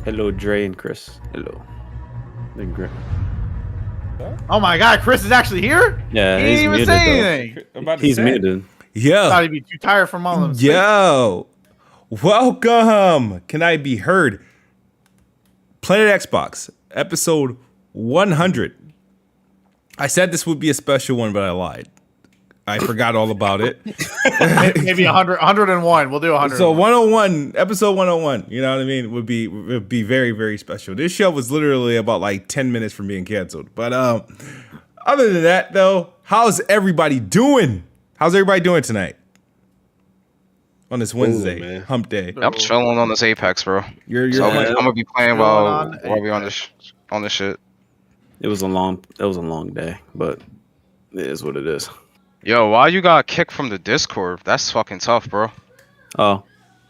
Hello, Dre and Chris. Hello. Oh my God, Chris is actually here? Yeah, he didn't even say anything. He's muted. I thought he'd be too tired from all of them. Yo, welcome. Can I be heard? Planet Xbox, episode 100. I said this would be a special one, but I lied. I forgot all about it. Maybe 100, 101. We'll do 100. So 101, episode 101, you know what I mean? Would be very, very special. This show was literally about like 10 minutes from being canceled. But other than that, though, how's everybody doing? How's everybody doing tonight? On this Wednesday, hump day. I'm chilling on this Apex, bro. I'm gonna be playing while we on this shit. It was a long day, but it is what it is. Yo, why you got kicked from the Discord? That's fucking tough, bro. Oh,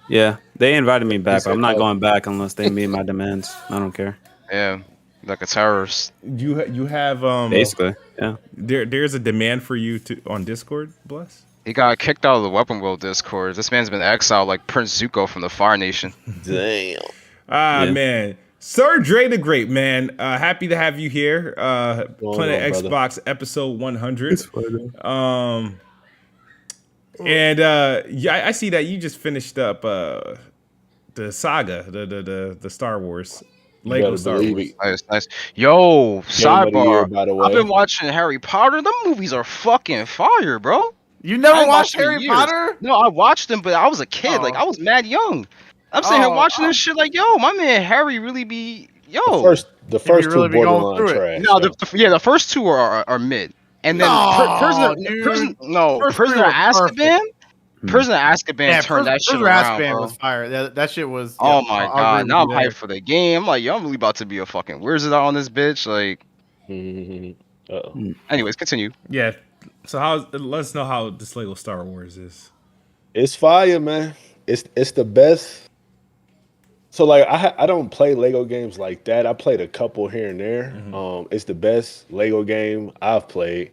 yeah. They invited me back, but I'm not going back unless they meet my demands. I don't care. Yeah, like a terrorist. You have basically, yeah. There's a demand for you on Discord, Bless. He got kicked out of the Weapon Wheel Discord. This man's been exiled like Prince Zuko from the Fire Nation. Damn. Man. Sir Dre the Great, man. Happy to have you here. Planet Xbox episode 100. Yeah, I see that you just finished up the saga, the Star Wars. Lego Star Wars. Nice. Yo, sidebar. By the way. I've been watching Harry Potter. The movies are fucking fire, bro. You never watched Harry Potter? No, I watched them, but I was a kid. Like, I was mad young. I'm sitting here watching this shit like, yo, my man Harry really be, yo. The first two really borderline trash. No, the first two are mid. And then Prisoner of Azkaban? Prisoner of Azkaban turned that shit around, Azkaban was fire. That shit was. Oh my God. Now I'm hyped for the game. I'm like, yo, I'm really about to be a fucking wizard on this bitch. Like, anyways, continue. Yeah. So let us know how this Lego Star Wars is. It's fire, man. It's the best. So like I don't play Lego games like that. I played a couple here and there. Mm-hmm. It's the best Lego game I've played.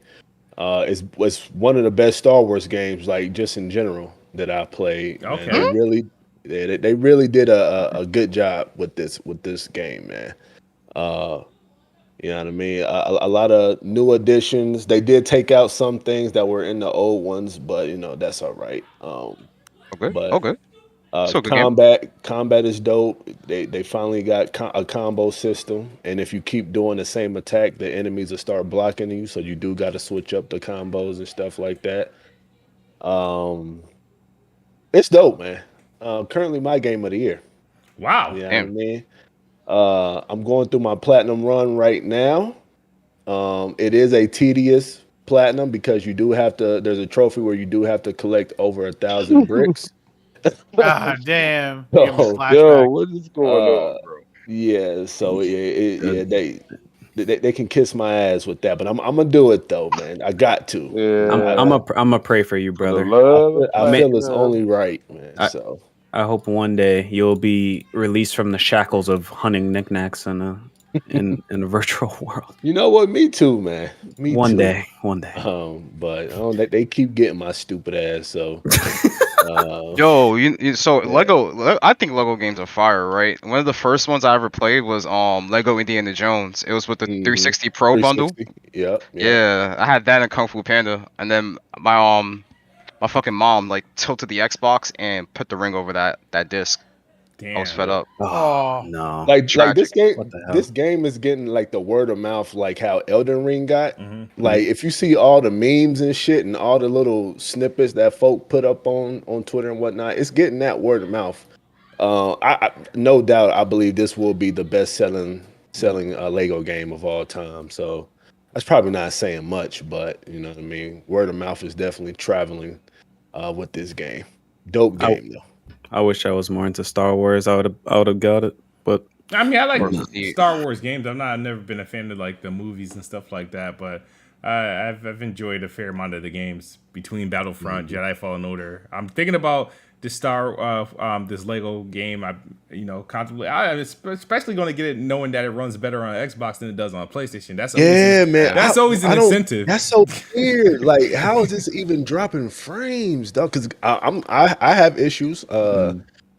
It's one of the best Star Wars games, like just in general, that I've played. Okay. They really did a good job with this game, man. You know what I mean? A lot of new additions. They did take out some things that were in the old ones, but you know that's all right. Okay. Combat is dope. They finally got a combo system, and if you keep doing the same attack, the enemies will start blocking you. So you do got to switch up the combos and stuff like that. It's dope, man. Currently my game of the year. Wow. You know what I mean? I'm going through my platinum run right now. It is a tedious platinum because you do have to. There's a trophy where you do have to collect over 1,000 bricks. God damn. Yo, what is going on, bro? Yeah, so they can kiss my ass with that, but I'm gonna do it though, man. I got to. Yeah. I'm gonna pray for you, brother. I feel it's only right, man. I hope one day you'll be released from the shackles of hunting knickknacks in a virtual world. You know what? Me too, man. One day. But they keep getting my stupid ass. So, Lego. I think Lego games are fire, right? One of the first ones I ever played was Lego Indiana Jones. It was with the 360 Pro bundle. Yeah. I had that in Kung Fu Panda, and then my fucking mom like tilted the Xbox and put the ring over that disc. Damn. I was fed up. Oh no! Like this game. This game is getting like the word of mouth, like how Elden Ring got. Mm-hmm. Like if you see all the memes and shit and all the little snippets that folk put up on Twitter and whatnot, it's getting that word of mouth. I no doubt, I believe this will be the best selling Lego game of all time. So that's probably not saying much, but you know what I mean. Word of mouth is definitely traveling with this game. Dope game though. I wish I was more into Star Wars. I would have got it, but I mean, I like Star Wars games. I've never been a fan of like the movies and stuff like that, but I've enjoyed a fair amount of the games between Battlefront, Jedi Fallen Order. I'm thinking about this Lego game. Contemplate. I'm especially going to get it knowing that it runs better on Xbox than it does on a PlayStation. That's always That's always an incentive. That's so weird. Like, how is this even dropping frames, though? Because I have issues.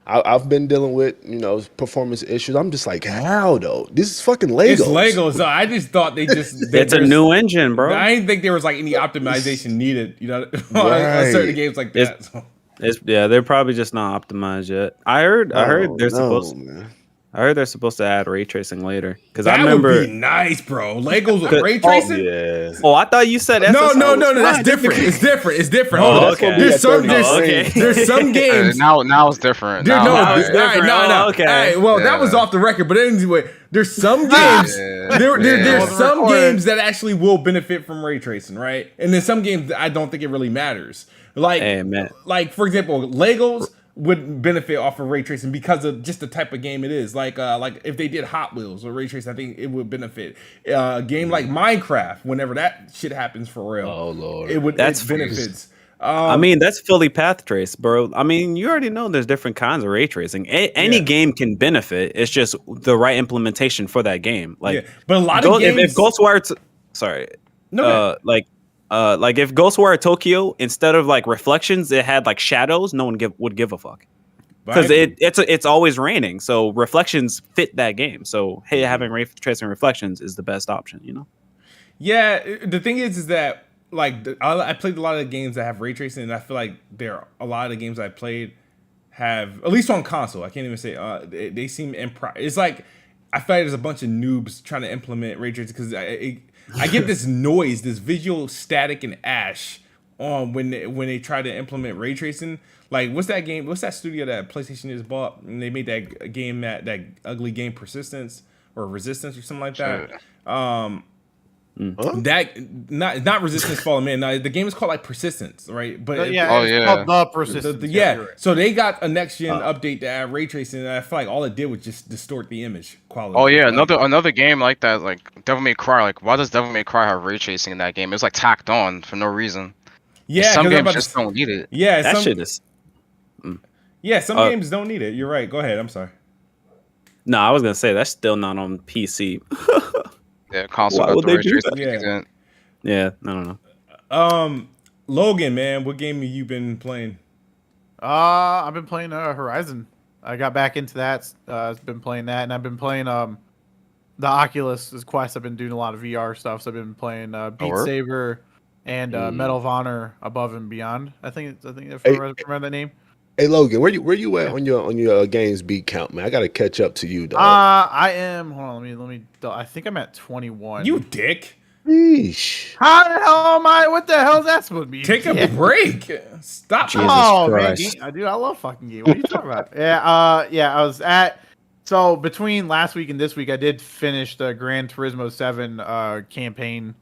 I've been dealing with performance issues. I'm just like, how though? This is fucking Legos. It's Legos. So I just thought it's a new engine, bro. I didn't think there was like any optimization needed, on certain games like that. They're probably just not optimized yet. I heard they're supposed. Man. I heard they're supposed to add ray tracing later because I remember would be nice, bro. Legos with ray tracing. Oh, I thought you said no. That's different. It's different. Oh, okay. There's some games. Now it's different. No. Okay. All right. Well, that was off the record, but anyway, there's some games. There's some games that actually will benefit from ray tracing, right? And then some games I don't think it really matters. Like for example, Legos would benefit off of ray tracing because of just the type of game it is. Like if they did Hot Wheels or ray tracing, I think it would benefit. A game like Minecraft, whenever that shit happens for real, oh lord, it benefits. I mean, that's fully path trace, bro. I mean, you already know there's different kinds of ray tracing. Any game can benefit. It's just the right implementation for that game. Like, but a lot of games, if Ghostwire, like if Ghostwire Tokyo, instead of like reflections, it had like shadows, no one would give a fuck because it's always raining. So reflections fit that game. So hey, having ray tracing reflections is the best option. Yeah, the thing is that like I played a lot of games that have ray tracing, and I feel like a lot of the games I played have, at least on console. I can't even say they seem it's like I feel like there's a bunch of noobs trying to implement ray tracing because I get this noise, this visual static and ash when they try to implement ray tracing. Like, what's that game? What's that studio that PlayStation just bought? And they made that game, that ugly game, Persistence or Resistance or something like that. That not Resistance Fallen Man. No, the game is called like Persistence, right? But it's called The Persistence. So they got a next gen update to add ray tracing, and I feel like all it did was just distort the image quality. Oh yeah, another game like that, like Devil May Cry. Like, why does Devil May Cry have ray tracing in that game? It's like tacked on for no reason. Yeah, some games just don't need it. Yeah, that shit is. Yeah, some games don't need it. You're right. Go ahead. I'm sorry. No, I was gonna say that's still not on PC. Yeah, console. Why would they do that? Yeah, I don't know. Logan, man, what game have you been playing? I've been playing Horizon. I got back into that. I've been playing that, and I've been playing the Oculus Quest. I've been doing a lot of VR stuff. So I've been playing Beat Saber and Medal of Honor Above and Beyond. I think if I remember that name. Hey Logan, where you at on your games beat count, man? I gotta catch up to you, dog. I am. Hold on, let me. I think I'm at 21. You dick. Yeesh. How the hell am I? What the hell is that supposed to be? Take a break. Stop. Jesus Christ. Man, dude, I love fucking game. What are you talking about? I was at. So between last week and this week, I did finish the Gran Turismo 7 campaign.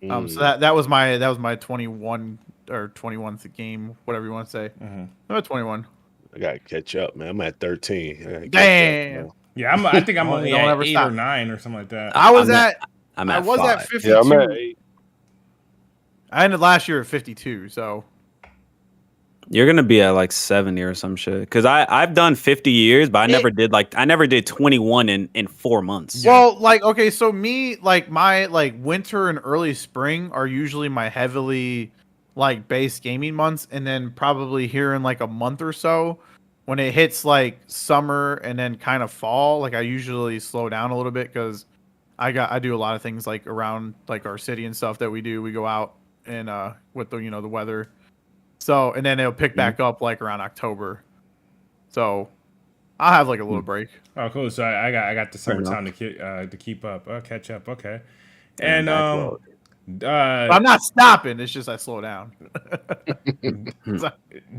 So that was my 21 or 21th game, whatever you want to say. I'm at 21. I gotta catch up, man. I'm at 13. Damn. Yeah, I think I'm only at 8 or 9 or something like that. I was at 52. Yeah, I'm at 8. I ended last year at 52. So you're gonna be at like 70 or some shit. Because I've done 50 years, but I never did 21 in 4 months. Well, okay, so me, my winter and early spring are usually my heavily base gaming months, and then probably here in a month or so when it hits summer and then kind of fall, I usually slow down a little bit because I do a lot of things around our city and stuff that we do. We go out and with the the weather. So, and then it'll pick back up around October. So I'll have a little break. Oh, cool. So I got the summertime to keep up. Catch up. Okay. And I'm not stopping. It's just I slow down.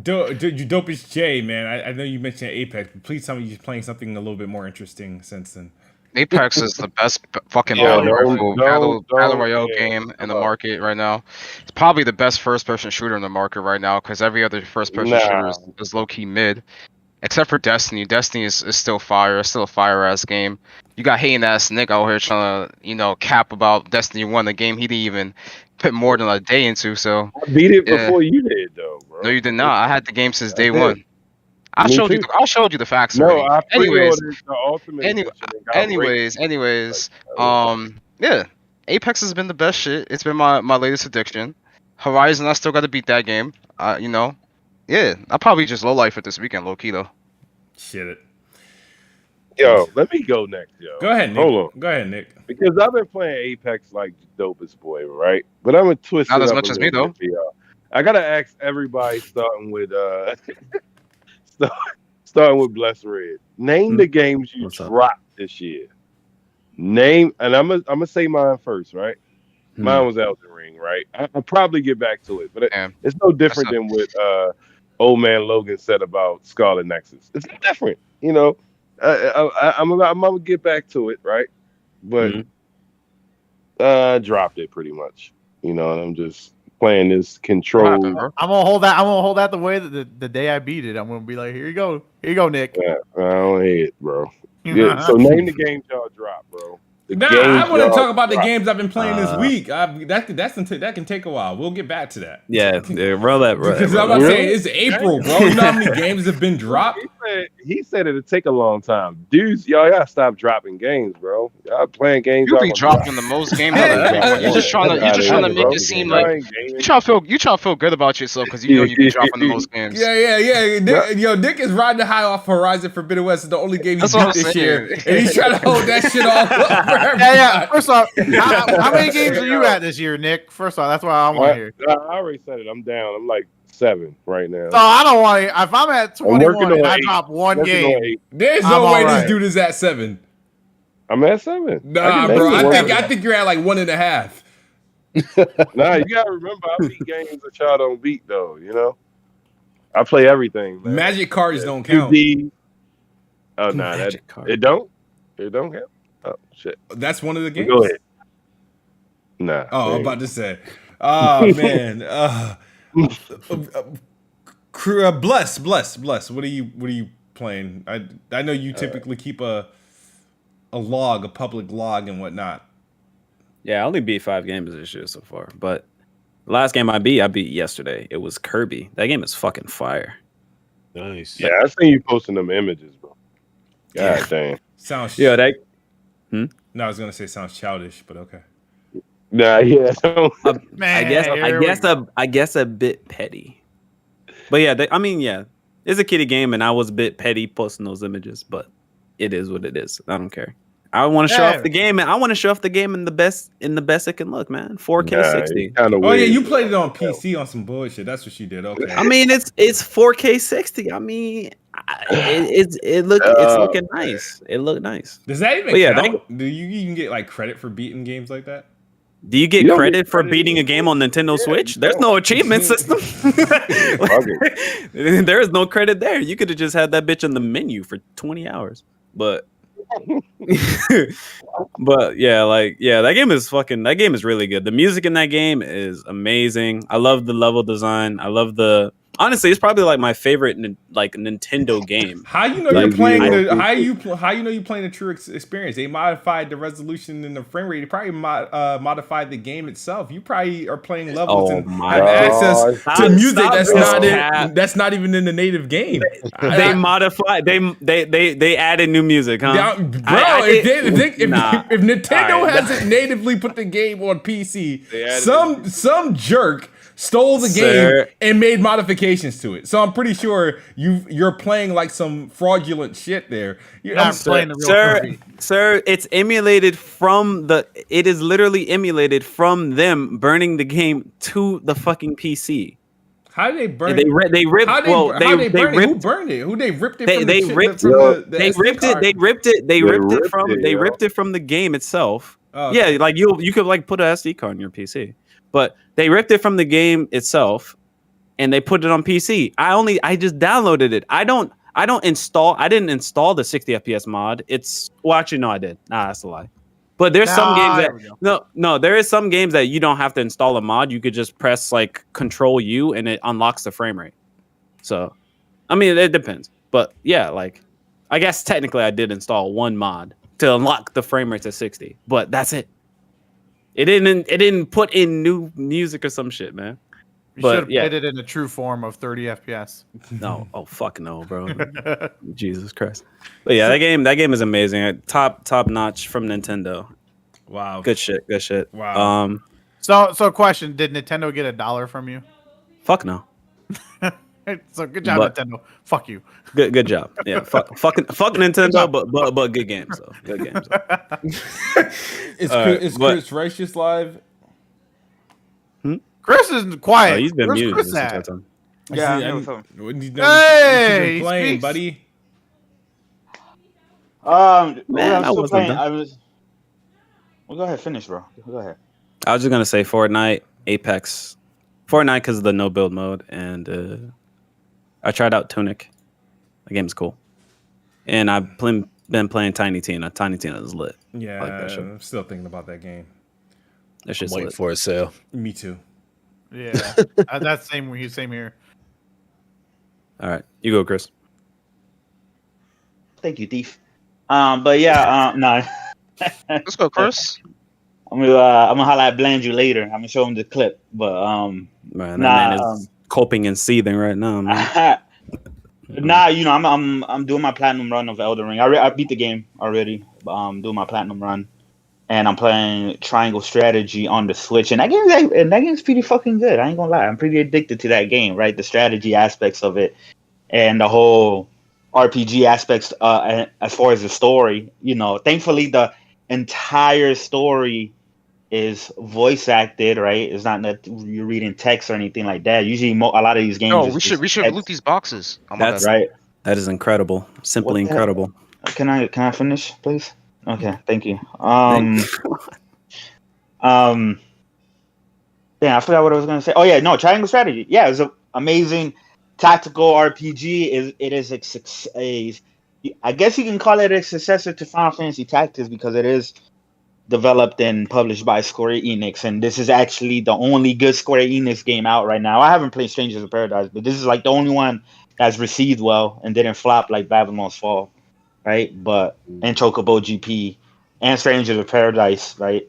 Dopest J, man. I know you mentioned Apex, but please tell me you're playing something a little bit more interesting since then. Apex is the best fucking battle royale game in the market right now. It's probably the best first-person shooter in the market right now because every other first-person shooter is low-key mid. Except for Destiny. Destiny is still fire. It's still a fire-ass game. You got hating-ass Nick out here trying to, cap about Destiny 1, the game he didn't even put more than a day into, so... I beat it before you did, though, bro. No, you did not. I had the game since day one. I showed you the facts already. Anyways, yeah. Apex has been the best shit. It's been my latest addiction. Horizon, I still got to beat that game. Yeah, I'll probably just low life it this weekend, low key though. Shit it. Yo, let me go next, yo. Go ahead, Nick. Hold on. Go ahead, Nick. Because I've been playing Apex like dopest boy, right? But I'm gonna twist Not it as up much a as little me, though. bit for y'all. I gotta ask everybody, starting with starting with Bless Red. Name the games you dropped this year. Name, and I'm gonna say mine first, right? Mine was Elden Ring, right? I'll probably get back to it, but it's no different than what Ole Man Logan said about Scarlet Nexus. It's different, you know. I'm gonna get back to it, right? But I dropped it pretty much, you know. And I'm just playing this control. I'm gonna hold that. I'm gonna hold that the way that the day I beat it. I'm gonna be like, here you go, Nick. Yeah, I don't hate it, bro. Yeah, so name the games y'all dropped, bro. I want to talk about the games I've been playing this week. That can take a while. We'll get back to that. Yeah, roll that. Because I'm about to say it's April, bro. You know how many games have been dropped? He said it'd take a long time. Dudes, y'all gotta stop dropping games, bro. Y'all playing games. You be dropping the most games. You're just trying to make it seem like you trying to feel good about yourself because you know you be dropping the most games. Yeah. Nick is riding the high off Horizon Forbidden West. It's the only game he beat this year, and he's trying to hold that shit all up. Yeah. First off, how many games are you at this year, Nick? First off, that's what I want to hear. I already said it. I'm down. I'm like 7 right now. So I don't want to. If I'm at 21 and I drop one game, there's no way this dude is at 7. I'm at 7. Nah, bro. I think you're at like 1.5. Nah, you gotta remember, I beat games that y'all don't beat, though. You know, I play everything. Man. Magic cards don't count. Oh no, it don't. It don't count. Oh shit. That's one of the games. Go ahead. Nah. Oh, I'm about to say. Oh man. Bless. What are you playing? I know you typically keep a public log and whatnot. Yeah, I only beat 5 games this year so far, but the last game I beat yesterday. It was Kirby. That game is fucking fire. Nice. Yeah, I seen you posting them images, bro. God damn. Sounds. Yeah, that. No, I was gonna say sounds childish, but okay. Nah, yeah. Man, I guess a bit petty. But yeah, it's a kiddie game, and I was a bit petty posting those images, but it is what it is. I don't care. I want to show off the game, and I want to show off the game in the best it can look, man. 4K 60. Oh yeah, you played it on PC on some bullshit. That's what you did. Okay. I mean, it's 4K 60. I mean, it's looking nice. It looked nice. Does that even count? Do you even get like credit for beating games like that? Do you get credit for beating a game on Nintendo Switch? There's no achievement system. There is no credit there. You could have just had that bitch in the menu for 20 hours. But that game is really good. The music in that game is amazing. I love the level design. Honestly, it's probably like my favorite Nintendo game. How you know you're playing how you know you're playing the true experience? They modified the resolution and the frame rate. They probably modified the game itself. You probably are playing levels and have access to music that's not even in the native game. They modified. They added new music, huh? If Nintendo hasn't natively put the game on PC, some jerk stole the game and made modifications to it. So I'm pretty sure you're playing like some fraudulent shit there. You're not playing the real Kirby. Sir, it is literally emulated from them burning the game to the fucking PC. How did they burn it? Who burned it? Who they ripped it from? They ripped it from the game itself. Oh, okay. Yeah, like you could like put an SD card on your PC. But they ripped it from the game itself and they put it on PC. I just downloaded it. I didn't install the 60 FPS mod. Actually no, I did. Nah, that's a lie. But there's some games that there is some games that you don't have to install a mod. You could just press like Control U and it unlocks the frame rate. So I mean it depends. But yeah, like I guess technically I did install one mod to unlock the frame rate to 60, but that's it. It didn't put in new music or some shit, man. You should have played it in the true form of 30 FPS. No, fuck no, bro. Jesus Christ. But yeah, that game is amazing. Top notch from Nintendo. Wow. Good shit. Wow. So question, did Nintendo get $1 from you? Fuck no. So good job, Nintendo. Fuck you. Good job. Yeah, fuck Nintendo, but good games though. Good games. Is Chris Righteous live? Chris is quiet. Oh, he's been muted Chris this entire time. Yeah, What you Hey, been playing, speaks. buddy? Man, I still wasn't playing. done. Well, go ahead, finish, bro. Go ahead. I was just gonna say Fortnite, Apex, Fortnite because of the no build mode, and I tried out Tunic. The game's cool, and I've been playing Tiny Tina. Tiny Tina is lit. Yeah, I like that show. I'm still thinking about that game. That shit's waiting lit. for a sale. Me too. Yeah, that's same here. All right, you go, Chris. Thank you, Thief. But yeah, no. Let's go, Chris. I'm gonna holler at Bland you later. I'm gonna show him the clip. But Man, that man is coping and seething right now, man. Nah, you know, I'm doing my platinum run of Elden Ring. I beat the game already. Doing my platinum run, and I'm playing Triangle Strategy on the Switch. And that game's pretty fucking good. I ain't gonna lie. I'm pretty addicted to that game, right? The strategy aspects of it, and the whole RPG aspects. As far as the story, you know, thankfully the entire story is voice acted, right? It's not that you're reading text or anything like that. Usually, a lot of these games. No, we should loot these boxes. That's right. That is incredible. Simply incredible. Can I finish, please? Okay, thank you. Yeah, I forgot what I was gonna say. Oh yeah, no, Triangle Strategy. Yeah, it's an amazing tactical RPG. It is I guess you can call it a successor to Final Fantasy Tactics because it is developed and published by Square Enix, and this is actually the only good Square Enix game out right now. I haven't played Strangers of Paradise, but this is like the only one that's received well and didn't flop like Babylon's Fall, right? But and Chocobo GP and Strangers of Paradise, right?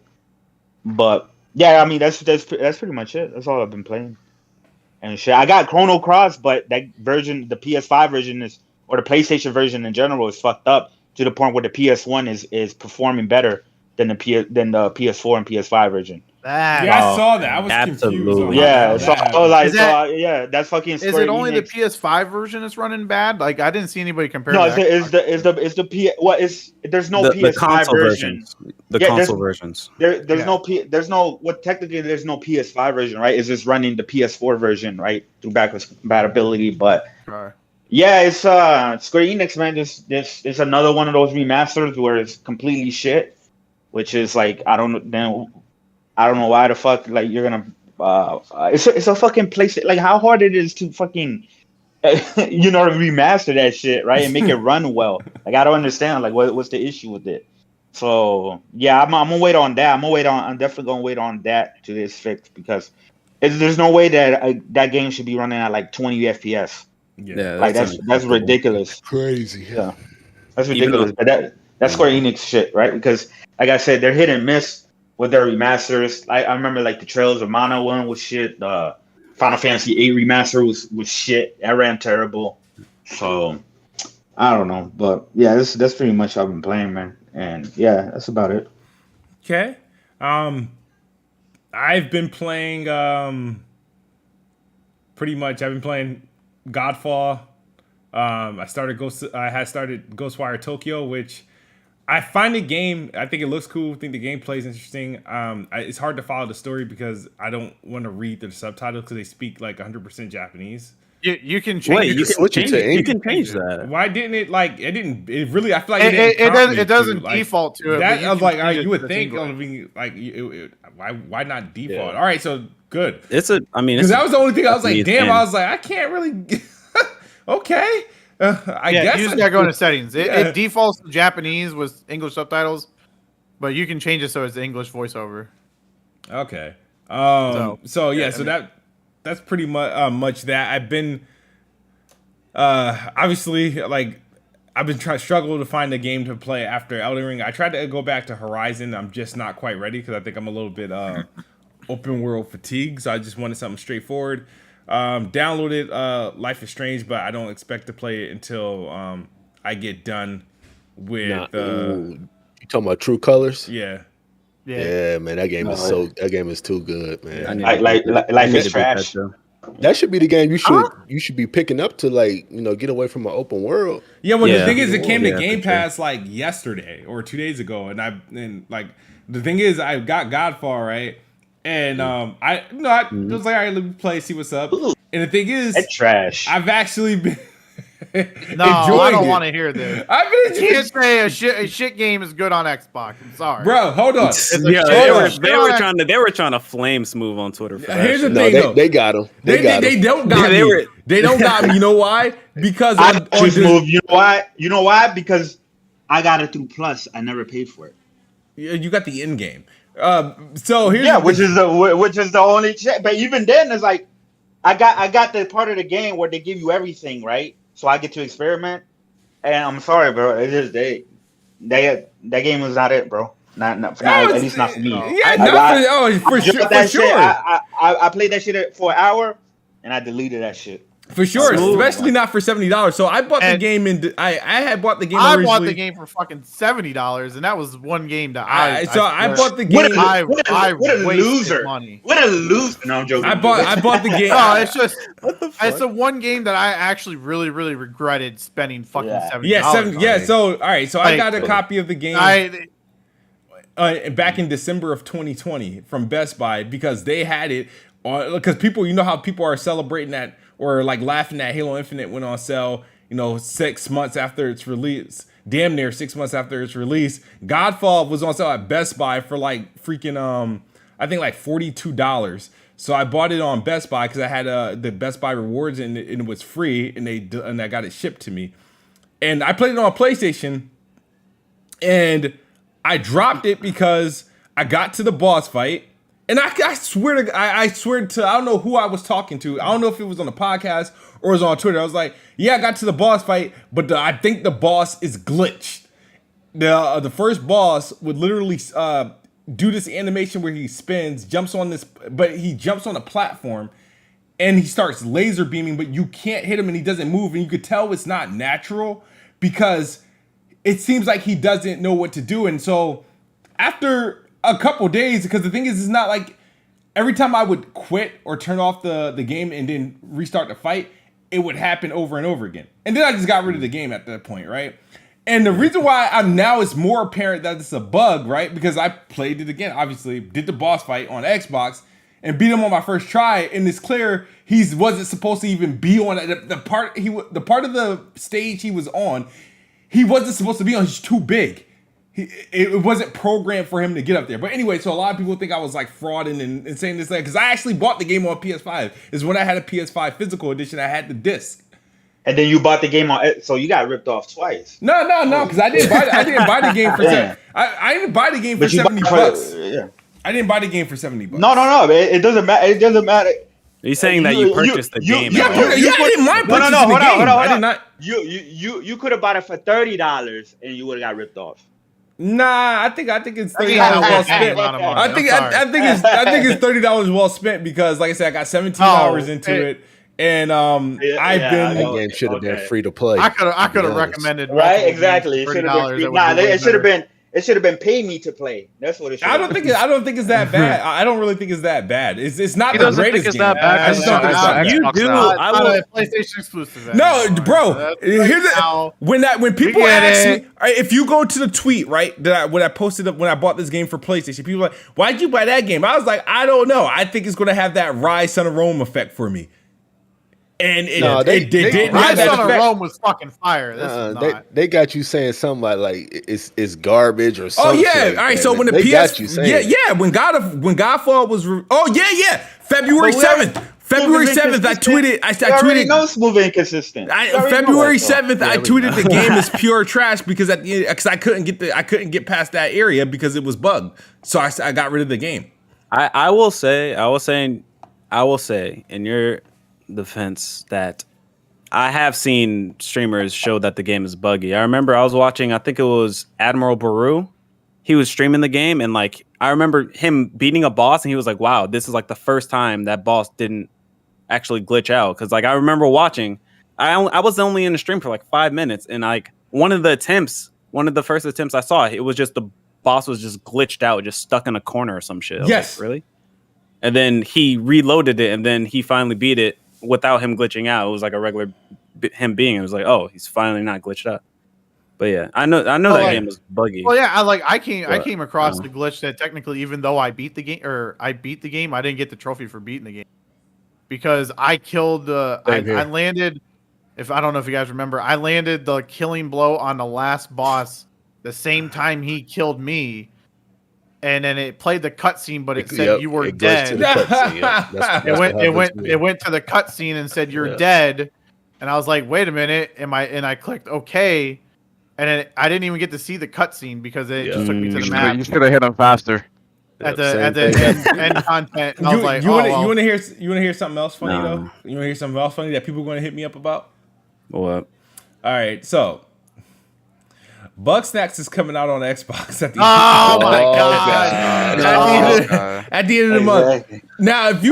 But yeah, I mean that's pretty much it. That's all I've been playing. And shit, I got Chrono Cross, but that version, the PS5 version or the PlayStation version in general is fucked up to the point where the PS1 is performing better than the PS4 and PS5 version. I saw that. I was confused. Yeah, so I was like, that's fucking. Square Is it only Enix. the PS5 version that's running bad? Like I didn't see anybody compare. No, that. There's no PS5 the console version. The console versions. There's no technically there's no PS5 version, right? It's just running the PS4 version, right, through backwards compatibility. But yeah, it's Square Enix, man. This is another one of those remasters where it's completely shit, which is like I don't know why the fuck like you're gonna it's a fucking place. Like how hard it is to fucking remaster that shit, right, and make it run well. Like I don't understand like what's the issue with it. So yeah, I'm gonna wait on that. I'm definitely gonna wait on that to this fix because there's no way that that game should be running at like 20 FPS. Yeah, like that's ridiculous. Crazy. Yeah, that's ridiculous. But that's Square Enix shit, right? Because like I said, they're hit and miss with their remasters. I remember like the Trails of Mana one was shit. The Final Fantasy VIII remaster was shit. That ran terrible. So I don't know, but yeah, that's pretty much what I've been playing, man. And yeah, that's about it. Okay. I've been playing pretty much. I've been playing Godfall. I had started Ghostwire Tokyo, which I find the game. I think it looks cool. I think the gameplay is interesting. It's hard to follow the story because I don't want to read the subtitles because they speak like 100% Japanese. You can change. Wait, you can switch it to English. You can change that. Why didn't it like? It didn't. It really. I feel like it doesn't default to it. That I was like, all right, you would think on being like, why not default? Yeah. All right, so good. Because that was the only thing I was like, damn. I was like, I can't really. Okay. I guess you just gotta go into settings. It defaults to Japanese with English subtitles, but you can change it so it's the English voiceover. Okay. So that's pretty much that. I've been obviously like I've been struggle to find a game to play after Elden Ring. I tried to go back to Horizon. I'm just not quite ready because I think I'm a little bit open world fatigued. So I just wanted something straightforward. Downloaded Life is Strange, but I don't expect to play it until I get done with. You talking about True Colors? Yeah. Yeah, man, that game is too good, man. Life is trash. That should be the game you should be picking up to like get away from an open world. Yeah, well, the thing is, it came to Game Pass like yesterday or 2 days ago, and like the thing is, I got Godfall right, and I was like, all right, let me play, see what's up. And the thing is, it's trash. I've actually been. No, I don't want to hear this. You can't say a shit game is good on Xbox. I'm sorry, bro. Hold on. They were trying to flame Smooth on Twitter. For Here's the thing, though. They got him. They don't got me. They don't got me. You know why? Because Smooth. You know why? You know why? Because I got it through Plus. I never paid for it. You got the in game. So here's which is the only. But even then, it's like I got the part of the game where they give you everything, right? So I get to experiment, and I'm sorry, bro. It's just that game was not it, bro. Not at least not for me. Yeah, for sure. I played that shit for an hour, and I deleted that shit. For sure, especially not for $70. So I bought the game, and I had bought the game. I bought the game for fucking $70, and that was one game that I bought the game. What a loser! Money. What a loser! No, I'm joking. I bought the game. No, it's just it's the one game that I actually really regretted spending fucking $70. Yeah. So all right. So I got a copy of the game. Back in December of 2020 from Best Buy because they had it on. Because people, how people are celebrating that. Or like laughing that Halo Infinite went on sale, 6 months after its release. Damn near 6 months after its release. Godfall was on sale at Best Buy for like freaking I think like $42. So I bought it on Best Buy because I had the Best Buy rewards and it was free and I got it shipped to me. And I played it on PlayStation and I dropped it because I got to the boss fight. And I swear to I don't know who I was talking to. I don't know if it was on the podcast or it was on Twitter. I was like, yeah, I got to the boss fight, but I think the boss is glitched. The first boss would literally do this animation where he spins, jumps on a platform, and he starts laser beaming, but you can't hit him and he doesn't move, and you could tell it's not natural because it seems like he doesn't know what to do. And so after a couple days, because the thing is, it's not like every time I would quit or turn off the game and then restart the fight, it would happen over and over again. And then I just got rid of the game at that point, right? And the reason why it's more apparent that it's a bug, right? Because I played it again, obviously, did the boss fight on Xbox and beat him on my first try, and it's clear he wasn't supposed to even be on the part of the stage he was on. He wasn't supposed to be on. He's too big. It wasn't programmed for him to get up there. But anyway, so a lot of people think I was like frauding and saying this, because I actually bought the game on PS5. Is when I had a PS5 physical edition, I had the disc. And then you bought the game on, so you got ripped off twice. No, because I didn't buy the game for I didn't buy the game for $70. Yeah. I didn't buy the game for $70. No. It doesn't matter. It doesn't matter. Are you saying that you purchased the game? I didn't mind purchasing the game. I did not. You could have bought it for $30 and you would have got ripped off. Nah, I think it's $30 well spent. I think it's $30 well spent because, like I said, I got 17 hours into it, and that game should have been free to play. I could have recommended exactly. It should have been pay me to play. That's what it should. I don't think it's that bad. I don't really think it's that bad. It's not the greatest game. That bad. I just don't think it's that bad. You do. I will PlayStation exclusive. No, bro. When people ask me, if you go to the tweet right when I posted up when I bought this game for PlayStation, people are like, "Why'd you buy that game?" I was like, "I don't know. I think it's going to have that Rise Son of Rome effect for me." And it didn't. Rise Son of Rome was fucking fire. They got you saying something like it's garbage or something. Oh yeah, all right. So when the when Godfall was February 7th. February 7th, I tweeted. I tweeted. No smooth inconsistent. February 7th, I tweeted the game is pure trash because I couldn't get past that area because it was bugged. So I got rid of the game. I will say in your defense that I have seen streamers show that the game is buggy. I remember I was watching, I think it was Admiral Baru. He was streaming the game and like I remember him beating a boss and he was like, wow, this is like the first time that boss didn't actually glitch out. Cause like I remember watching, I was only in the stream for like 5 minutes and like one of the first attempts I saw, it was just the boss was just glitched out, just stuck in a corner or some shit. Yes. Like, really? And then he reloaded it and then he finally beat it. without him glitching out. It was like a regular him being. It was like, oh, he's finally not glitched out. But yeah, I know that game was buggy. Well, yeah, I came across the glitch that technically, even though I beat the game, I didn't get the trophy for beating the game because I killed I landed. If I don't know if you guys remember, I landed the killing blow on the last boss the same time he killed me, and then it played the cutscene, but it said you were dead. It went to the cutscene and said you're dead, and I was like, wait a minute, and I clicked OK. And then I didn't even get to see the cutscene because it just took me to the map. You should have hit him faster. At the end content. And I was like, you want to hear something else funny though? You want to hear something else funny that people are going to hit me up about? What? All right, so Bugsnax is coming out on Xbox at the at the end of the month. Now, if you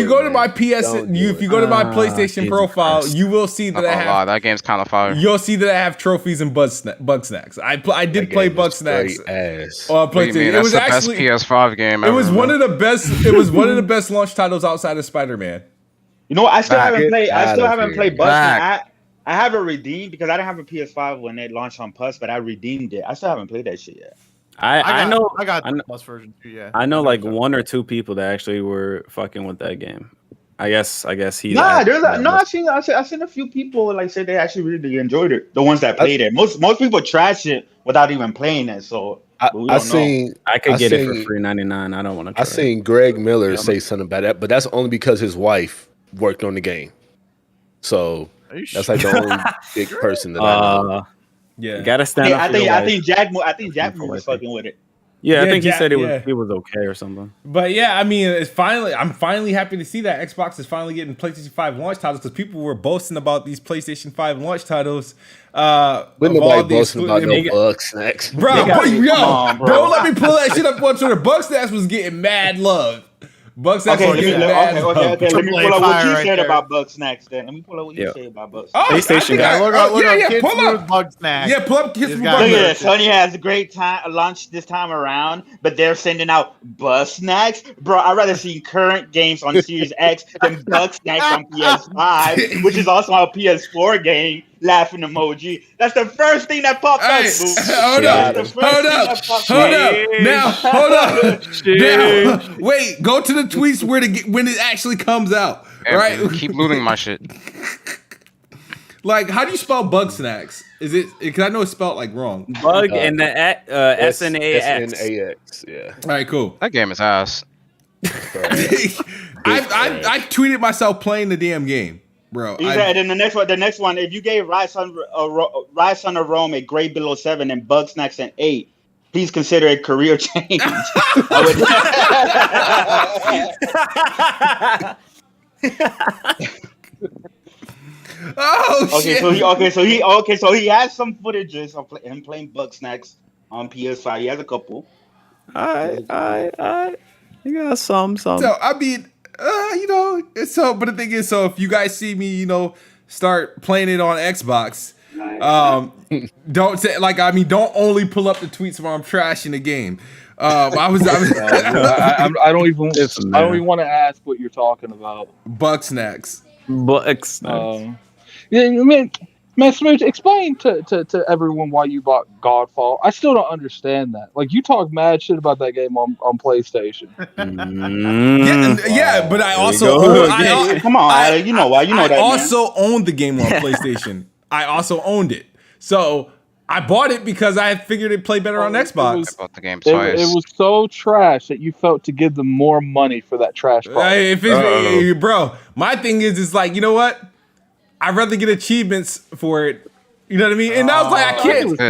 go to my PlayStation profile, you will see that I have that game's kind of fire. You'll see that I have trophies and Bugsnax. I did play Bugsnax on PlayStation. It was actually the best PS5 game. It was one of the best. It was one of the best launch titles outside of Spider-Man. You know what? I still haven't played Bugsnax. I have it redeemed because I didn't have a PS5 when it launched on Plus, but I redeemed it. I still haven't played that shit yet. I got the Plus version too. Yeah, I know like one or two people that actually were fucking with that game. I guess he. I've seen a few people like say they actually really enjoyed it. The ones that played it. Most people trash it without even playing it. So I could get it for free $99. I don't want to. I seen Greg Miller say something about that, but that's only because his wife worked on the game. So. That's like the only big person that I know. Yeah, gotta stand up. I think Jack was fucking with it. Yeah, I think he said he was okay or something. But yeah, I mean, I'm finally happy to see that Xbox is finally getting PlayStation 5 launch titles because people were boasting about these PlayStation 5 launch titles. Nobody boasting about no Bugsnax. Bro, don't let me pull that shit up on Twitter. Bugsnax was getting mad love. Bugsnax was getting mad love. Okay. Let me pull up what you said about Bugsnax then. Let me pull up what you said about Bugsnax. PlayStation guy. Look up Kids Smooth Bugsnax. Yeah, pull up Kids Smooth Bugsnax. Look at this. Sony has a great time launch this time around, but they're sending out Bugsnax. Bro, I'd rather see current games on Series X than Bugsnax on PS5, which is also a PS4 game. Laughing emoji. That's the first thing that popped up. Hold up. Now, wait. Go to the tweets when it actually comes out. Right? Keep looting my shit. Like, how do you spell Bugsnax? Is it? Because I know it's spelled like wrong. Bug and the SNAX. SNAX. Yeah. All right. Cool. That game is ass. I tweeted myself playing the damn game. Bro, and then the next one, if you gave Rise Son of Rome a grade below 7 and Bugsnax an 8, please consider a career change. So he has some footages of him playing Bugsnax on PS5. He has a couple. I you got some. So I mean. But the thing is, so if you guys see me, start playing it on Xbox, don't say don't only pull up the tweets while I'm trashing the game. I don't even want to ask what you're talking about. Bugsnax. Yeah, man, Smooch, explain to everyone why you bought Godfall. I still don't understand that. Like, you talk mad shit about that game on PlayStation. Yeah, but I also you know why? You know that. I also owned the game on PlayStation. I also owned it, so I bought it because I figured it'd play better on Xbox. I bought the game twice. It was so trash that you felt to give them more money for that trash product. Bro, my thing is like, you know what? I'd rather get achievements for it. You know what I mean? And I was like, I can't.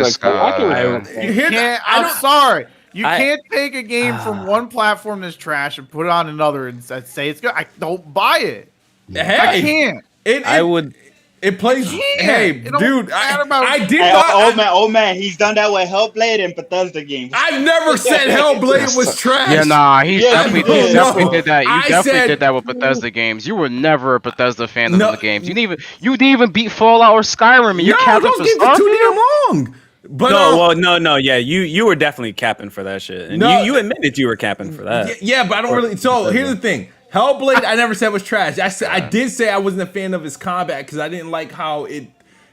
I'm sorry. You can't take a game from one platform that's trash and put it on another and say it's good. I don't buy it. I can't. I would. It plays. Hey, dude, I did not. Old man, he's done that with Hellblade and Bethesda games. I never said Hellblade was trash. Yeah, nah, he definitely did that. You definitely did that with Bethesda games. You were never a Bethesda fan of the games. You didn't even beat Fallout or Skyrim, and you're capping for Starfield. Too damn long. But no, yeah, you were definitely capping for that shit, and you admitted you were capping for that. Yeah, but I don't really. So here's the thing. Hellblade, I never said was trash. I did say I wasn't a fan of his combat because I didn't like how it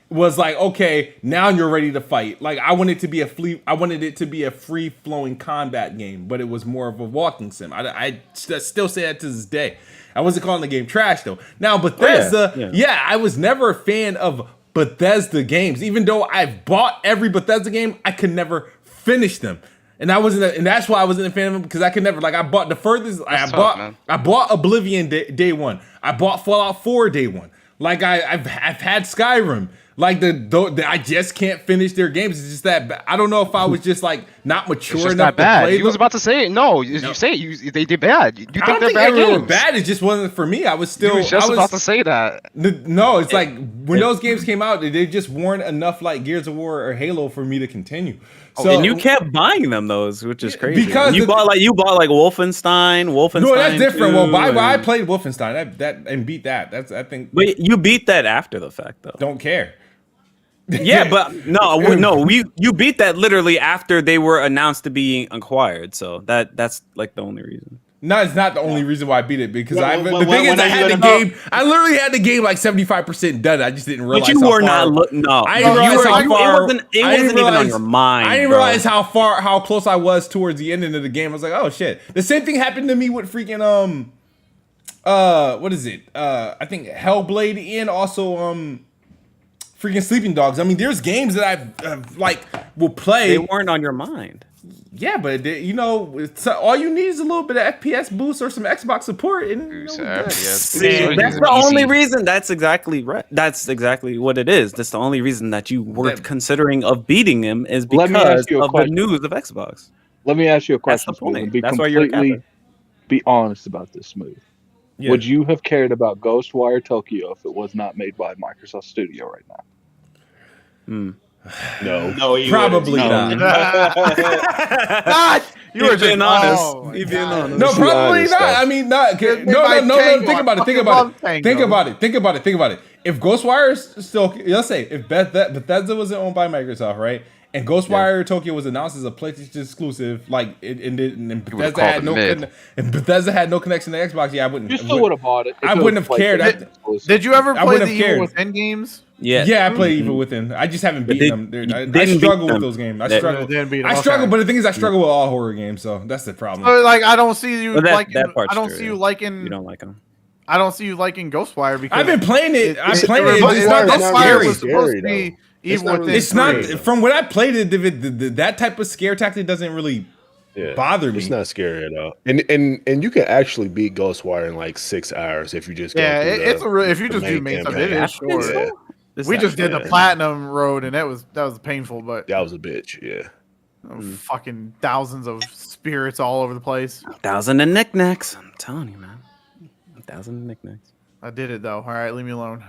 was like, okay, now you're ready to fight. Like I wanted it to be a free flowing combat game, but it was more of a walking sim. I still say that to this day. I wasn't calling the game trash though. Now Bethesda, I was never a fan of Bethesda games. Even though I've bought every Bethesda game, I could never finish them. And and that's why I wasn't a fan of them because I could never I bought the furthest. I bought Oblivion day one. I bought Fallout 4 day one. Like I've had Skyrim. Like I just can't finish their games. It's just that I don't know if I was just like not mature enough to play. You was about to say it. No, you say it. They did bad. You think they're bad games? Were bad. It just wasn't for me. I was still. You was just about to say that. No, it's like when those games came out, they just weren't enough like Gears of War or Halo for me to continue. So, and you kept buying them those, which is crazy. Because you bought Wolfenstein. No, that's different. 2, well, I played Wolfenstein and beat that. That's I think. But you beat that after the fact, though. Don't care. Yeah, but no, you beat that literally after they were announced to be acquired. So that's like the only reason. No, it's not the only reason why I beat it because I literally had the game like 75% done. I just didn't realize. But you were not looking. No, I didn't realize how far. It wasn't even on your mind. I didn't realize how close I was towards the ending of the game. I was like, oh shit. The same thing happened to me with freaking what is it? I think Hellblade and also freaking Sleeping Dogs. I mean, there's games that I will play. They weren't on your mind. Yeah, but all you need is a little bit of FPS boost or some Xbox support, and that's the only reason. That's exactly right. That's exactly what it is. That's the only reason that you were considering of beating him is because of the news of Xbox. Let me ask you a question. That's the point. Be that's why you're capping. Be honest about this, Smooth. Yeah. Would you have cared about Ghostwire Tokyo if it was not made by Microsoft Studio right now? No, probably not. You were being honest. You being honest. No, probably not. I mean, not. No. Think about it. If Ghostwire is still, let's say, if Bethesda wasn't owned by Microsoft, right? And Ghostwire Tokyo was announced as a PlayStation exclusive, like and Bethesda had no connection to Xbox. Yeah, I wouldn't. You still would have bought it. I wouldn't have cared. Did you ever play the Evil Within games? Yeah, I play Evil Within. I just haven't beaten them. I struggle with those games. I struggle, but the thing is, I struggle with all horror games, so that's the problem. Like, I don't see you liking. I don't see you liking. You don't like them. I don't see you liking Ghostwire because I've been playing it. I'm playing it. It's not that scary. Was supposed to be Evil Within. It's not. From what I played it, that type of scare tactic doesn't really bother me. It's not scary at all. And you can actually beat Ghostwire in like 6 hours if you just go if you just do main stuff, it is short. Yeah. We just did the platinum road, and that was painful, but that was a bitch. Yeah, fucking thousands of spirits all over the place. 1,000 and knickknacks. I'm telling you, man. 1,000 knickknacks. I did it though. All right, leave me alone.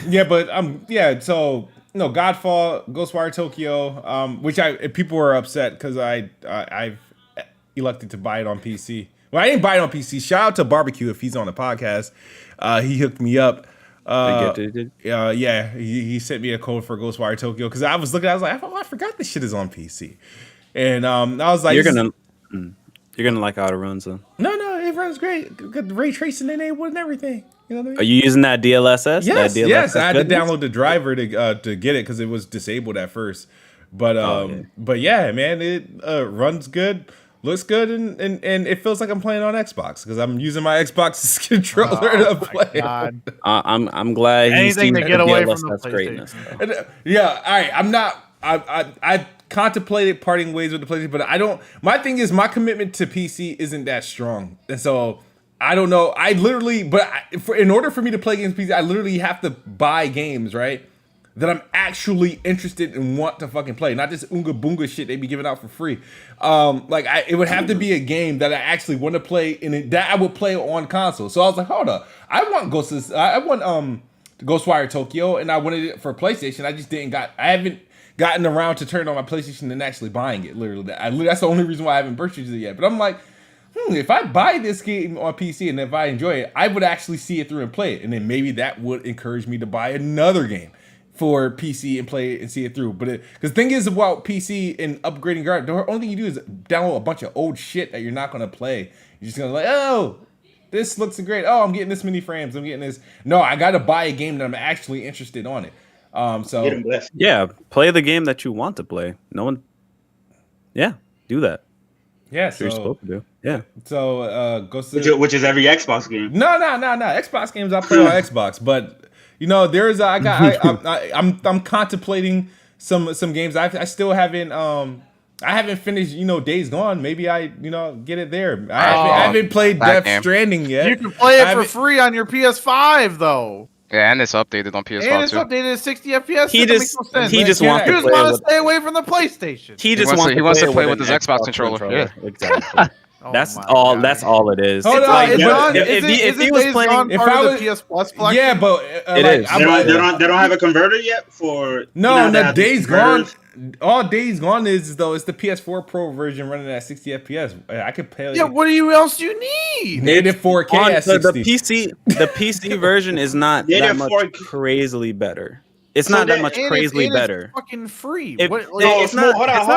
Yeah, but so Godfall, Ghostwire Tokyo, which people were upset because I've elected to buy it on PC. Well, I didn't buy it on PC. Shout out to Barbecue if he's on the podcast. He hooked me up. He sent me a code for Ghostwire Tokyo because I was looking. I was like, I forgot this shit is on PC, and I was like, you're gonna like how it runs though. No, it runs great. Good ray tracing enabled and everything. You know what I mean? Are you using that DLSS? Yes. I had to download the driver to get it because it was disabled at first. But yeah, man, it runs good. Looks good and it feels like I'm playing on Xbox because I'm using my Xbox controller to play. I'm glad anything to get away from the greatness. Yeah, all right. I'm not. I contemplated parting ways with the PlayStation, but I don't. My thing is my commitment to PC isn't that strong, and so I don't know. I literally, in order for me to play games PC, I literally have to buy games, right? That I'm actually interested and want to fucking play, not this Oonga Boonga shit they be giving out for free. It would have to be a game that I actually want to play and that I would play on console. So I was like, hold up, I want Ghostwire Tokyo, and I wanted it for PlayStation. I haven't gotten around to turn on my PlayStation and actually buying it. Literally, that's the only reason why I haven't purchased it yet. But I'm like, if I buy this game on PC and if I enjoy it, I would actually see it through and play it, and then maybe that would encourage me to buy another game for PC and play it and see it through. But because the thing is about PC and upgrading guard, the only thing you do is download a bunch of old shit that you're not going to play. You're just going to this looks great. Oh, I'm getting this many frames. I'm getting this. No, I got to buy a game that I'm actually interested on it. So yeah, play the game that you want to play. No one. Yeah, do that. Yeah, so you're supposed to do. Yeah. So which is every Xbox game. No. Xbox games I play on Xbox, but there's I'm contemplating some games. I still haven't I haven't finished Days Gone. Maybe I get it there. I haven't played Death Stranding yet. You can play it for free on your PS5 though. Yeah, and it's updated on PS5 and it's updated at 60 FPS. He just wants to stay away from the PlayStation. He wants to play with his Xbox controller. Yeah, exactly. That's all it is. Hold on, if he was playing, if I was PS Plus collection, yeah, but it is. They don't have a converter yet for. No, Days Gone. All Days Gone is though it's the PS4 Pro version running at 60 FPS. I could play. Yeah, what else do you need? Native 4K at 60. The PC version is not that much crazily better. It's not that much crazily better. It's fucking free. It's not. Hold on.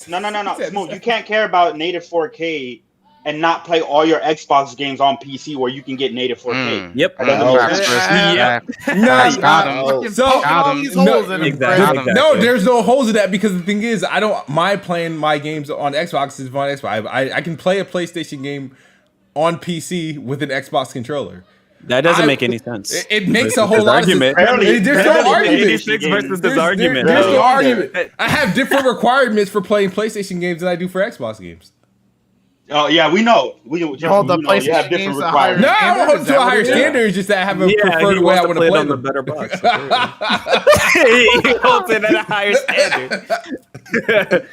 No. Smooth. You can't care about native 4K and not play all your Xbox games on PC where you can get native 4K. Yep. No, there's no holes in that because the thing is, I don't mind playing my games on Xbox. I can play a PlayStation game on PC with an Xbox controller. That doesn't make any sense. It makes a whole lot of sense. There's no argument. 86 versus this argument. There's no argument. I have different requirements for playing PlayStation games than I do for Xbox games. Oh yeah, we know. We hold the PlayStation games to higher. No, I don't hold them to a higher standard. It's just that I have a preferred way I want to play them. The better box. He holds it at a higher standard.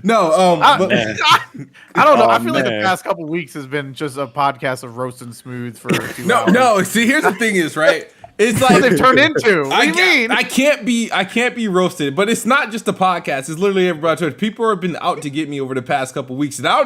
No, I don't know. I feel like the past couple weeks has been just a podcast of roasting Smooth for 2 hours. No. See, here's the thing: is right. It's like what they've turned into. What do you mean? I can't be roasted, but it's not just the podcast. It's literally everybody. People have been out to get me over the past couple weeks, and I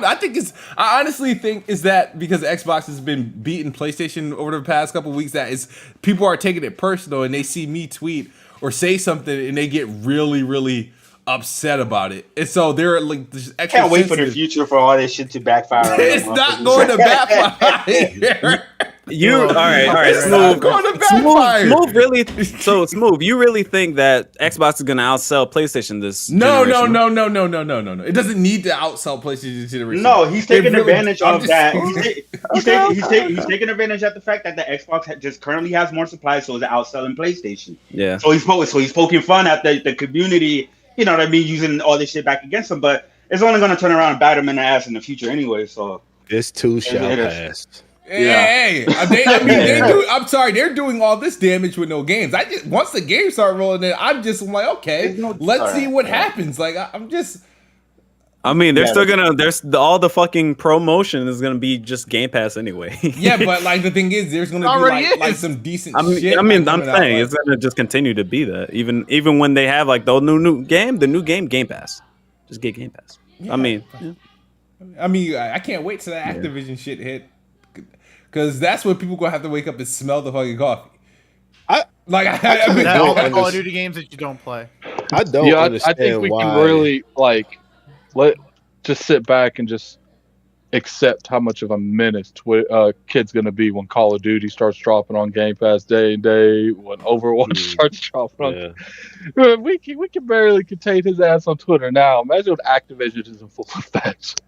honestly think is that because Xbox has been beating PlayStation over the past couple weeks, that is people are taking it personal and they see me tweet or say something and they get really, really upset about it, and so they're like extra can't wait for the future for all this shit to backfire. It's not going to backfire. All right. Smooth. Really? So Smooth. You really think that Xbox is gonna outsell PlayStation this? No. It doesn't need to outsell PlayStation this generation. No, he's taking advantage of that. He's taking advantage of the fact that the Xbox just currently has more supply, so it's outselling PlayStation. Yeah. So he's poking fun at the community. You know what I mean? Using all this shit back against him, but it's only going to turn around and bite him in the ass in the future anyway. So this too shall pass. Hey, I'm sorry, they're doing all this damage with no games. Once the games start rolling in, I'm like, okay, let's see what happens. Like they're still gonna. There's all the fucking promotion is gonna be just Game Pass anyway. Yeah, but like the thing is, there's gonna be like some decent. Shit I'm saying it's gonna just continue to be that. Even when they have like the new game, Game Pass, just get Game Pass. Yeah. I can't wait till the Activision shit hit, because that's when people gonna have to wake up and smell the fucking coffee. all the Call of Duty games that you don't play. I don't understand I think we why. can really just sit back and just accept how much of a menace kid's gonna be when Call of Duty starts dropping on Game Pass day and day, when Overwatch starts dropping on. We can barely contain his ass on Twitter now. Imagine what Activision is in full effect.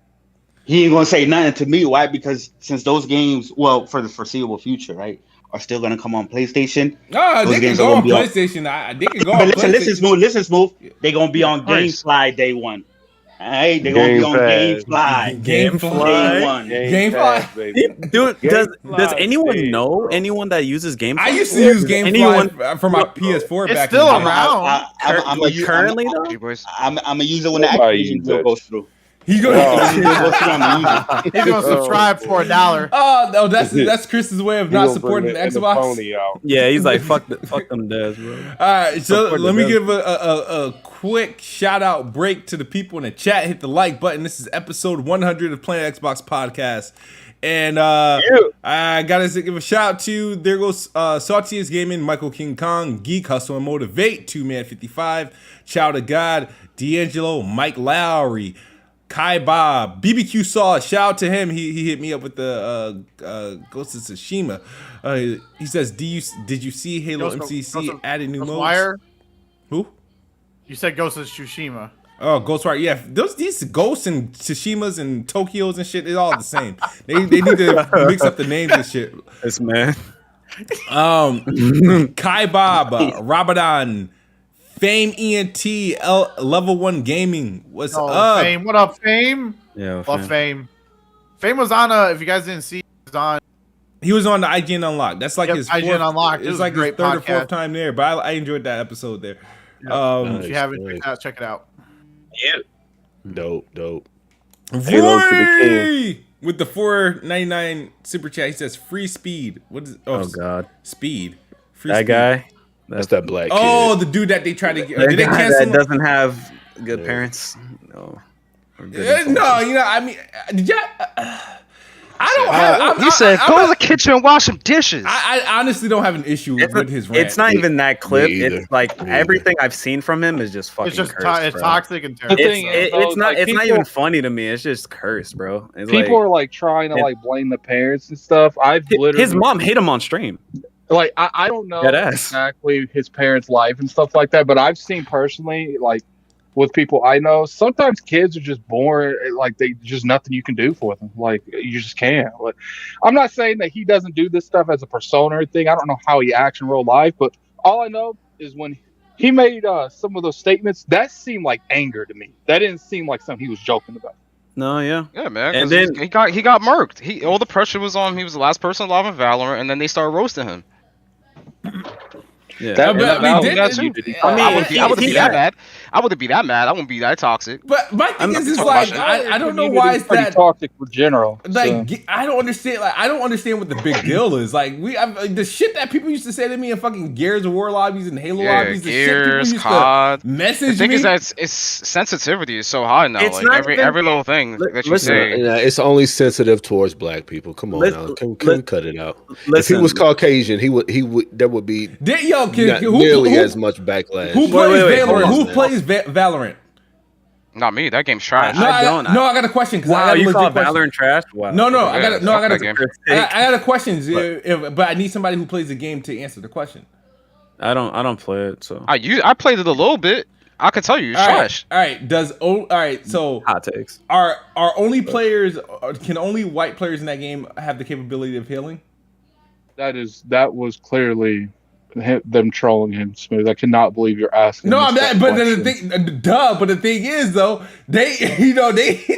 He ain't gonna say nothing to me. Why? Because since those games, well, for the foreseeable future, right, are still gonna come on PlayStation. No, they can go on PlayStation. They can go on PlayStation. Listen, Smooth. They gonna be on GameFly day one. Hey, they're gonna be on GameFly. GameFly. Dude, does anyone know anyone that uses GameFly? I used to use GameFly for my PS4 back. It's still around. Currently, though. I'm gonna use it when the Activision deal goes through. He's gonna subscribe for $1. Oh no, that's Chris's way of not supporting Xbox. Yeah, he's like fuck them devs, bro. All right, so let me give a quick shout out break to the people in the chat. Hit the like button. This is episode 100 of Planet Xbox Podcast. And I gotta give a shout out to there goes Saltiest Gaming, Michael King Kong, Geek Hustle and Motivate, 2Man55, Child of God, D'Angelo, Mike Lowry, Kai Bob, BBQ Sauce. Shout out to him. He hit me up with the Ghost of Tsushima. He says, did you see Halo MCC added new modes? Wire? Who? You said Ghost of Tsushima. Oh, Ghostwire. Yeah, these ghosts and Tsushimas and Tokyos and shit, it's all the same. They need to mix up the names and shit. This man. Kai Bob, Ramadan, Fame ENT, Level 1 Gaming. What's up? Fame. What up, Fame? Yeah, Love Fame. Fame was on if you guys didn't see, he was on the IGN Unlocked. That's like his fourth, IGN Unlocked. It's like his third or fourth time there, but I enjoyed that episode there. If you haven't, check it out. Yeah. Dope. Halo to the king. With the $4.99 super chat, he says free speed. What is? Oh God, speed. Free that speed. guy. That's that black kid. Oh, the dude that they tried to get. Did they cancel? That doesn't have good parents. No. No, you know, I mean, did y'all? I don't have. He said, "Go to the kitchen and wash some dishes." I honestly don't have an issue with his rant. It's not even that clip. It's like everything I've seen from him is just fucking. It's just cursed, it's toxic and terrible. It's not. It's not even funny to me. It's just cursed, bro. It's people are like trying to like blame the parents and stuff. His mom hit him on stream. Like I don't know exactly his parents' life and stuff like that, but I've seen personally, like with people I know, sometimes kids are just born like they just nothing you can do for them. Like you just can't. Like, I'm not saying that he doesn't do this stuff as a persona or thing. I don't know how he acts in real life, but all I know is when he made some of those statements, that seemed like anger to me. That didn't seem like something he was joking about. No, yeah, man. And then he got murked. All the pressure was on him. He was the last person alive in Valorant, and then they started roasting him. Yeah, I wouldn't be that mad. I wouldn't be that mad. I wouldn't be that toxic. But my thing is like I don't know why it's that toxic for general. Like so. I don't understand. Like I don't understand what the big deal is. Like the shit that people used to say to me in fucking Gears of War lobbies and Halo lobbies. The shit people used to message me. The thing is that it's sensitivity is so high now. It's like every little thing that you say. It's only sensitive towards black people. Come on now, can we cut it out? If he was Caucasian, he would. There would be. Nearly as much backlash. Who plays Valorant? Who plays Valorant? Not me. That game's trash. I got a question. Wow, you call Valorant trash? Wow. No, I got a question. But I need somebody who plays the game to answer the question. I don't play it, so I played it a little bit. I can tell you, it's trash. All right. So hot takes. Are only players? Can only white players in that game have the capability of healing? That was clearly them trolling him, Smooth. I cannot believe you're asking. No, but the thing is though, they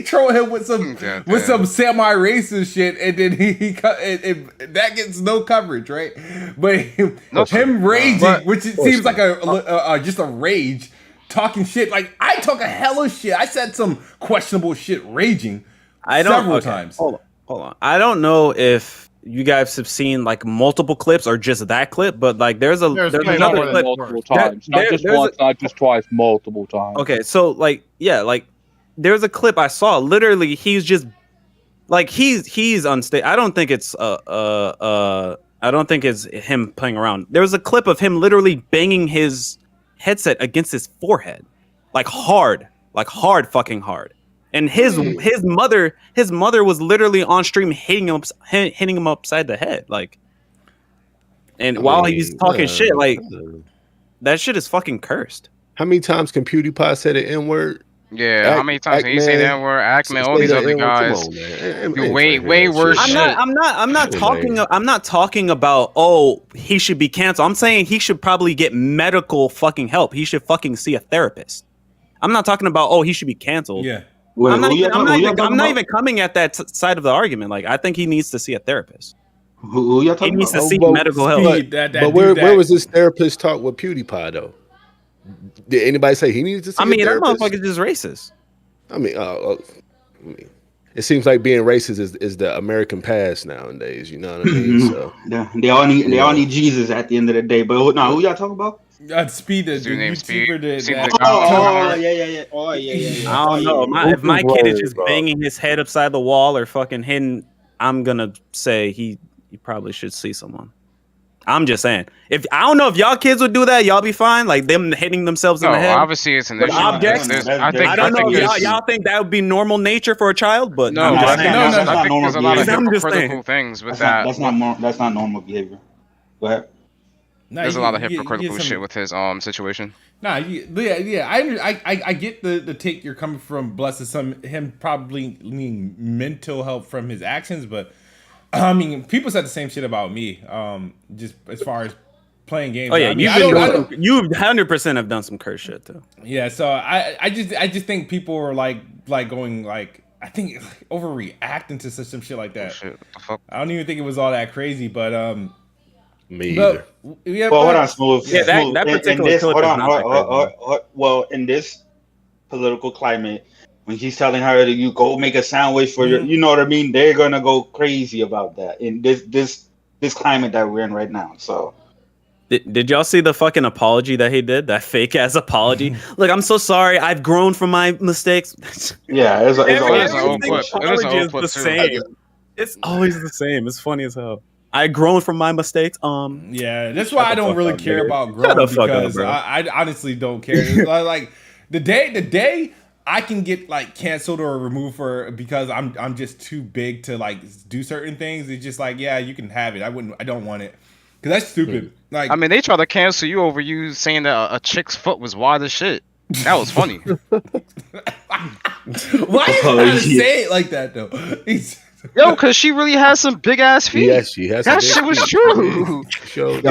troll him with some semi racist shit, and then that gets no coverage, right? But him raging, which it seems like just a rage, talking shit. Like I talk a hella shit. I said some questionable shit, raging several times. Hold on. I don't know if you guys have seen like multiple clips or just that clip, but like there's another clip multiple times, not just once, not just twice, multiple times. Okay, so like there's a clip I saw. Literally, he's just like he's unstable. I don't think it's him playing around. There was a clip of him literally banging his headset against his forehead, like hard fucking hard. And his mother was literally on stream hitting him upside the head, like. And while he's talking shit, like that shit is fucking cursed. How many times can PewDiePie say the N-word? Yeah, how many times can you say the N-word? Ackman, all these other guys. Way worse. I'm not talking about he should be canceled. I'm saying he should probably get medical fucking help. He should fucking see a therapist. I'm not talking about he should be canceled. Yeah. I'm not even coming at that side of the argument. Like, I think he needs to see a therapist. Who y'all talking about? He needs to seek but medical help. But where was this therapist talk with PewDiePie though? Did anybody say he needed to see a therapist? That motherfucker is just racist. I mean, it seems like being racist is the American past nowadays. You know what I mean? So they all need Jesus at the end of the day. But who y'all talking about? Speed, the YouTuber. Yeah. I don't know. If my kid is just banging his head upside the wall or fucking hitting, I'm gonna say he probably should see someone. I'm just saying. If I don't know if y'all kids would do that, y'all be fine. Like them hitting themselves in the head. Obviously it's an issue. Objects. I don't know if y'all think that would be normal nature for a child, but no, I think there's a lot of behavior. hypocritical things with that. That's not normal behavior. Go ahead. There's a lot of hypocritical shit with his situation. Nah, yeah. I get the take you're coming from. Bless him probably needing mental help from his actions, but I mean, people said the same shit about me. Just as far as playing games. Oh yeah, you 100% have done some curse shit too. Yeah, so I just think people are like going like I think overreacting to some shit like that. Oh, shit. What the fuck? I don't even think it was all that crazy, but me either. Yeah, well, hold on, Smooth. Yeah, that particular well, in this political climate, when he's telling her that you go make a sandwich for your, you know what I mean? They're gonna go crazy about that in this climate that we're in right now. So, did y'all see the fucking apology that he did? That fake ass apology. Look, I'm so sorry. I've grown from my mistakes. Yeah, it's always the same. It's always the same. It's funny as hell. I grown from my mistakes. Yeah, that's why I don't really care about growing because I honestly don't care. Like the day I can get like canceled or removed because I'm just too big to like do certain things. It's just like, yeah, you can have it. I don't want it because that's stupid. Like, I mean, they try to cancel you over you saying that a chick's foot was wide as shit. That was funny. Why you gotta say it like that though? Yo, because she really has some big ass feet. Yeah, she has. That shit was true. She had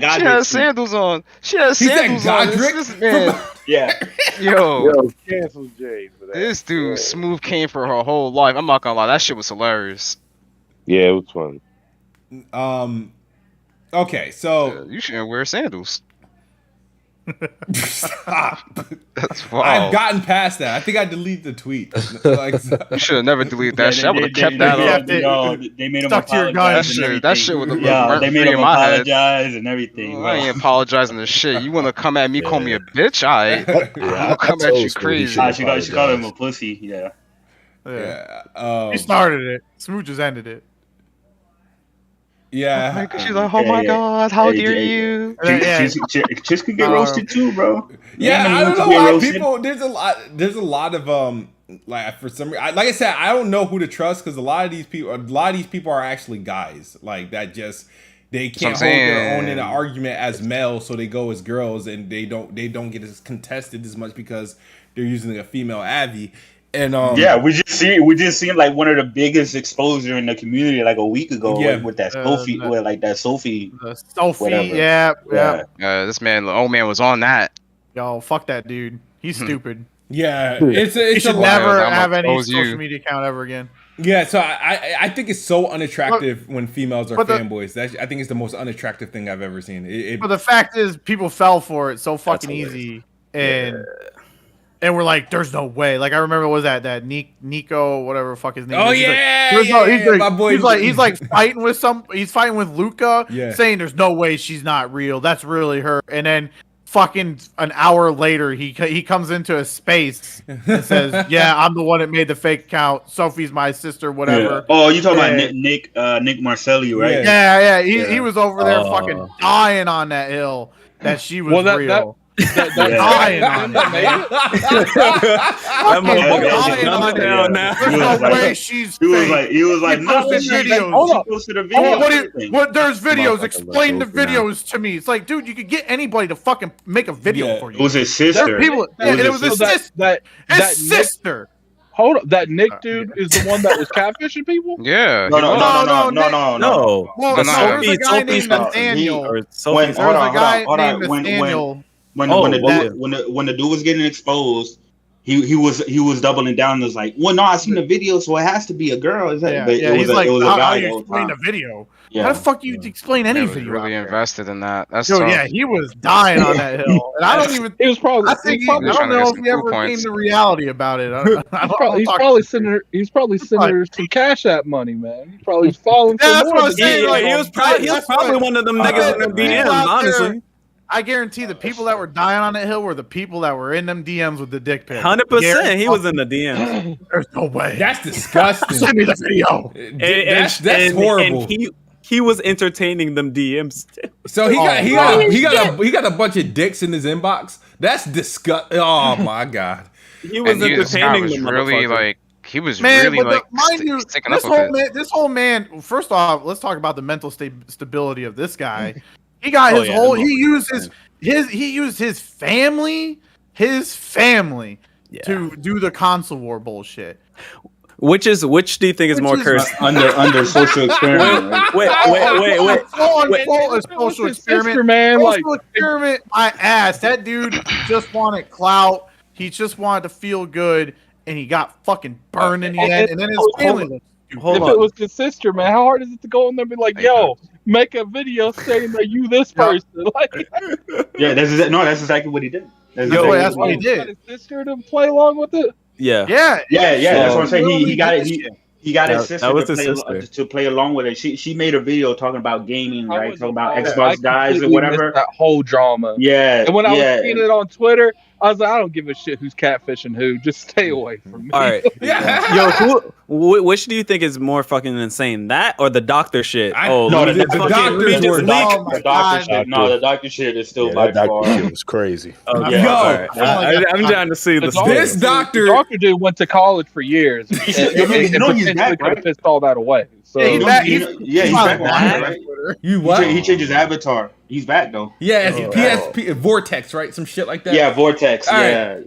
God. She had sandals on. She had sandals on. This man. Yeah. Yo, cancel Jay for that. This dude Smooth came for her whole life. I'm not gonna lie, that shit was hilarious. Yeah, it was fun. Okay, so you shouldn't wear sandals. Stop. That's wild. I've gotten past that. I think I deleted the tweet. You should have never deleted that shit. I would have kept that up. They made him apologize. That shit would have they made him apologize and everything. Well, I ain't apologizing to shit. You want to come at me, call me a bitch? I'm gonna come at you crazy. She called him a pussy. Yeah. He started it. Smooth just ended it. Yeah, she's like, oh my god, how dare you? Chicks can get roasted too, bro. Yeah, I don't know why people. There's a lot of like for some reason, like I said, I don't know who to trust because a lot of these people are actually guys like that. Just they can't hold their own in an argument as males, so they go as girls, and they don't get as contested as much because they're using a female Abby. And we just seen like one of the biggest exposure in the community like a week ago with that Sophie, Sophie. Yeah. This man, Ole Man, was on that. Yo, fuck that dude. He's stupid. Yeah, he should never have any social media account ever again. Yeah, so I think it's so unattractive when females are fanboys. I think it's the most unattractive thing I've ever seen. But the fact is, people fell for it so fucking easy, and we're like, "There's no way." Like I remember, what was that Nico, whatever the fuck his name? Oh is. yeah, my boy. He's like fighting with He's fighting with Luca, saying, "There's no way she's not real. That's really her." And then, fucking an hour later, he comes into a space and says, "Yeah, I'm the one that made the fake account. Sophie's my sister, whatever." Yeah. Oh, you talking about Nick Marcelli, right? Yeah. He was over there fucking dying on that hill that she was real. Dying on that, man. There's no way she's fake. He was like, no, videos. There's videos. Explain the videos to me. It's like, dude, you could get anybody to fucking make a video for you. It was his sister. It was his sister. His sister. Hold up, that Nick dude is the one that was catfishing people? Yeah. No. Well, there's a guy named Nathaniel. There's a guy named Nathaniel. When the dude was getting exposed, he was doubling down and was like, well, no, I seen the video, so it has to be a girl. He's like, how do you explain the video? Yeah. How the fuck you explain any video? Really invested in that. That's he was dying on that hill. And I don't even. It was probably. I don't know if he ever came to reality about it. He's probably sending her some Cash App money, man. He's probably falling for that's more. What I'm saying. He was probably one of them niggas in the DMs, honestly. I guarantee the people that were dying on that hill were the people that were in them DMs with the dick pic. 100%, he was in the DMs. There's no way. That's disgusting. Send me the video. That's horrible. he was entertaining them DMs. So he got a bunch of dicks in his inbox. That's disgusting. Oh my god. He was entertaining them. Really like. He was man, really like mind you, sticking up with it. This whole man. First off, let's talk about the mental stability of this guy. He got he used his family to do the console war bullshit. Which do you think is more cursed? Under social experiment. Right? Wait. A social experiment, man. Social experiment. My ass. That dude just wanted clout. He just wanted to feel good. And he got fucking burned in the end, and then his family. If it was his sister, man, how hard is it to go in there and be like, "Yo, make a video saying that you this person"? Like, yeah, that's exactly what he did. That's what he did. Got his sister to play along with it. Yeah. That's what I'm saying. He got it. He got his sister to play along with it. She made a video talking about gaming, right? Talking about Xbox guys or whatever. That whole drama. Yeah. And when I was seeing it on Twitter, I was like, I don't give a shit who's catfishing who. Just stay away from me. All right. Yo, which do you think is more fucking insane? That or the doctor shit? The doctor shit is still by far. Doctor shit was crazy. I'm trying to see this. This doctor. The doctor dude went to college for years. He's back, could have pissed all that away. So he's back. He's back. Right? You what? He changed his avatar. He's back though. Yeah, PSP Vortex, right? Some shit like that. Yeah, Vortex.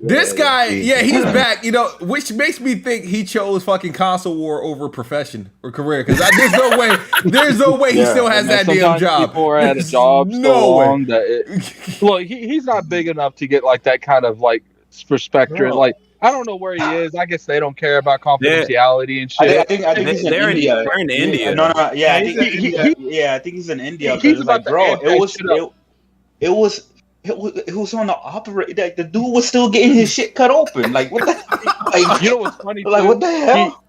This guy, he's back. You know, which makes me think he chose fucking console war over profession or career. Because there's no way he still has that damn job. People are at a job so long that look, he's not big enough to get like that kind of like perspective. No. Like I don't know where he is. I guess they don't care about confidentiality and shit. I think he's in India. They're in India. No. Yeah, I think he's in India. He's like, bro, it was on the operator. Like, the dude was still getting his shit cut open. Like what the? Like, you know what's funny? Like what the hell?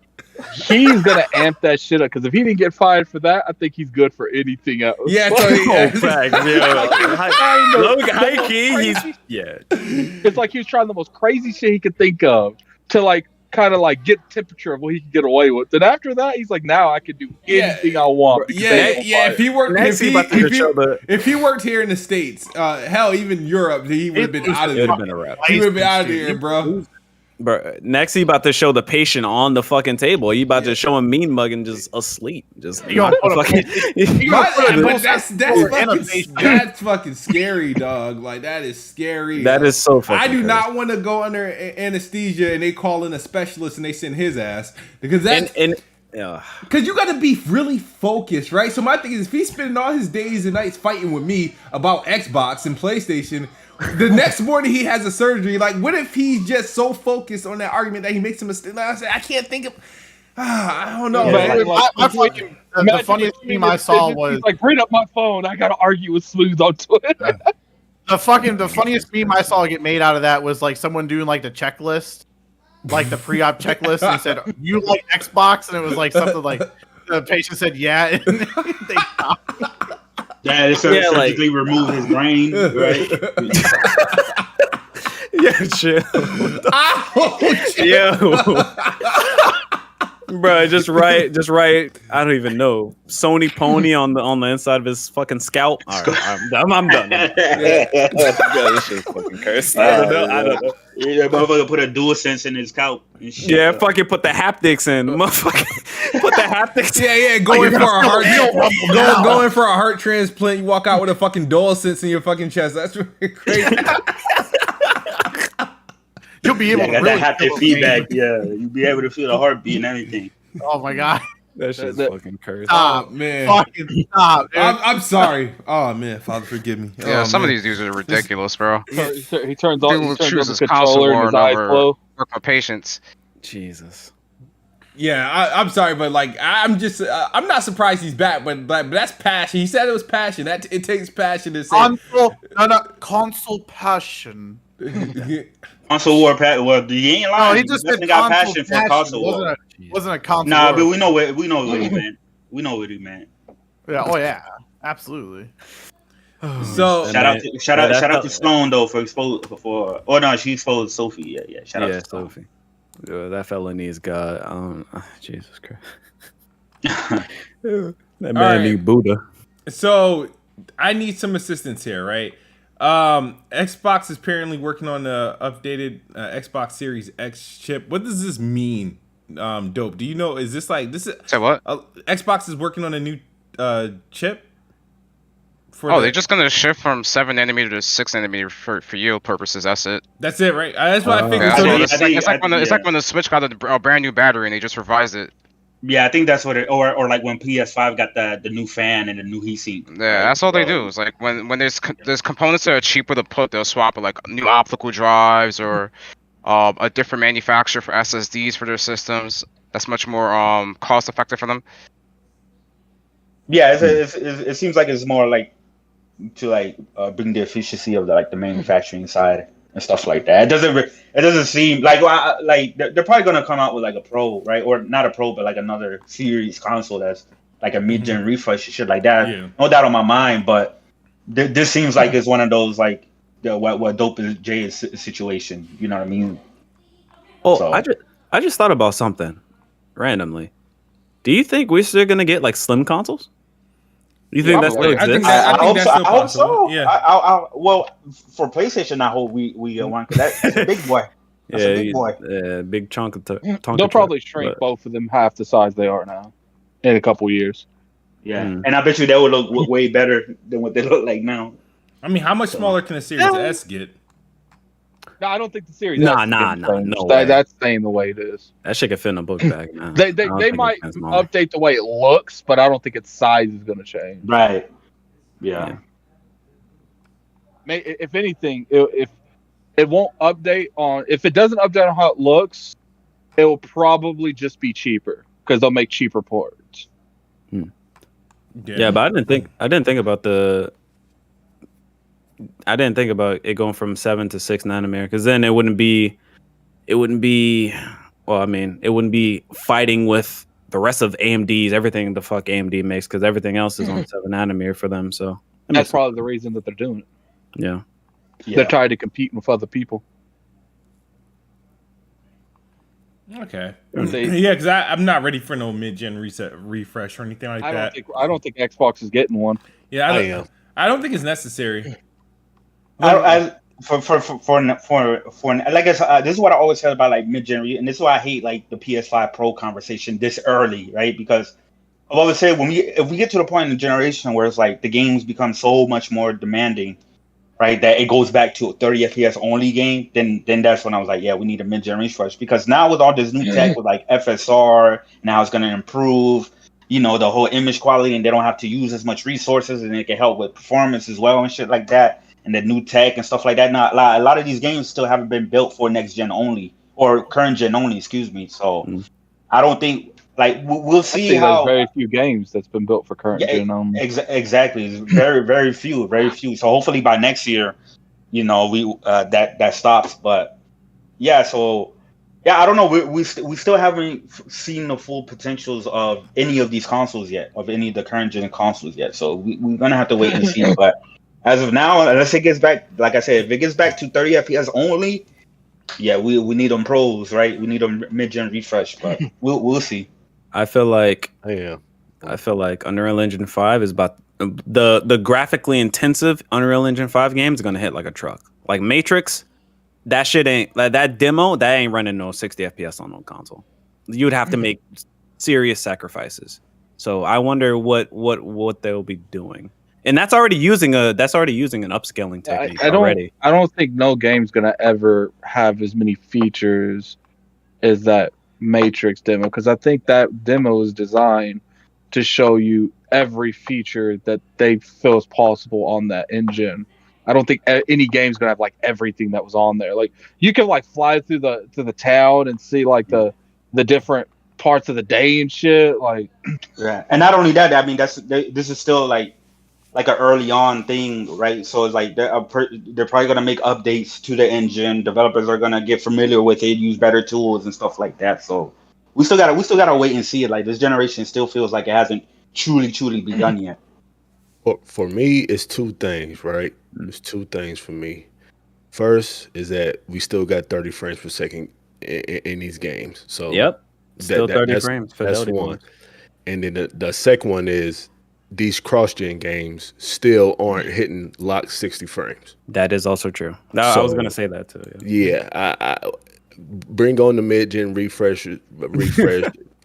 He's gonna amp that shit up because if he didn't get fired for that, I think he's good for anything else. Yeah, high key, It's like he was trying the most crazy shit he could think of to like kind of like get temperature of what he could get away with. Then after that, he's like, now I can do anything I want. If he worked, if he worked here in the States, hell, even Europe, he would have been out of there. He would have been out of here, bro. Bro, next he about to show the patient on the fucking table. He about to show him mean mugging just asleep. Just that's fucking scary, dog. Like that is scary. That is so fucking I do not want to go under anesthesia and they call in a specialist and they send his ass because that's because you got to be really focused, right? So my thing is, if he's spending all his days and nights fighting with me about Xbox and PlayStation, the next morning he has a surgery. Like, what if he's just so focused on that argument that he makes a mistake? Like I said, I can't think of. I don't know, man. The funniest meme I saw was like, bring up my phone. I gotta argue with Smooth on Twitter. The funniest meme I saw get made out of that was like someone doing like the checklist, like the pre-op checklist, and said, "You like Xbox?" And it was like something like the patient said, "Yeah." And they stopped. Yeah, they surgically remove his brain, right? Chill. Bro, just write. I don't even know. Sony Pony on the inside of his fucking scalp. All right, I'm done. This shit's fucking cursed. I don't know. Yeah, motherfucker put a dual sense in his scalp. Yeah, fucking put the haptics in. Motherfucker, put the haptics. Yeah. Going for a heart transplant. You walk out with a fucking dual sense in your fucking chest. That's really crazy. You'll be able to really haptic feedback. Yeah, you'll be able to feel the heartbeat and everything. Oh my god. That shit's fucking cursed. Stop, man. Fucking stop, dude. I'm sorry. Oh man, Father, forgive me. Yeah, some of these dudes are ridiculous, bro. He turns on the controller and his eyes glow. Work for patients. Jesus. Yeah, I'm sorry, but like I'm not surprised he's back, but that's passion. He said it was passion. That it takes passion to say. Console passion. Console war, well, he ain't lying. No, he just got passion for console war. Wasn't a console. Nah, war. But we know what he meant. We know what he meant. Yeah. Oh yeah. Absolutely. So shout out to Sloan though for she exposed Sophie. Yeah. Shout out to Sophie. That fella needs God. Jesus Christ. That man need Buddha. So I need some assistance here, right? Xbox is apparently working on the updated Xbox Series X chip. What does this mean? Dope. Do you know? Is this like this is? Say what? Xbox is working on a new chip. They're just gonna shift from 7 nanometer to 6 nanometer for yield purposes. That's it. That's it, right? That's what I figured. It's like when the Switch got a brand new battery and they just revised it. Yeah, I think that's what it, or like when PS5 got the new fan and the new heatsink. Yeah, that's all they do. It's like when there's components that are cheaper to put, they'll swap it, like new optical drives or a different manufacturer for SSDs for their systems. That's much more cost effective for them. Yeah, it seems like it's more like to bring the efficiency of the manufacturing side and stuff like that. It doesn't seem like they're probably gonna come out with like a Pro, right? Or not a Pro, but like another series console that's like a mid-gen refresh and shit like that. Yeah. No doubt on my mind, but this seems like it's one of those like what Dope is Jay's situation. You know what I mean? Oh, so. I just thought about something randomly. Do you think we're still gonna get like slim consoles? Do you think that's still exists? I hope so. Yeah. Well, for PlayStation, I hope we want because that's a big boy. That's a big boy. Big chunk of they'll probably shrink both of them half the size they are now in a couple years. Yeah, and I bet you they would look way better than what they look like now. I mean, how much smaller can a Series S get? No, I don't think the Series. No, that's staying the way it is. That shit could fit in a book bag, man. They might update the way it looks, but I don't think its size is going to change. Right. Yeah. If anything, if it won't update if it doesn't update on how it looks, it will probably just be cheaper because they'll make cheaper ports. Yeah, but I didn't think about it going from 7 to 6 nanometer because then it wouldn't be fighting with the rest of AMD's everything the fuck AMD makes because everything else is on 7 nanometer for them. So that's probably the reason that they're doing it. Yeah. They're trying to compete with other people. Okay. Yeah, because I'm not ready for no mid-gen refresh or anything like that. I don't think Xbox is getting one. Yeah, I don't think it's necessary. For like this is what I always said about like mid-gen, and this is why I hate like the PS5 Pro conversation this early, right? Because I've always said if we get to the point in the generation where it's like the games become so much more demanding, right, that it goes back to a 30 FPS only game, then that's when I was like, yeah, we need a mid-gen refresh because now with all this new tech with like FSR, now it's gonna improve, the whole image quality, and they don't have to use as much resources, and it can help with performance as well and shit like that. And the new tech and stuff like that. Now, a lot of these games still haven't been built for next gen only or current gen only. Excuse me. So I don't think we'll see how. There's very few games that's been built for current gen only. Exactly. It's very very few. So hopefully by next year, we that stops. But yeah. So yeah, I don't know. We still haven't seen the full potentials of any of these consoles yet, of any of the current gen consoles yet. So we're gonna have to wait and see. But as of now, unless it gets back, like I said, if it gets back to 30 FPS only, yeah, we need them pros, right? We need them mid-gen refresh, but we'll see. I feel like Unreal Engine 5 is about the graphically intensive Unreal Engine 5 game is gonna hit like a truck. Like Matrix, that shit ain't like that demo. That ain't running no 60 FPS on no console. You would have to make serious sacrifices. So I wonder what they'll be doing. And that's already using an upscaling technique already. I don't think no game's gonna ever have as many features as that Matrix demo because I think that demo is designed to show you every feature that they feel is possible on that engine. I don't think any game's gonna have like everything that was on there. Like you can like fly through the town and see like the different parts of the day and shit. Like yeah, and not only that, I mean this is still like an early on thing, right? So it's like they're probably gonna make updates to the engine. Developers are gonna get familiar with it, use better tools and stuff like that. So we still gotta wait and see it. Like this generation still feels like it hasn't truly begun yet. For me, it's two things, right? There's two things for me. First is that we still got 30 frames per second in these games. So yep, still 30 frames. That's one. And then the second one is these cross-gen games still aren't hitting locked 60 frames. That is also true. No, I was gonna say that too. Yeah, I bring on the mid-gen refresh.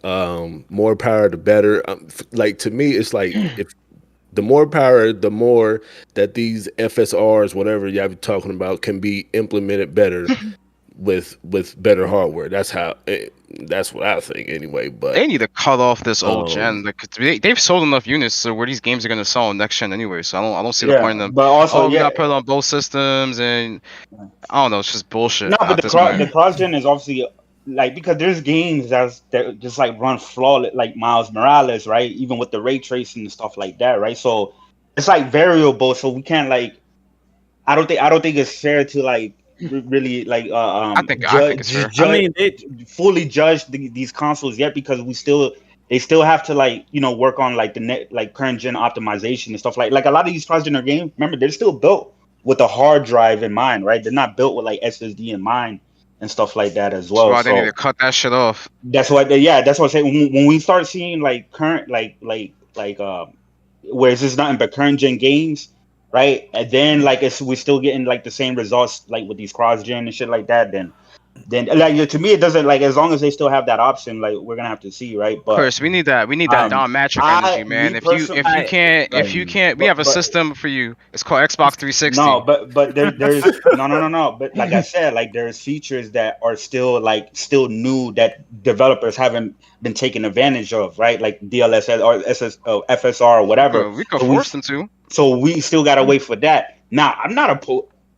More power, the better. Like to me, it's like if the more power, the more that these FSRs, whatever y'all be talking about, can be implemented better with better hardware. That's what I think anyway. But they need to cut off this old gen. Like they've sold enough units, so where these games are gonna sell on next gen anyway. So I don't see the point in them. But also, we gotta put it on both systems, and I don't know. It's just bullshit. No, but the cross gen is obviously like, because there's games that just like run flawless, like Miles Morales, right? Even with the ray tracing and stuff like that, right? So it's like variable. So we can't like. I don't think it's fair to like really like I think it's fair. Fully judge these consoles yet, because they still have to like work on like the current gen optimization and stuff like a lot of these cross-gen games. Remember, they're still built with a hard drive in mind, right? They're not built with like SSD in mind and stuff like that as well. That's why they need to cut that shit off. That's what I'm saying. When we start seeing like current where it's just nothing but current gen games, right? And then like we're still getting like the same results like with these cross gen and shit like that, then like to me it doesn't, like, as long as they still have that option, like we're gonna have to see, right? But Chris, we need that Don Matrick energy, man. If you can't, we have a system for you. It's called Xbox 360. No, but there's no. But like I said, like there's features that are still new that developers haven't been taking advantage of, right? Like DLSS or FSR or whatever. We could force them to. So we still gotta wait for that. Now, I'm not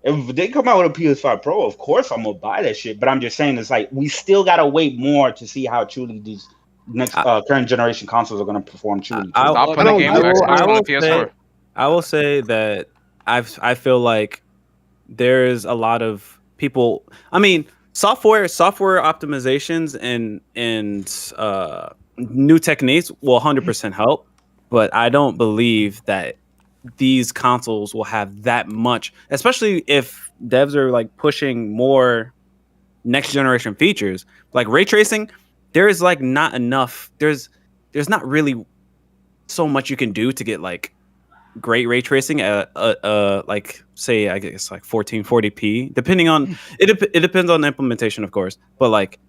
if they come out with a PS5 Pro, of course I'm gonna buy that shit. But I'm just saying, it's like we still gotta wait more to see how truly these next current generation consoles are gonna perform truly. I will say that I feel like there's a lot of people. I mean, software optimizations and new techniques will 100% help, but I don't believe that these consoles will have that much, especially if devs are like pushing more next generation features like ray tracing. There is like not enough. There's not really so much you can do to get like great ray tracing at like say I guess like 1440p, depending on it depends on the implementation, of course, but like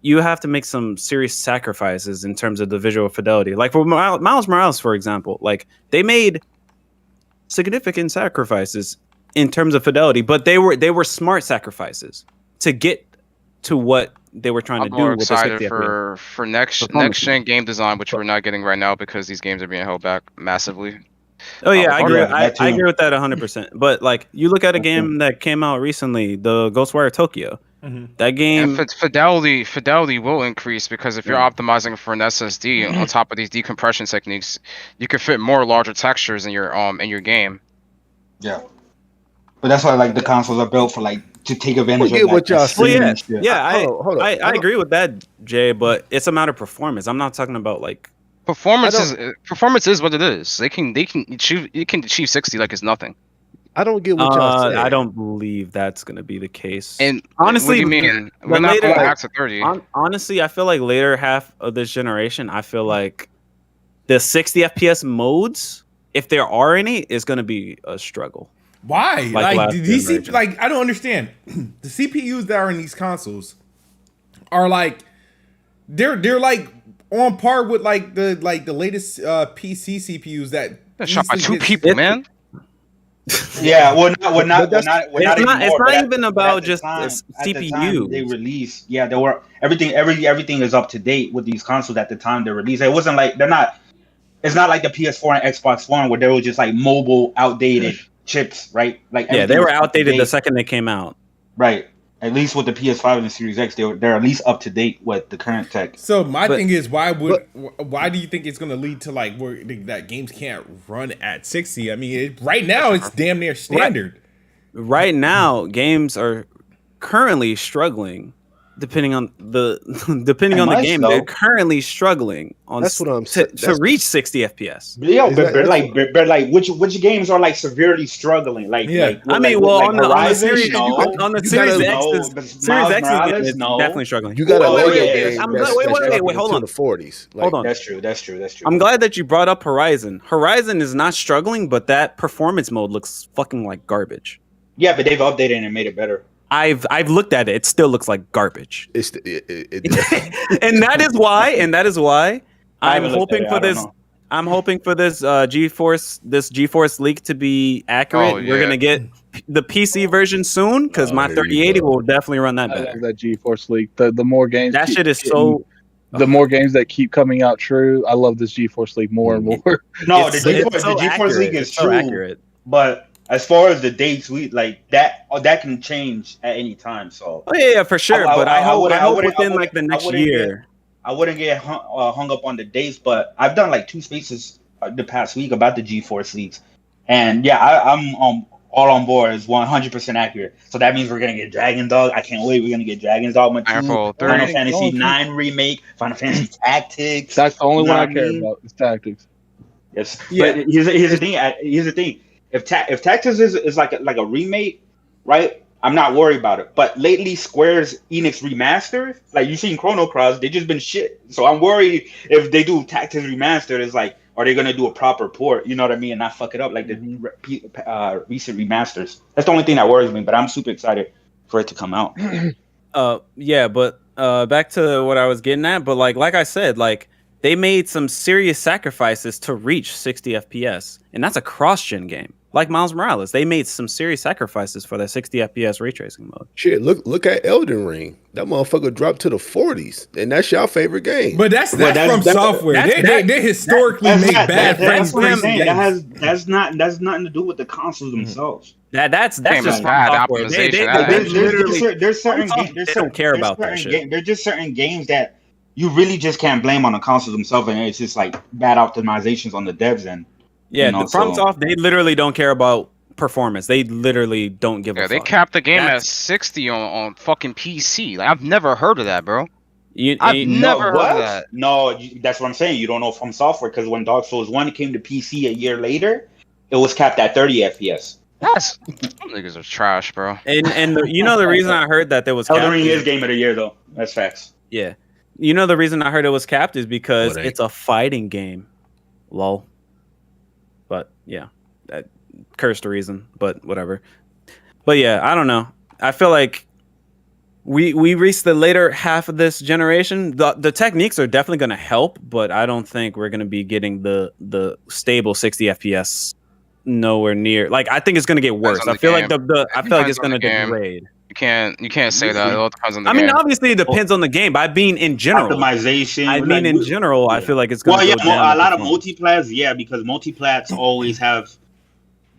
you have to make some serious sacrifices in terms of the visual fidelity. Like for Miles Morales, for example, like they made significant sacrifices in terms of fidelity, but they were smart sacrifices to get to what they were trying to do. With excited for next gen game design, which we're not getting right now because these games are being held back massively. Oh yeah, I agree. I agree with that 100%. But like, you look at a game that came out recently, the Ghostwire Tokyo. Mm-hmm. That game, and fidelity will increase because if you're optimizing for an SSD on top of these decompression techniques, you can fit more larger textures in your game. Yeah, but that's why like the consoles are built for like to take advantage of what y'all saying. I agree with that, Jay. But it's a matter of performance. I'm not talking about like performance is what it is. They can achieve 60 like it's nothing. I don't get what y'all saying. I don't believe that's going to be the case. And honestly, what do you mean? We're not going back to 30. Honestly, I feel like later half of this generation, I feel like the 60 FPS modes, if there are any, is going to be a struggle. Why? Like these, like I don't understand. The CPUs that are in these consoles are like they're like on par with like the latest PC CPUs that shot by two people, man. Yeah, we're not it's not even about just CPU. They released, there were everything is up to date with these consoles at the time they released. It wasn't like it's not like the PS4 and Xbox One where they were just like mobile outdated chips, right? Like they were outdated the second they came out. Right. At least with the PS5 and the Series X, they're at least up to date with the current tech. So my thing is, why do you think it's going to lead to like where that games can't run at 60? I mean, right now it's damn near standard. Right now, games are currently struggling depending on the game, they're currently struggling on That's what I'm saying. to reach 60 FPS. Yo, but like which games are like severely struggling? Like, yeah. I mean, well, on the Series, on the Series X, Series X is definitely struggling. You got a Lego game. Wait, hold on. The 40s. Hold on. That's true. I'm glad that you brought up Horizon. Horizon is not struggling, but that performance mode looks fucking like garbage. Yeah, but they've updated and made it better. I've looked at it. It still looks like garbage. And that is why I'm hoping for this. I'm hoping for this GeForce leak to be accurate. Oh, yeah. We're gonna get the PC version soon because my 3080 will definitely run that better. That GeForce leak. The more games. That shit is so. The more games that keep coming out true, I love this GeForce leak more and more. No, the GeForce leak is true, accurate. But as far as the dates, we like that can change at any time. So yeah, for sure. But I hope within like the next year. I wouldn't get hung up on the dates, but I've done like 2 spaces the past week about the GeForce leaks, and yeah, I'm all on board. It's 100% accurate. So that means we're gonna get Dragon Dog. I can't wait. We're gonna get Dragon's Dogma 2, Final Fantasy 9 remake, Final Fantasy Tactics. That's the only one I care about. Is Tactics. Yes, yeah. But here's the thing. Here's the thing. If Tactics is like a remake, right? I'm not worried about it. But lately, Square's Enix remastered, like you've seen Chrono Cross, they just been shit. So I'm worried if they do Tactics remastered, it's like, are they gonna do a proper port? You know what I mean, and not fuck it up like the recent remasters. That's the only thing that worries me. But I'm super excited for it to come out. Yeah, but back to what I was getting at. But like I said, like they made some serious sacrifices to reach 60 FPS, and that's a cross-gen game. Like Miles Morales, they made some serious sacrifices for that 60 FPS ray tracing mode. Shit, look at Elden Ring. That motherfucker dropped to the 40s, and that's your favorite game. But that's from software. They historically make bad friends. That's nothing to do with the consoles themselves. That's just bad software. There's certain games. They don't care about that shit. There's just certain games that you really just can't blame on the consoles themselves, and it's just like bad optimizations on the devs end. Yeah, the FromSoft, they literally don't care about performance. They literally don't give a fuck. They capped the game at 60 on fucking PC. Like, I've never heard of that, bro. I've never heard of that. No, that's what I'm saying. You don't know from software because when Dark Souls 1 came to PC a year later, it was capped at 30 FPS. Some niggas are trash, bro. And the reason I heard that there was Elden Ring is game of the year though. That's facts. Yeah. You know the reason I heard it was capped is because it's a fighting game. Lol. But yeah, that cursed the reason, but whatever. But yeah, I don't know. I feel like we reached the later half of this generation. The techniques are definitely going to help, but I don't think we're going to be getting the stable 60 FPS nowhere near. Like I think it's going to get worse. I feel like it's going to degrade. You can't say that. It all depends on the game. I mean, obviously, it depends on the game. But I mean, in general, optimization. In general, I feel like it's going to go down. A lot of multiplats, because multiplats always have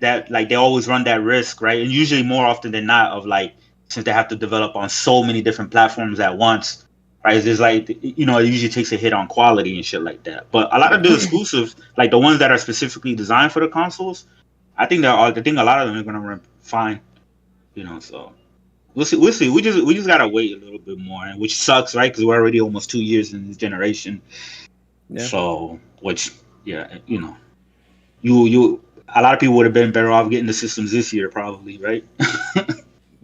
that. Like they always run that risk, right? And usually, more often than not, of like since they have to develop on so many different platforms at once, right? It's just like it usually takes a hit on quality and shit like that. But a lot of the exclusives, like the ones that are specifically designed for the consoles, I think a lot of them are going to run fine. So. We'll see. We just gotta wait a little bit more, which sucks, right? Because we're already almost 2 years in this generation. Yeah. So, you a lot of people would have been better off getting the systems this year, probably, right?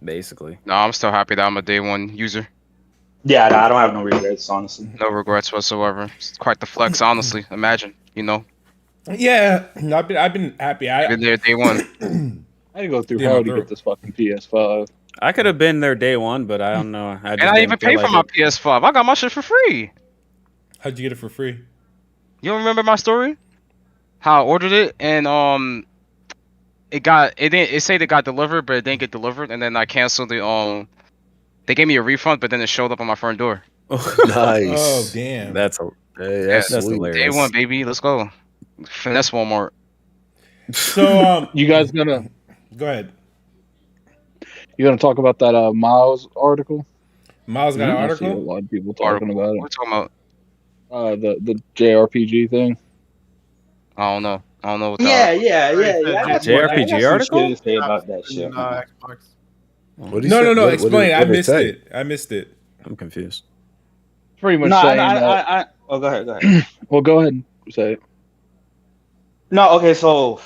Basically. No, I'm still happy that I'm a day one user. Yeah, I don't have no regrets, honestly. No regrets whatsoever. It's quite the flex, honestly. Imagine, Yeah, I've been happy. I've been there day one. I had to go through hell to get this fucking PS5. I could have been there day one, but I don't know. I didn't even pay for my PS5. I got my shit for free. How'd you get it for free? You don't remember my story? How I ordered it and it said it got delivered, but it didn't get delivered, and then I canceled the They gave me a refund, but then it showed up on my front door. Nice. Oh damn. That's hilarious. Day one, baby. Let's go. Finesse Walmart. So you guys gonna go ahead. You gonna talk about that Miles article? Miles got an article? I see a lot of people talking about it. What are you talking about? The JRPG thing. I don't know what that. Yeah. JRPG article? Say about that shit. No. Explain. I missed it. I'm confused. Pretty much No, saying oh, go ahead. Well, go ahead and say it. No, okay, so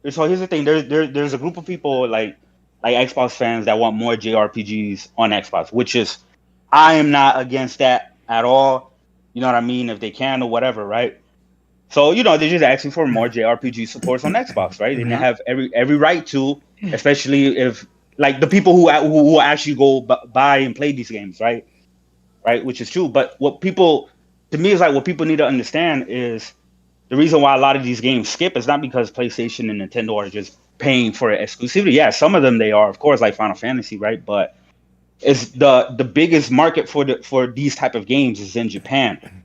here's the thing. There's a group of people like Xbox fans that want more JRPGs on Xbox, which is I am not against that at all. You know what I mean? If they can or whatever, right? So they're just asking for more JRPG supports on Xbox, right? And they have every right to, especially if like the people who actually go buy and play these games, right? Right, which is true. But what people need to understand is the reason why a lot of these games skip is not because PlayStation and Nintendo are just paying for exclusivity. Yeah, some of them they are, of course, like Final Fantasy, right? But it's the biggest market for these type of games is in Japan.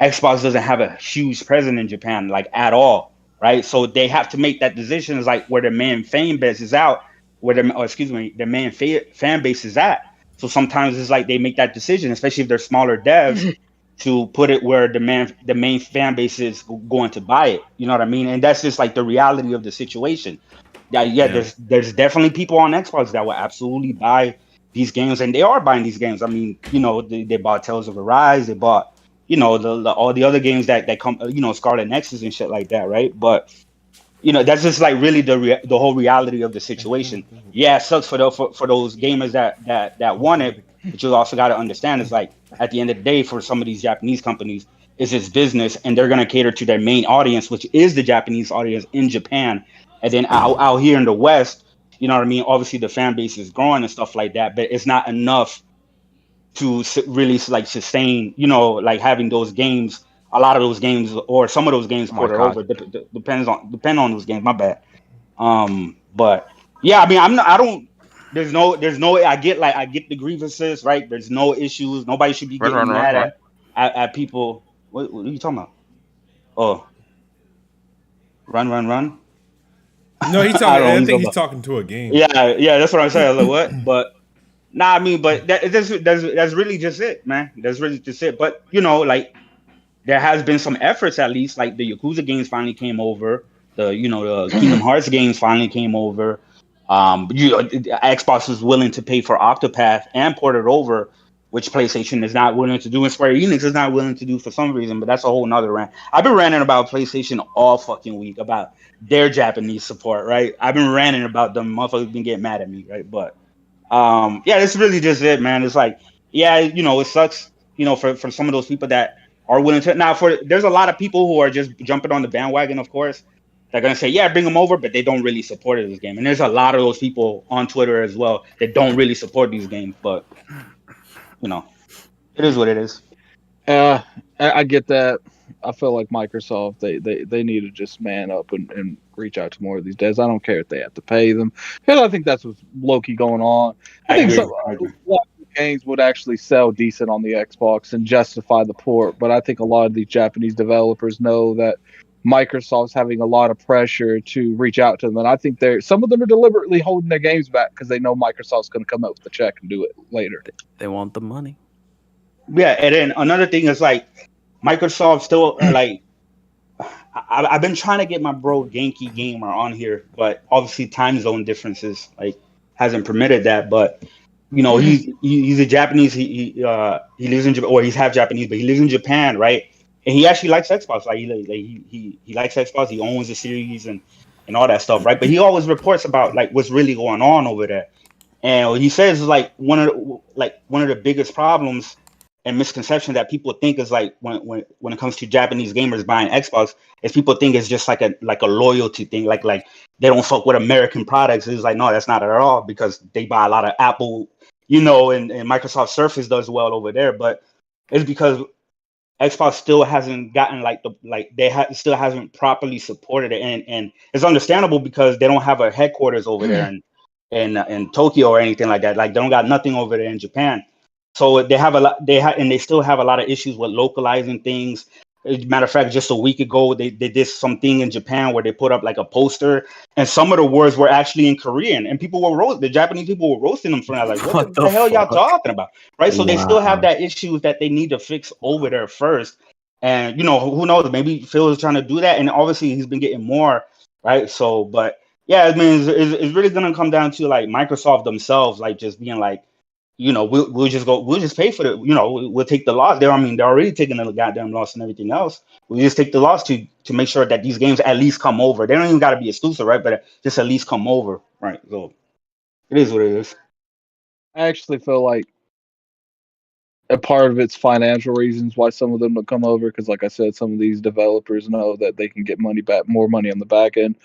Xbox doesn't have a huge presence in Japan, like at all, right? So they have to make that decision. Is like where their main fan base is out, their main fan base is at. So sometimes it's like they make that decision, especially if they're smaller devs, to put it where the main fan base is going to buy it. You know what I mean? And that's just like the reality of the situation. Yeah. There's definitely people on Xbox that will absolutely buy these games, and they are buying these games. I mean, they bought Tales of Arise, they bought all the other games that come, Scarlet Nexus and shit like that, right? But that's just like really the whole reality of the situation. Yeah, it sucks for those gamers that want it, but you also got to understand is like at the end of the day, for some of these Japanese companies, it's just business, and they're gonna cater to their main audience, which is the Japanese audience in Japan, and then out here in the West, you know what I mean? Obviously, the fan base is growing and stuff like that, but it's not enough to really like sustain, like having those games. A lot of those games, or some of those games, ported over. Depend on those games. My bad. But yeah, I mean, I don't. There's no. I get the grievances, right? There's no issues. Nobody should be getting mad at people. What are you talking about? Oh, run. No, he's talking. I think he's talking to a game. Yeah, that's what I'm saying. I was like, what? But nah, I mean, but that's really just it, man. That's really just it. But like, there has been some efforts, at least, like the Yakuza games finally came over. The Kingdom Hearts games finally came over. Xbox is willing to pay for Octopath and port it over, which PlayStation is not willing to do, and Square Enix is not willing to do for some reason. But that's a whole nother rant. I've been ranting about PlayStation all fucking week about their Japanese support, right? I've been ranting about them. Motherfuckers been getting mad at me, right? But yeah, that's really just it, man. It's like, yeah, it sucks, for some of those people that are willing to. Now, there's a lot of people who are just jumping on the bandwagon, of course. They're going to say, yeah, bring them over, but they don't really support this game. And there's a lot of those people on Twitter as well that don't really support these games. But, it is what it is. I get that. I feel like Microsoft, they need to just man up and reach out to more of these devs. I don't care if they have to pay them. Because I think that's what's low-key going on. I think a lot of games would actually sell decent on the Xbox and justify the port. But I think a lot of these Japanese developers know that Microsoft's having a lot of pressure to reach out to them. And I think some of them are deliberately holding their games back because they know Microsoft's going to come up with the check and do it later. They want the money. Yeah, and then another thing is like Microsoft still like I've been trying to get my bro Genki Gamer on here, but obviously time zone differences like hasn't permitted that. But he's a Japanese. He lives in Japan, or he's half Japanese, but he lives in Japan, right? And he actually likes Xbox. Like he likes Xbox. He owns the series and all that stuff, right? But he always reports about like what's really going on over there. And what he says is like one of the biggest problems and misconception that people think is like when it comes to Japanese gamers buying Xbox is people think it's just like a loyalty thing, like they don't fuck with American products. It's like, no, that's not at all, because they buy a lot of Apple, and Microsoft Surface does well over there, but it's because Xbox still hasn't gotten still hasn't properly supported it, and it's understandable because they don't have a headquarters over there in Tokyo or anything like that. Like they don't got nothing over there in Japan. So they have and they still have a lot of issues with localizing things. As a matter of fact, just a week ago, they did something in Japan where they put up like a poster, and some of the words were actually in Korean, and the Japanese people were roasting them for that. Like, what the hell y'all talking about? Right? So they still have that issue that they need to fix over there first. And who knows? Maybe Phil is trying to do that, and obviously he's been getting more, right? So, but yeah, I mean, it's really gonna come down to like Microsoft themselves, like just being like, we'll just pay for it. We'll take the loss. They're already taking the goddamn loss and everything else. We'll just take the loss to make sure that these games at least come over. They don't even got to be exclusive, right? But just at least come over, right? So it is what it is. I actually feel like a part of it's financial reasons why some of them don't come over, because like I said, some of these developers know that they can get more money on the back end.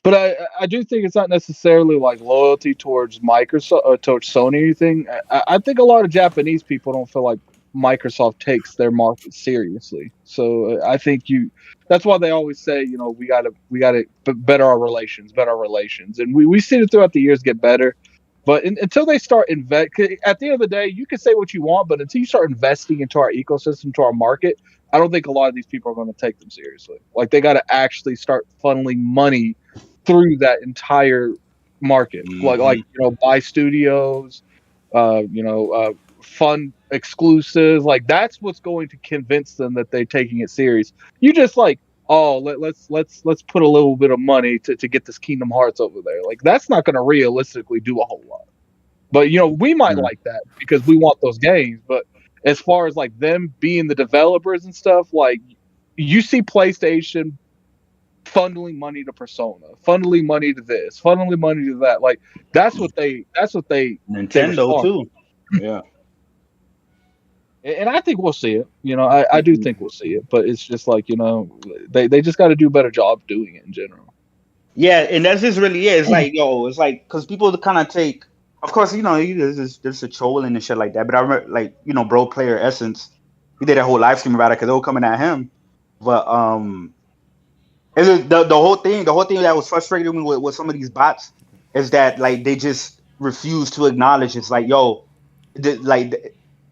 But I do think it's not necessarily like loyalty towards Microsoft or towards Sony or anything. I think a lot of Japanese people don't feel like Microsoft takes their market seriously. So I think that's why they always say, we gotta better our relations, and we've seen it throughout the years get better. But until they start at the end of the day, you can say what you want, but until you start investing into our ecosystem, to our market, I don't think a lot of these people are going to take them seriously. Like, they got to actually start funneling money through that entire market, like buy studios, fund exclusives. Like, that's what's going to convince them that they're taking it serious. You just let's put a little bit of money to get this Kingdom Hearts over there. Like, that's not going to realistically do a whole lot. But we might like that because we want those games. But as far as like them being the developers and stuff, like, you see PlayStation funneling money to Persona, funneling money to this, funneling money to that. Like, that's what they Nintendo too. Yeah. And I think we'll see it. I do think we'll see it, but it's just like, they just got to do a better job doing it in general. Yeah, and that's just really it. It's like, because people kind of take, of course, there's a trolling and shit like that. But I remember, like, Bro Player Essence, he did a whole live stream about it because they were coming at him. But the whole thing that was frustrating me with some of these bots is that, like, they just refuse to acknowledge it's like,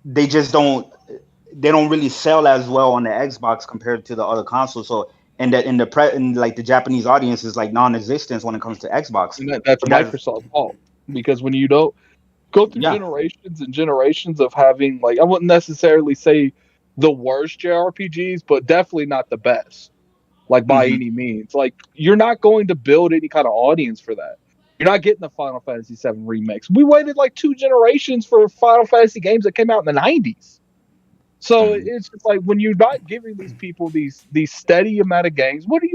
they just don't really sell as well on the Xbox compared to the other consoles. So, and that the Japanese audience is like non-existent when it comes to Xbox. And that's Microsoft's fault, because when you don't go through generations and generations of having, like, I wouldn't necessarily say the worst JRPGs, but definitely not the best, like, by any means. Like, you're not going to build any kind of audience for that. You're not getting the Final Fantasy VII remakes. We waited like 2 generations for Final Fantasy games that came out in the 90s. So it's just like, when you're not giving these people these steady amount of games, how do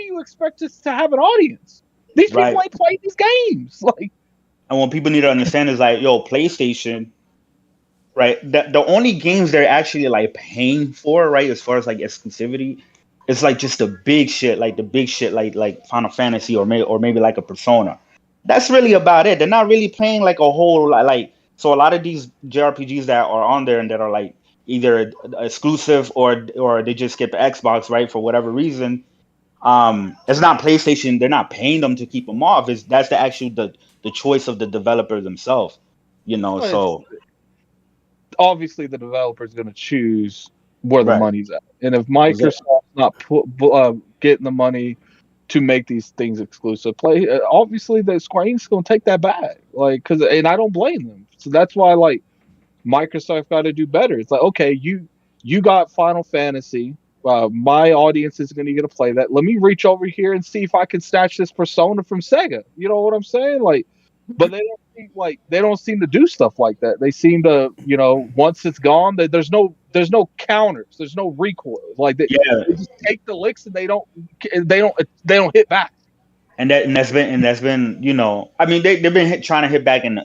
you expect us to have an audience? These people ain't playing these games. Like, and what people need to understand is, like, PlayStation, right? The only games they're actually like paying for, right, as far as like exclusivity, it's like just the big shit, like Final Fantasy or maybe like a Persona. That's really about it. They're not really playing like a whole like. So a lot of these JRPGs that are on there and that are like either exclusive or they just skip Xbox, right, for whatever reason. It's not PlayStation. They're not paying them to keep them off. That's the choice of the developer themselves. So obviously the developer is going to choose where the money's at, and if Microsoft's not getting the money to make these things exclusive, obviously the Square Enix is going to take that back, like, and I don't blame them. So that's why, like, Microsoft got to do better. It's like, okay, you got Final Fantasy, my audience is going to get to play that. Let me reach over here and see if I can snatch this Persona from Sega. You know what I'm saying? Like, but they don't seem to do stuff like that. They seem to, once it's gone, there's no counters, there's no recoil. Like, they just take the licks and they don't hit back. And that's been I mean, they've been trying to hit back in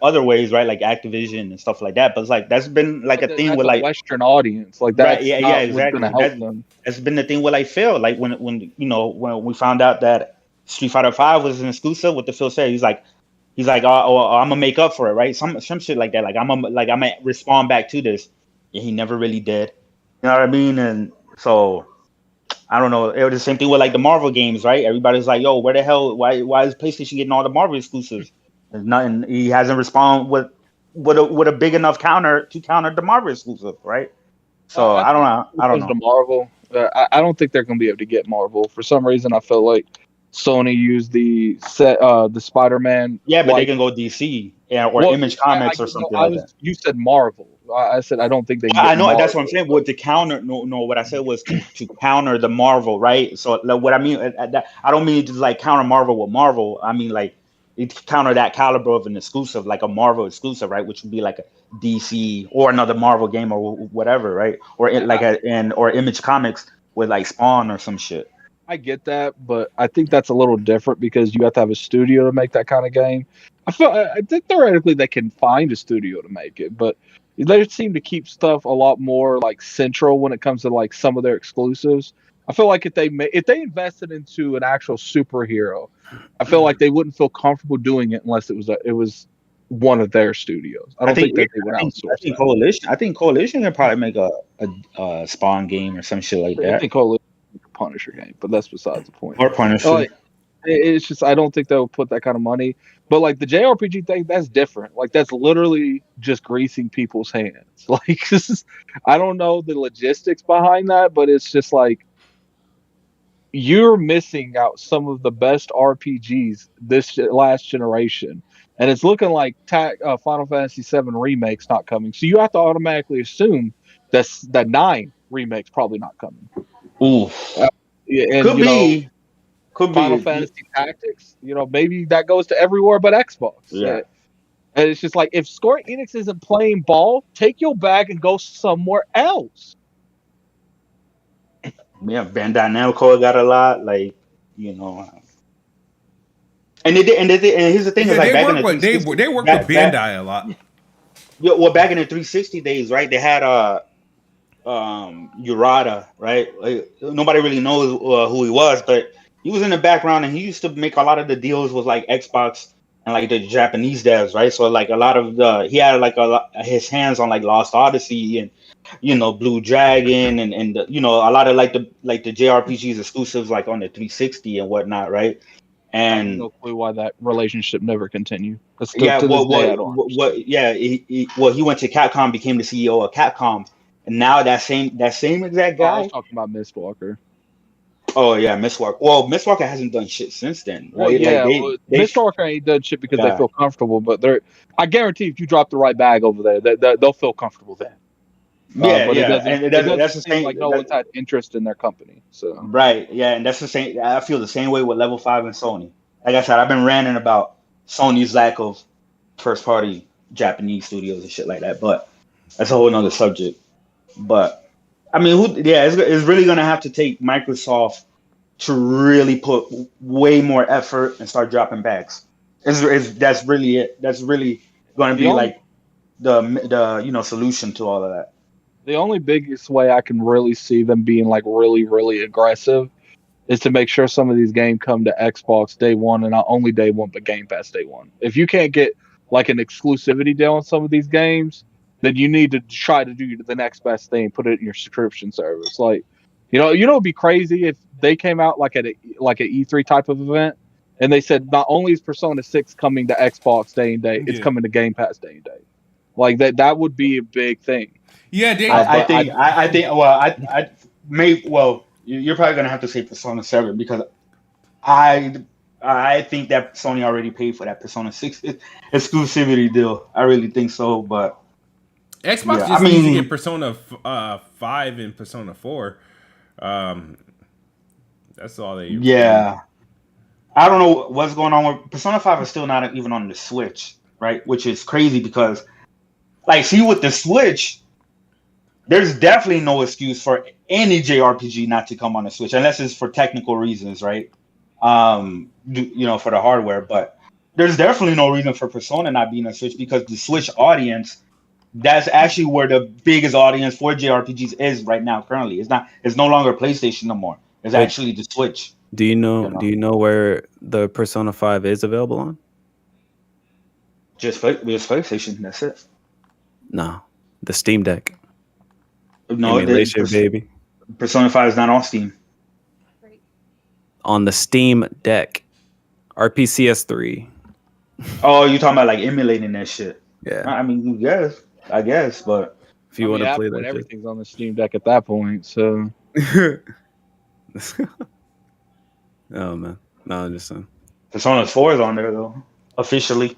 other ways, right? Like Activision and stuff like that. But it's like, that's been like a thing with like Western audience, like that. Right, exactly. That's been the thing with like Phil. Like when we found out that Street Fighter V was an exclusive, what the Phil said, he's like, oh, I'm gonna make up for it, right? Some shit like that. Like I'm gonna respond back to this. Yeah, he never really did. You know what I mean? And so I don't know. It was the same thing with like the Marvel games, right? Everybody's like, yo, where the hell? Why is PlayStation getting all the Marvel exclusives? There's nothing. He hasn't responded with a big enough counter to counter the Marvel exclusive, right? So I don't know. The Marvel, I don't think they're gonna be able to get Marvel. For some reason, I felt like Sony used the Spider-Man. Yeah, but they can go DC or Image Comics or something like that. You said Marvel. I said I don't think they. I know Marvel. That's what I'm saying. With the counter, no. What I said was to counter the Marvel, right? So what I mean, I don't mean to like counter Marvel with Marvel. I mean like counter that caliber of an exclusive, like a Marvel exclusive, right? Which would be like a DC or another Marvel game or whatever, right? Or or Image Comics with like Spawn or some shit. I get that, but I think that's a little different because you have to have a studio to make that kind of game. I think theoretically they can find a studio to make it, but they seem to keep stuff a lot more like central when it comes to like some of their exclusives. I feel like if they invested into an actual superhero, I feel like they wouldn't feel comfortable doing it unless it was one of their studios. I don't think they would outsource. I think Coalition can probably make a Spawn game or some shit like that. I think Coalition Punisher game, but that's besides the point. Or Punisher. Like, it's just I don't think they'll put that kind of money. But like the JRPG thing, that's different. Like that's literally just greasing people's hands. Like I don't know the logistics behind that, but it's just like you're missing out some of the best RPGs this last generation, and it's looking like Final Fantasy VII Remake's not coming. So you have to automatically assume that 9 Remake's probably not coming. Ooh, and, could be Final Fantasy Tactics. Maybe that goes to everywhere but Xbox. Yeah, and it's just like if Square Enix isn't playing ball, take your bag and go somewhere else. Yeah, Bandai Namco got a lot, and here's the thing: is like they work with Bandai a lot. Yeah, well, back in the 360 days, right? They had Urata, right? Like, nobody really knows who he was, but he was in the background and he used to make a lot of the deals with like Xbox and like the Japanese devs, right? So like a lot of he had like his hands on like Lost Odyssey and Blue Dragon and a lot of like the JRPGs exclusives like on the 360 and whatnot, right? And I have no clue why that relationship never continued. He went to Capcom, became the CEO of Capcom. And now that same exact guy. I was talking about Mistwalker. Oh yeah, Mistwalker. Well, Mistwalker hasn't done shit since then, right? Well, Mistwalker ain't done shit because they feel comfortable. But I guarantee if you drop the right bag over there, they'll feel comfortable then. That's the same. Like no one's had interest in their company. So right, yeah, and that's the same. I feel the same way with Level 5 and Sony. Like I said, I've been ranting about Sony's lack of first-party Japanese studios and shit like that, but that's a whole nother subject. But I mean, it's really gonna have to take Microsoft to really put way more effort and start dropping bags. That's really it. That's really going to be like the solution to all of that. The only biggest way I can really see them being like really, really aggressive is to make sure some of these games come to Xbox day one, and not only day one, but Game Pass day one. If you can't get like an exclusivity deal on some of these games, then you need to try to do the next best thing, put it in your subscription service. Like, it'd be crazy if they came out like at an E3 type of event, and they said not only is Persona 6 coming to Xbox day and day, it's coming to Game Pass day and day. Like that would be a big thing. Yeah, you're probably gonna have to say Persona 7 because I think that Sony already paid for that Persona 6 exclusivity deal. I really think so, but Xbox just needs to get Persona 5 and Persona 4. That's all they. Yeah, I don't know what's going on with Persona 5 is still not even on the Switch, right? Which is crazy because, with the Switch, there's definitely no excuse for any JRPG not to come on the Switch unless it's for technical reasons, right? For the hardware, but there's definitely no reason for Persona not being on Switch because the Switch audience, that's actually where the biggest audience for JRPGs is right now. Currently, it's no longer PlayStation no more. It's actually the Switch. Do you know where the Persona 5 is available on? Just PlayStation. That's it. No, the Steam Deck. No, baby. Persona 5 is not on Steam. On the Steam Deck, RPCS3. Oh, you talking about like emulating that shit? Yeah. I mean, I guess, but if you want to play that, everything's on the Steam Deck at that point. So. Oh man, no, I'm just saying. Persona 4 is on there though, officially.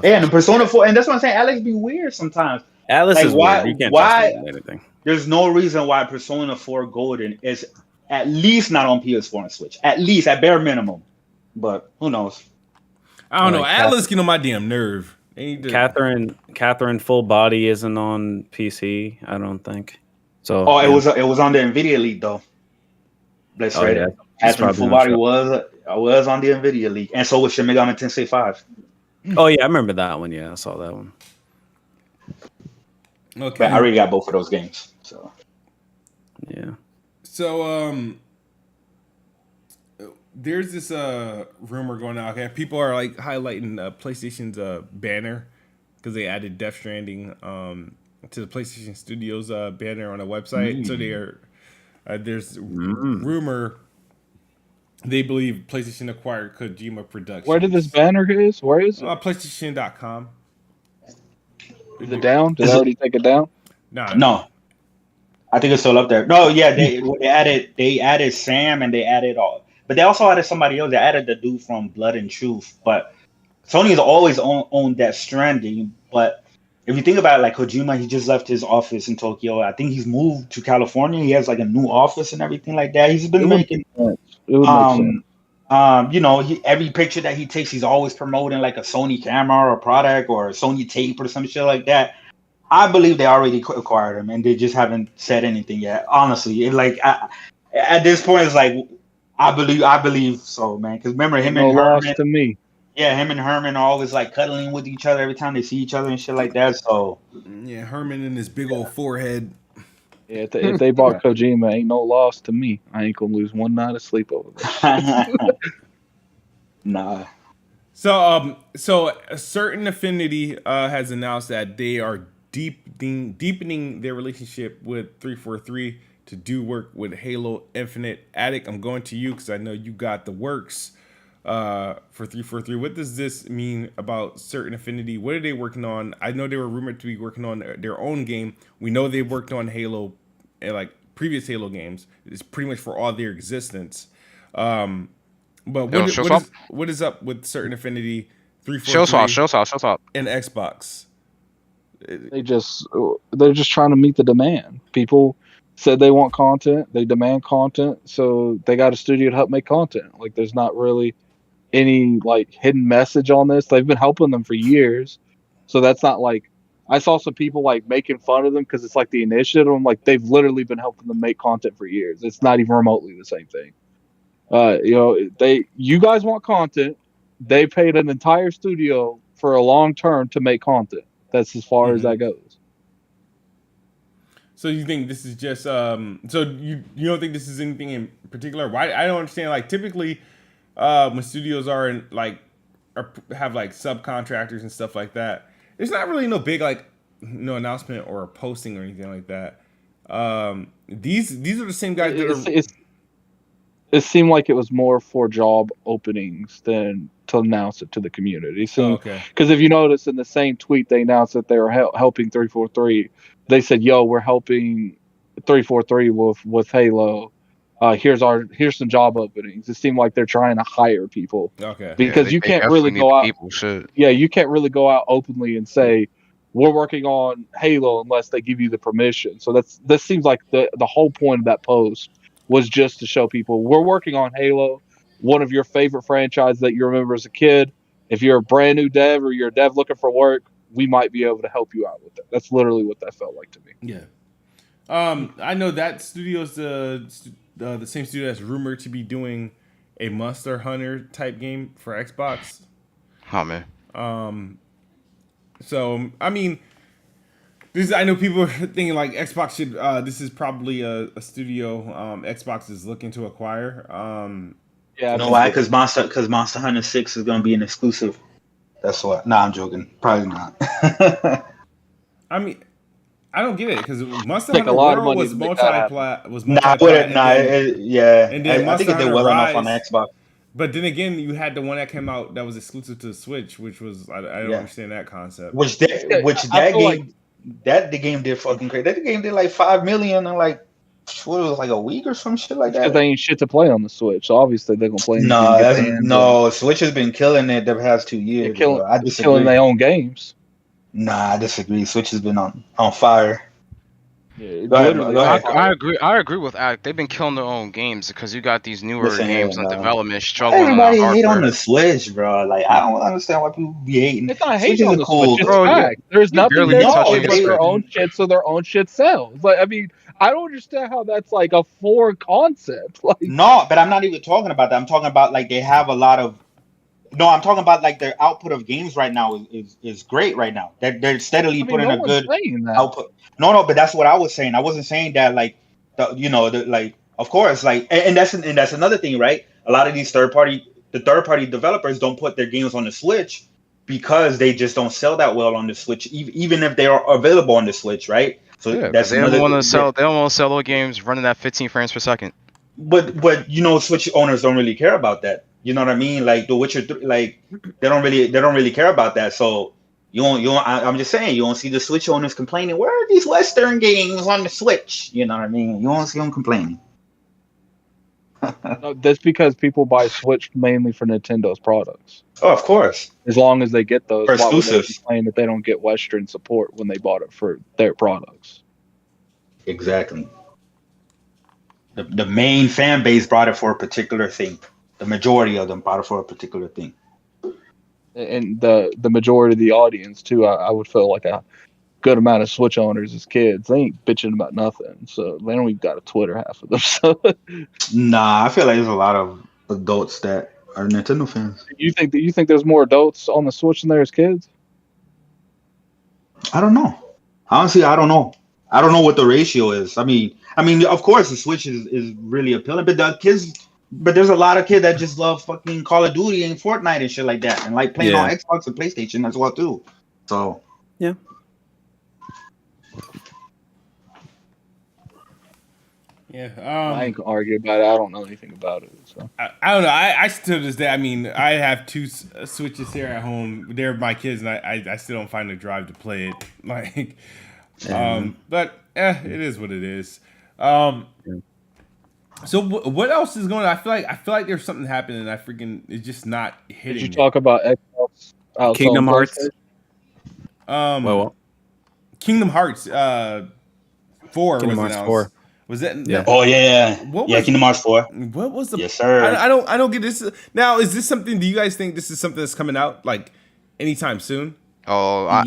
Yeah, and the Persona 4, and that's what I'm saying. Alex be weird sometimes. Alice is weird. You can't trust anything. There's no reason why Persona 4 Golden is at least not on PS4 and Switch. At least, at bare minimum. But who knows? I don't know. Atlas get on my damn nerve. Catherine Full Body isn't on PC, I don't think. So it was on the Nvidia leak though. That's right. Yeah. Catherine Full Body was on the Nvidia leak, and so was Shin Megami Tensei 5. Oh yeah, I remember that one. Yeah, I saw that one. Okay, but I already got both of those games. So yeah. So there's this rumor going out. Okay, people are like highlighting PlayStation's banner because they added Death Stranding to the PlayStation Studios banner on a website. So there's rumor they believe PlayStation acquired Kojima Productions. Where did this banner is? Where is it? PlayStation.com. Is it down? Did they already take it down? No. I think it's still up there. No, yeah, they added Sam and they added all, but they also added somebody else. They added the dude from Blood and Truth. But Sony has always owned Death Stranding. But if you think about it, like Kojima, he just left his office in Tokyo. I think he's moved to California. He has like a new office and everything like that. He's been making, every picture that he takes, he's always promoting like a Sony camera or product or a Sony tape or some shit like that. I believe they already acquired him and they just haven't said anything yet. Honestly, at this point, it's like I believe so, man. Because remember him and Herman. To me. Yeah, him and Herman are always like cuddling with each other every time they see each other and shit like that. So yeah, Herman and his big old forehead. Yeah, if they bought Kojima, ain't no loss to me. I ain't gonna lose one night of sleep over this. Nah. So a certain Affinity has announced that they are deepening their relationship with 343 to do work with Halo Infinite. Addict, I'm going to you because I know you got the works for 343. What does this mean about certain Affinity? What are they working on? I know they were rumored to be working on their own game. We know they worked on Halo, like previous Halo games. It's pretty much for all their existence. But what is up with certain Affinity 343 and Xbox? They're just trying to meet the demand. People said they want content, they demand content, so they got a studio to help make content. Like there's not really any like hidden message on this. They've been helping them for years, so that's not like I saw some people like making fun of them because it's like the initiative. I'm like they've literally been helping them make content for years. It's not even remotely the same thing. You guys want content. They paid an entire studio for a long term to make content. That's as far as that goes. So you think this is just so you don't think this is anything in particular? Why I don't understand. Like typically, when studios are in have like subcontractors and stuff like that, there's not really no big announcement or a posting or anything like that. These are the same guys it seemed like it was more for job openings than to announce it to the community. So, because if you notice in the same tweet, they announced that they were helping 343. They said, "Yo, we're helping 343 with Halo. Here's some job openings." It seemed like they're trying to hire people. Okay. Because you can't really go out. Yeah, you can't really go out openly and say we're working on Halo unless they give you the permission. So this seems like the whole point of that post was just to show people we're working on Halo, one of your favorite franchises that you remember as a kid. If you're a brand new dev or you're a dev looking for work, we might be able to help you out with that. That's literally what that felt like to me. Yeah. I know that studio's the same studio that's rumored to be doing a Monster Hunter type game for Xbox. Oh man. So I mean, I know people are thinking like Xbox should. This is probably a studio Xbox is looking to acquire. Yeah, you know why? Because Monster Hunter 6 is going to be an exclusive. That's why. Nah, I'm joking. Probably not. I mean, I don't get it because Monster Hunter World was multi-plat. Yeah. And then I think it did well enough on Xbox. But then again, you had the one that came out that was exclusive to the Switch, which was I don't understand that concept. The game did fucking great. That game did like 5 million in like what was it, like a week or some shit like that. Because they ain't shit to play on the Switch, so obviously they're gonna play. No, Switch has been killing it the past 2 years. They're killing their own games. Nah, I disagree. Switch has been on fire. I agree with Addict. They've been killing their own games because you got these newer games in development struggling. Everybody hate on the Switch, bro. Like I don't understand why people be hating. It's not hating on the Switch. It's fact. There's nothing there but their own shit, so their own shit sells. Like I mean, I don't understand how that's like a foreign concept. Like no, but I'm not even talking about that. I'm talking about like they have a lot of. No, I'm talking about like their output of games right now is great right now. They're steadily putting a good output. No, but that's what I was saying. I wasn't saying that like like of course like and that's another thing, right? A lot of these third party developers don't put their games on the Switch because they just don't sell that well on the Switch, even if they are available on the Switch, right? So that's they don't want to sell. They don't want to sell their games running at 15 frames per second. But Switch owners don't really care about that. You know what I mean? Like The Witcher, like they don't really care about that. So I'm just saying you don't see the Switch owners complaining. Where are these Western games on the Switch? You know what I mean? You don't see them complaining. That's because people buy Switch mainly for Nintendo's products. Oh, of course. As long as they get those, for exclusives. Complain that they don't get Western support when they bought it for their products. Exactly. The main fan base brought it for a particular thing. The majority of them bought it for a particular thing. And the majority of the audience too, I would feel like a good amount of Switch owners as kids. They ain't bitching about nothing, so they don't even got a Twitter, half of them. So nah, I feel like there's a lot of adults that are Nintendo fans. You think there's more adults on the Switch than there is kids? I don't know. Honestly, I don't know. I don't know what the ratio is. I mean, of course the Switch is really appealing, but there's a lot of kids that just love fucking Call of Duty and Fortnite and shit like that, and like playing on Xbox and PlayStation as well too. So yeah. Yeah, I ain't gonna argue about it. I don't know anything about it. So I don't know. I still to this day. I mean, I have two Switches here at home. They're my kids, and I still don't find the drive to play it. Like, but it is what it is. So what else is going on? I feel like there's something happening. And it's just not hitting. Did you talk about Xbox? Kingdom Hearts. Well, Kingdom Hearts 4 Kingdom Hearts 4. Was that? Yeah. Oh yeah. Kingdom Hearts 4. What was the? Yes, sir. I don't get this. Now, is this something? Do you guys think this is something that's coming out like anytime soon? Oh, I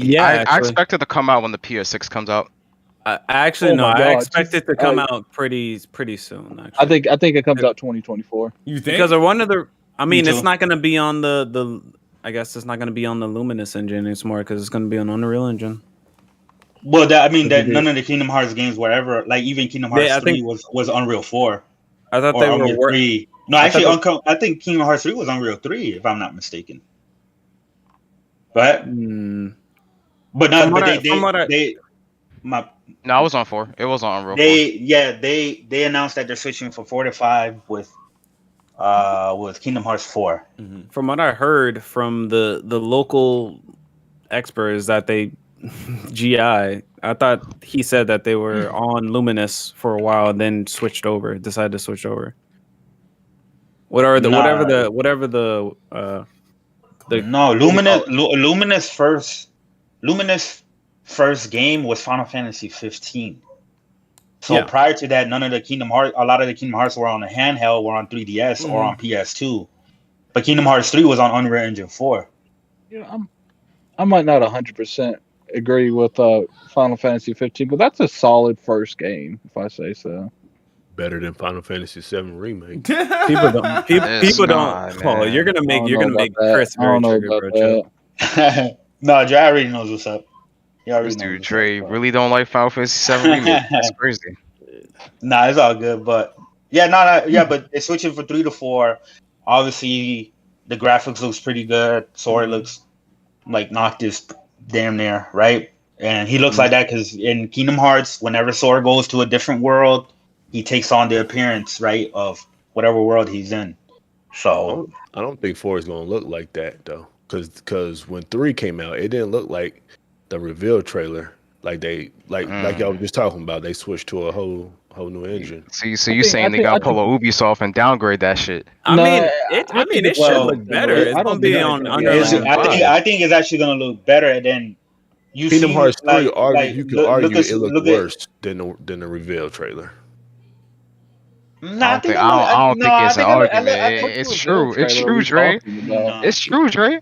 expect it to come out when the PS6 comes out. I expect it to come out pretty soon. Actually. I think it comes out 2024. You think? Because one of the, I mean, it's not going to be on the. I guess it's not going to be on the Luminous engine anymore because it's going to be on Unreal Engine. Well, none of the Kingdom Hearts games were ever like even Kingdom Hearts 3 was Unreal 4. I thought they were 3. No, actually, I think Kingdom Hearts 3 was Unreal 3 if I'm not mistaken. But No, I was on 4. It was on Unreal 4. They announced that they're switching from 4 to 5 with Kingdom Hearts 4. Mm-hmm. From what I heard from the local experts that they GI, I thought he said that they were on Luminous for a while and then decided to switch over. Luminous first game was Final Fantasy 15. So prior to that, a lot of the Kingdom Hearts were on the handheld, were on 3DS or on PS2. But Kingdom Hearts 3 was on Unreal Engine 4. Yeah, I might not 100% agree with Final Fantasy 15, but that's a solid first game, if I say so. Better than Final Fantasy 7 remake. People don't. Oh, you're gonna make Chris very triggered, bro. No, Dre already knows what's up. This dude Dre really don't like Final Fantasy 7 remake. That's crazy. Nah, it's all good, but but they're switching from 3 to 4. Obviously, the graphics looks pretty good. Sora looks like Noctis damn near, right? And he looks like that because in Kingdom Hearts, whenever Sora goes to a different world, he takes on the appearance, right, of whatever world he's in. So I don't think 4 is going to look like that though, because when 3 came out, it didn't look like the reveal trailer. Like y'all were just talking about, they switched to a whole new engine. So you saying they got pull a Ubisoft and downgrade that shit? I mean, it should look better. It's gonna be on Unreal Engine 5. I think it's actually gonna look better than you Kingdom see, Hearts 3, you can argue look at, it looked look at, worse than the reveal trailer. I don't think it's an argument. It's true. It's true, Dre. Nah. It's true, Dre. I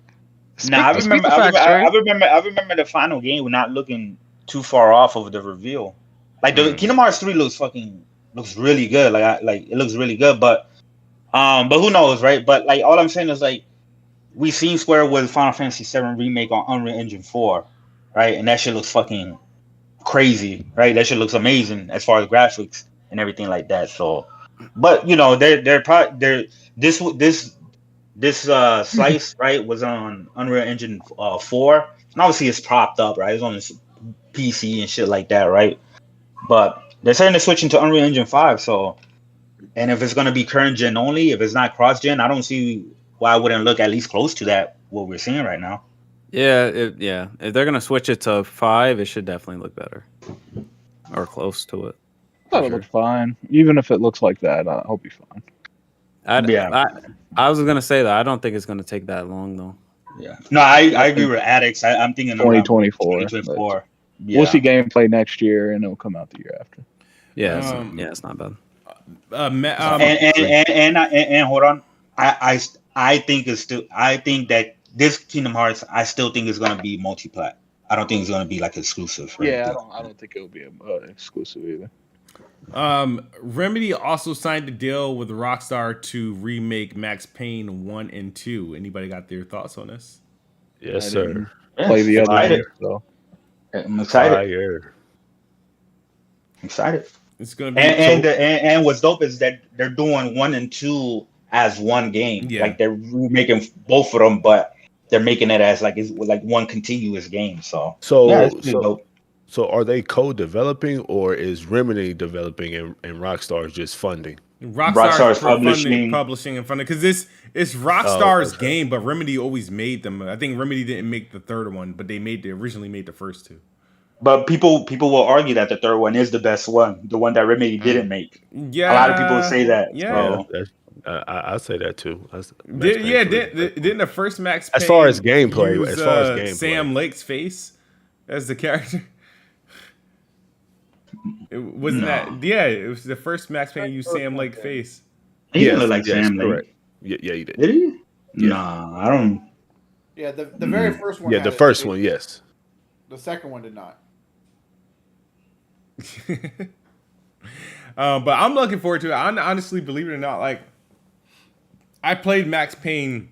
Speak remember. the facts, Dre. I remember the final game not looking too far off of the reveal. Like the Kingdom Hearts 3 looks really good. Like it looks really good. But who knows, right? But like all I'm saying is like we seen Square with Final Fantasy 7 remake on Unreal Engine 4, right? And that shit looks fucking crazy, right? That shit looks amazing as far as graphics and everything like that. So, but you know, this slice right was on Unreal Engine 4, and obviously it's propped up, right? It's on this PC and shit like that, right? But they're saying they're switching to Unreal Engine 5, so and if it's gonna be current gen only, if it's not cross gen, I don't see why I wouldn't look at least close to that what we're seeing right now. Yeah, if they're gonna switch it to 5, it should definitely look better or close to it. I thought it looked fine. Even if it looks like that, I hope you're fine. I was gonna say that I don't think it's gonna take that long though. Yeah, no, I agree with Addicts. I'm thinking 2024. 2024. Yeah. We'll see gameplay next year, and it'll come out the year after. Yeah, it's not bad. And hold on, I think that this Kingdom Hearts, I still think is gonna be multi-plat. I don't think it's gonna be like exclusive. Yeah, I don't think it'll be exclusive either. Remedy also signed a deal with Rockstar to remake Max Payne 1 and 2. Anybody got their thoughts on this? Yes, sir. Play the other one, so. I'm excited. Fire. Excited. It's gonna be and what's dope is that they're doing 1 and 2 as one game. Yeah. Like they're remaking both of them, but they're making it as like one continuous game. So dope. So are they co-developing, or is Remedy developing and Rockstar is just funding? Rockstar's publishing and funding, because this is Rockstar's game, but Remedy always made them. I think Remedy didn't make the third one, but they originally made the first two. But people will argue that the third one is the best one, the one that Remedy didn't make. Yeah, a lot of people say that. Yeah, so. I say that too. Didn't the first Max Payne as far as gameplay, Sam Lake's face as the character? It wasn't that. Yeah, it was the first Max Payne used Sam Lake face. He didn't look like Sam Lake. Correct. Yeah, he did. Did he? Yeah. Nah, I don't. Yeah, the very first one. Yeah, the first one, yes. The second one did not. But I'm looking forward to it. I honestly, believe it or not, like I played Max Payne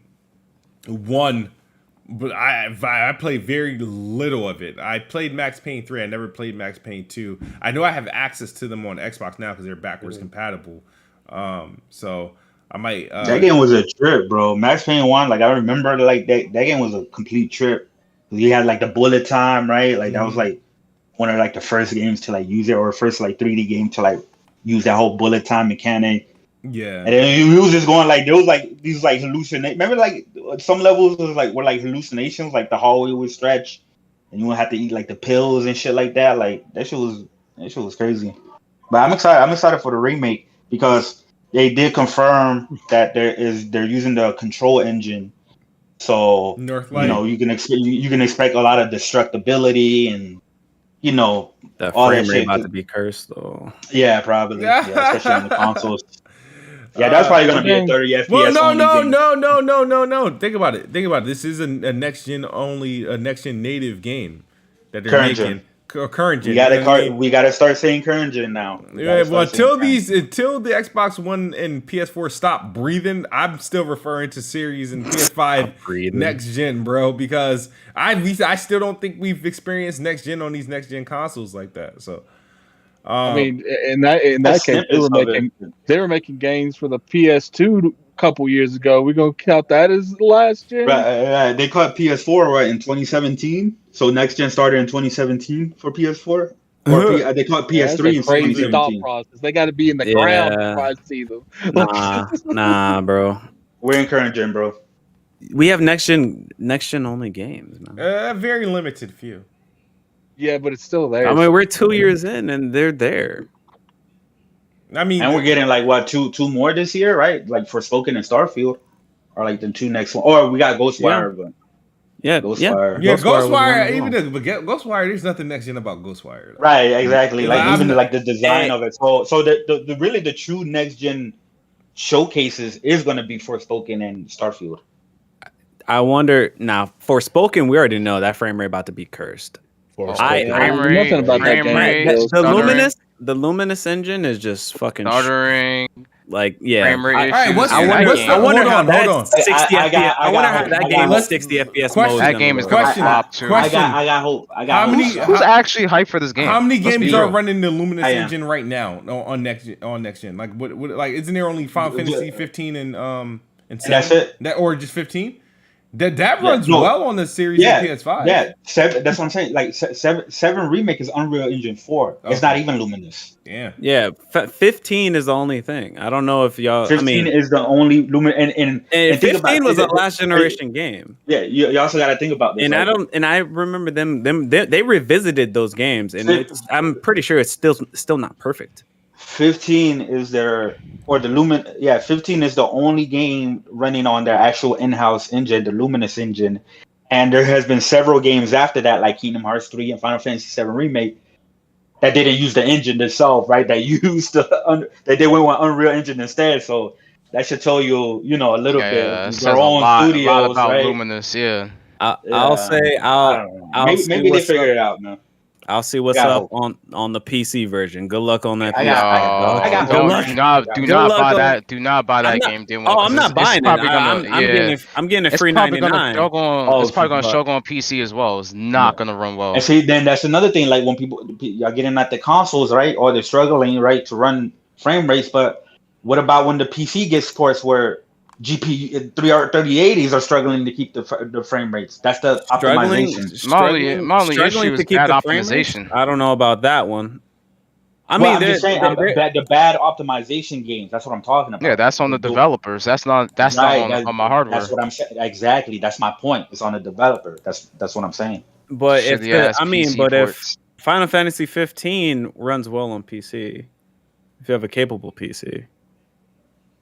1, but I played very little of it. I played Max Payne 3. I never played Max Payne 2. I know I have access to them on Xbox now because they're backwards compatible. So I might. That game was a trip, bro. Max Payne 1, like I remember, like that game was a complete trip. You had like the bullet time, right? Like that was like one of like the first games to like use it, or first like 3D game to like use that whole bullet time mechanic. Yeah. And then we was just going like there was like these like hallucinations. Remember like some levels was like were like hallucinations, like the hallway would stretch and you would have to eat like the pills and shit like that. Like that shit was crazy. But I'm excited for the remake because they did confirm that they're using the control engine. So Northlight. You know, you can expect a lot of destructibility and you know that all frame that rate shit about to be cursed though. Yeah, probably. Yeah, especially on the consoles. Yeah, that's probably gonna be a 30 FPS. Well, no. Think about it. This is a next gen only, a next gen native game that they're making. Current gen. We gotta start saying current gen now. Yeah, well, until the Xbox One and PS4 stop breathing, I'm still referring to Series and PS5 next gen, bro. Because I still don't think we've experienced next gen on these next gen consoles like that. So. I mean, in that case, they were making games for the PS2 a couple years ago. We're gonna count that as the last gen. Right, they caught PS4 right in 2017. So next gen started in 2017 for PS4. Or they caught PS3 in 2017. Process. They got to be in the ground before I see them. Nah, bro. We're in current gen, bro. We have next gen only games. A very limited few. Yeah, but it's still there. I mean, we're 2 years in and they're there. I mean, and we're getting like what two more this year, right? Like Forspoken and Starfield, or like the two next one. Or we got Ghostwire, but Ghostwire. Yeah, Ghostwire. Ghostwire. There's nothing next gen about Ghostwire. Though. Right, exactly. Like I'm even like the design of it. So the really the true next gen showcases is going to be Forspoken and Starfield. I wonder now. Forspoken, we already know that frame rate about to be cursed. Nothing about that game. The Luminous engine is just fucking stuttering. Like, yeah. Frame rate all right, what's I wonder how that 60 I FPS. I wonder how that game is 60 FPS Question. mode. That game is gonna flop too. I got hope. Who's actually hyped for this game? How many games are running the Luminous engine right now on next gen? Like what? Like, isn't there only Final Fantasy 15 and 7? That's it. Or just 15? That runs well on the Series and PS5. Yeah, 7. That's what I'm saying. Like 7 remake is Unreal Engine 4. Okay. It's not even Luminous. Yeah. 15 is the only thing. I don't know if y'all. 15 is the only Luminous, and 15 was a last generation game. Yeah, you also got to think about this. And I remember they revisited those games, and I'm pretty sure it's still not perfect. 15 is their, or the Lumin. Yeah, 15 is the only game running on their actual in-house engine, the Luminous engine. And there has been several games after that, like Kingdom Hearts 3 and Final Fantasy 7 Remake, that didn't use the engine themselves, right? That used that they went with Unreal Engine instead. So that should tell you, a little bit their own studios, a lot about right? Luminous, I'll say maybe they figure it out, man. I'll see what's up on the PC version. Good luck on that. Do not buy that game. I'm not buying it. I'm getting a free $99. It's probably gonna struggle on PC as well. It's not gonna run well. And see, then that's another thing. Like when people are getting at the consoles, right, or they're struggling, right, to run frame rates. But what about when the PC gets ports where GPU 3080s are struggling to keep the frame rates? That's the optimization. Struggling to keep bad optimization. I don't know about that one. I'm just saying the bad optimization games. That's what I'm talking about. Yeah, that's on the developers. That's not on my hardware. That's what I'm saying. Exactly. That's my point. It's on the developer. That's what I'm saying. But if Final Fantasy 15 runs well on PC, if you have a capable PC,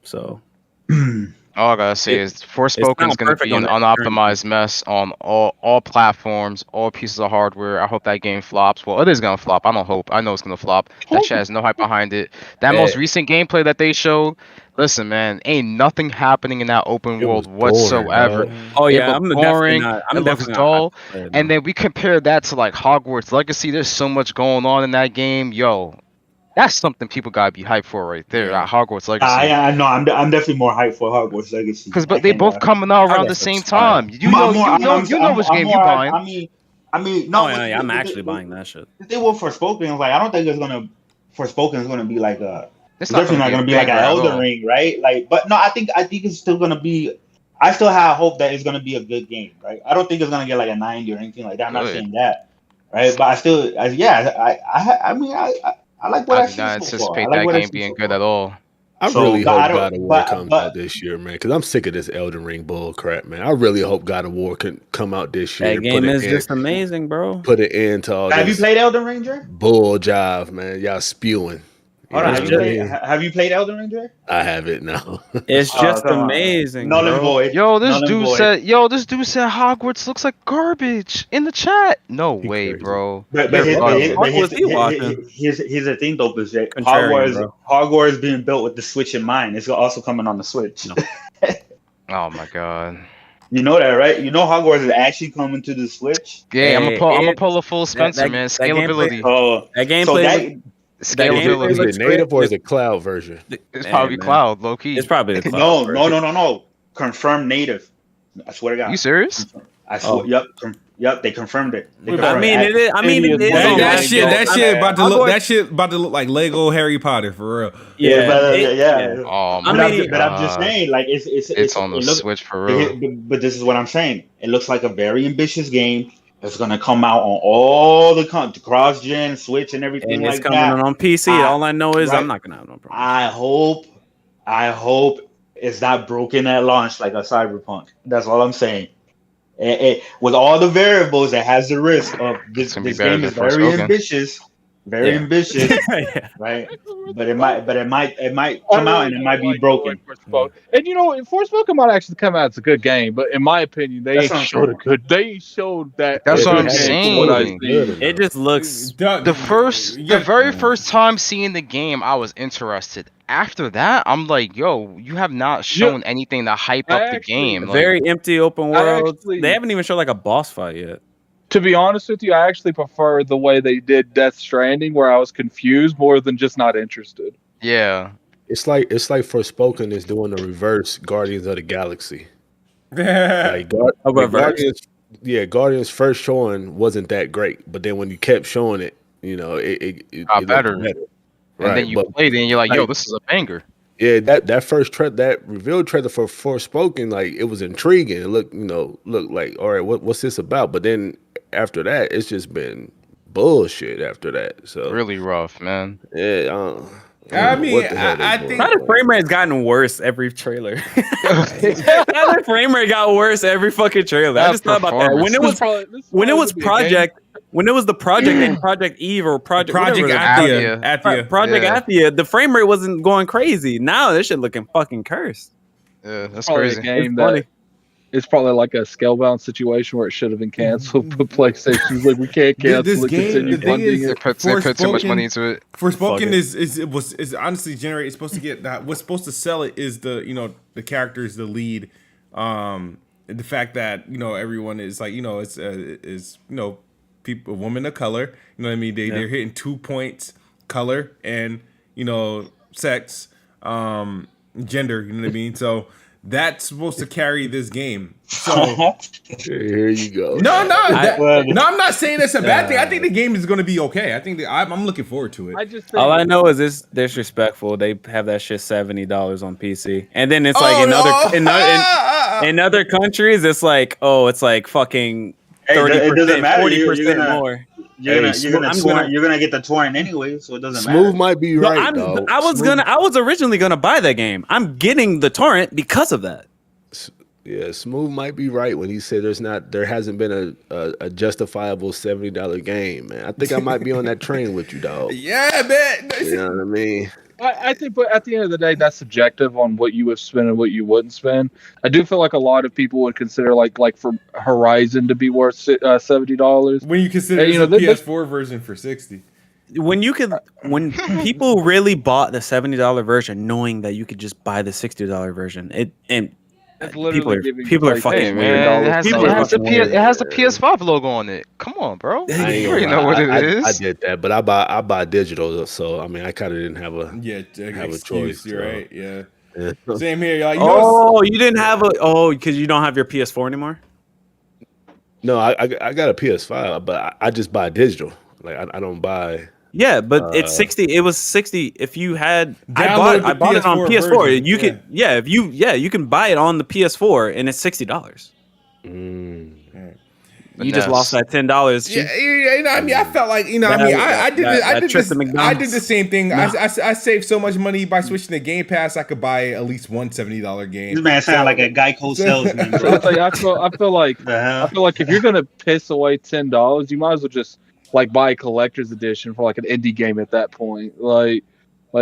so. All I gotta say is Forspoken is gonna be an unoptimized mess on all platforms, all pieces of hardware. I hope that game flops. Well, it is gonna flop. I don't hope. I know it's gonna flop. That shit has no hype behind it. That most recent gameplay that they showed, listen, man, ain't nothing happening in that open world whatsoever. I'm boring. It looks dull. And then we compare that to like Hogwarts Legacy. There's so much going on in that game, yo. That's something people gotta be hyped for right there. At Hogwarts Legacy. I know. I'm definitely more hyped for Hogwarts Legacy. But they both coming out around the same time. You know which game you buying. I mean, no. I'm actually buying that shit. If they were Forspoken, like I don't think Forspoken is gonna be like a. It's definitely not gonna be like an Elden Ring, right? Like, but no, I think it's still gonna be. I still have hope that it's gonna be a good game, right? I don't think it's gonna get like a 90 or anything like that. I'm not saying that, right? But I like what I see. I anticipate that game being good at all. I really hope God of War comes out this year, man, because I'm sick of this Elden Ring bull crap, man. I really hope God of War can come out this year. That game is just amazing, bro. Put an end to all this. Have you played Elden Ring, Dre? Bull jive, man. Y'all spewing. Have you played Elden Ring, Dre? I have it now. It's just amazing. Null and void. This dude said Hogwarts looks like garbage in the chat. No way, bro. But here's the thing, though, is that Hogwarts being built with the Switch in mind. It's also coming on the Switch. No. Oh my god. You know that, right? You know Hogwarts is actually coming to the Switch. Yeah, I'm gonna pull a full Spencer, man. Scalability. That gameplay. Scalability. Is it native or is it cloud version? It's probably cloud, low key. It's probably the cloud. No. Confirmed native. I swear to God. You serious? I swear. Yep. They confirmed it. That shit about to look like Lego Harry Potter for real. Yeah. Oh, but I'm just saying, like it's on the Switch for real. But this is what I'm saying. It looks like a very ambitious game. It's gonna come out on all the cross-gen, Switch, and everything like that. It's coming on PC. All I know is I'm not gonna have no problem. I hope it's not broken at launch like a Cyberpunk. That's all I'm saying. With all the variables, it has the risk of this game is very ambitious. Very ambitious, right? But it might come out and it might be broken. And you know, Forspoken might actually come out as a good game, but in my opinion, they showed that. That's what I'm saying. It just looks the very first time seeing the game, I was interested. After that, I'm like, yo, you have not shown anything to hype up the game. Very empty open world. They haven't even shown like a boss fight yet. To be honest with you, I actually prefer the way they did Death Stranding, where I was confused more than just not interested. Yeah. It's like Forspoken is doing the reverse Guardians of the Galaxy. Like Guardians first showing wasn't that great, but then when you kept showing it, you know, it got better. Right. And then you played it and you're like, yo, this is a banger. Yeah, that revealed trailer for Forspoken, like it was intriguing. It looked like, all right, what's this about? But then after that, it's just been bullshit after that. So really rough, man. Yeah, I mean, I think the frame rate has gotten worse every trailer. The frame rate got worse every fucking trailer. I just thought about that when it was the project in Project Eve or Project Athia, the frame rate wasn't going crazy. Now this shit looking fucking cursed. Yeah, that's crazy. A game it's probably like a Scalebound situation where it should have been canceled, but PlayStation's like, we can't cancel it. Continue funding it. They put too much money into it. Forspoken is honestly generated. It's supposed to get that. What's supposed to sell it is the characters, the lead, the fact that everyone is like is people, women of color. You know what I mean? They're hitting 2 points, color and sex, gender. You know what I mean? So. That's supposed to carry this game. So here you go. No, I'm not saying that's a bad thing. I think the game is going to be okay. I think I'm looking forward to it. All I know is it's disrespectful. They have that shit $70 on PC, and then it's like in other countries, it's like it's like fucking 30%, 40% more. You're gonna get the torrent anyway, so it doesn't matter. Smooth might be right. Though. I was originally gonna buy that game. I'm getting the torrent because of that. Yeah, Smooth might be right when he said there hasn't been a justifiable $70 game, man. I think I might be on that train with you, dog. Yeah, man. You know what I mean? I think, but at the end of the day, that's subjective on what you would spend and what you wouldn't spend. I do feel like a lot of people would consider like for Horizon to be worth $70. When you consider the PS4 version for $60. When people really bought the $70 version, knowing that you could just buy the $60 version, people are fucking weird. It has the PS5 logo on it. Come on, bro. You already know what it is. I did that, but I buy digital, so I mean, I kind of didn't have a choice. You're right. Yeah. Same here. You're like, you didn't have because you don't have your PS4 anymore. No, I got a PS5, but I just buy digital. Like I don't buy. Yeah, but it's 60. It was 60 if you had. I bought it on PS4. Version. You can you can buy it on the PS4 and it's $60. You just lost that $10. Yeah, I mean, I felt like I did the same thing. No. I saved so much money by switching to Game Pass. I could buy at least one $70 game. This man sound like a Geico salesman. I feel like if you're gonna piss away $10, you might as well just like buy a collector's edition for like an indie game at that point. Like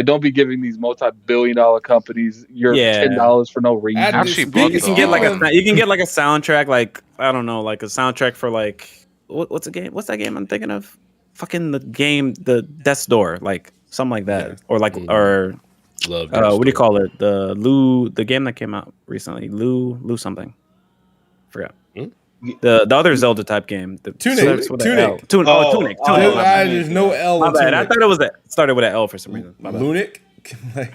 don't be giving these multi-billion-dollar companies your $10 for no reason. You can get like a soundtrack, like I don't know, like a soundtrack for like what's a game? What's that game I'm thinking of? Fucking the game, the Death's Door, like something like that, or like what do you call it? The game that came out recently, Lou something. Forgot. The other Zelda type game. Tunic. Tunic. There's no L. My bad. I thought it was started with an L for some reason. Lunic?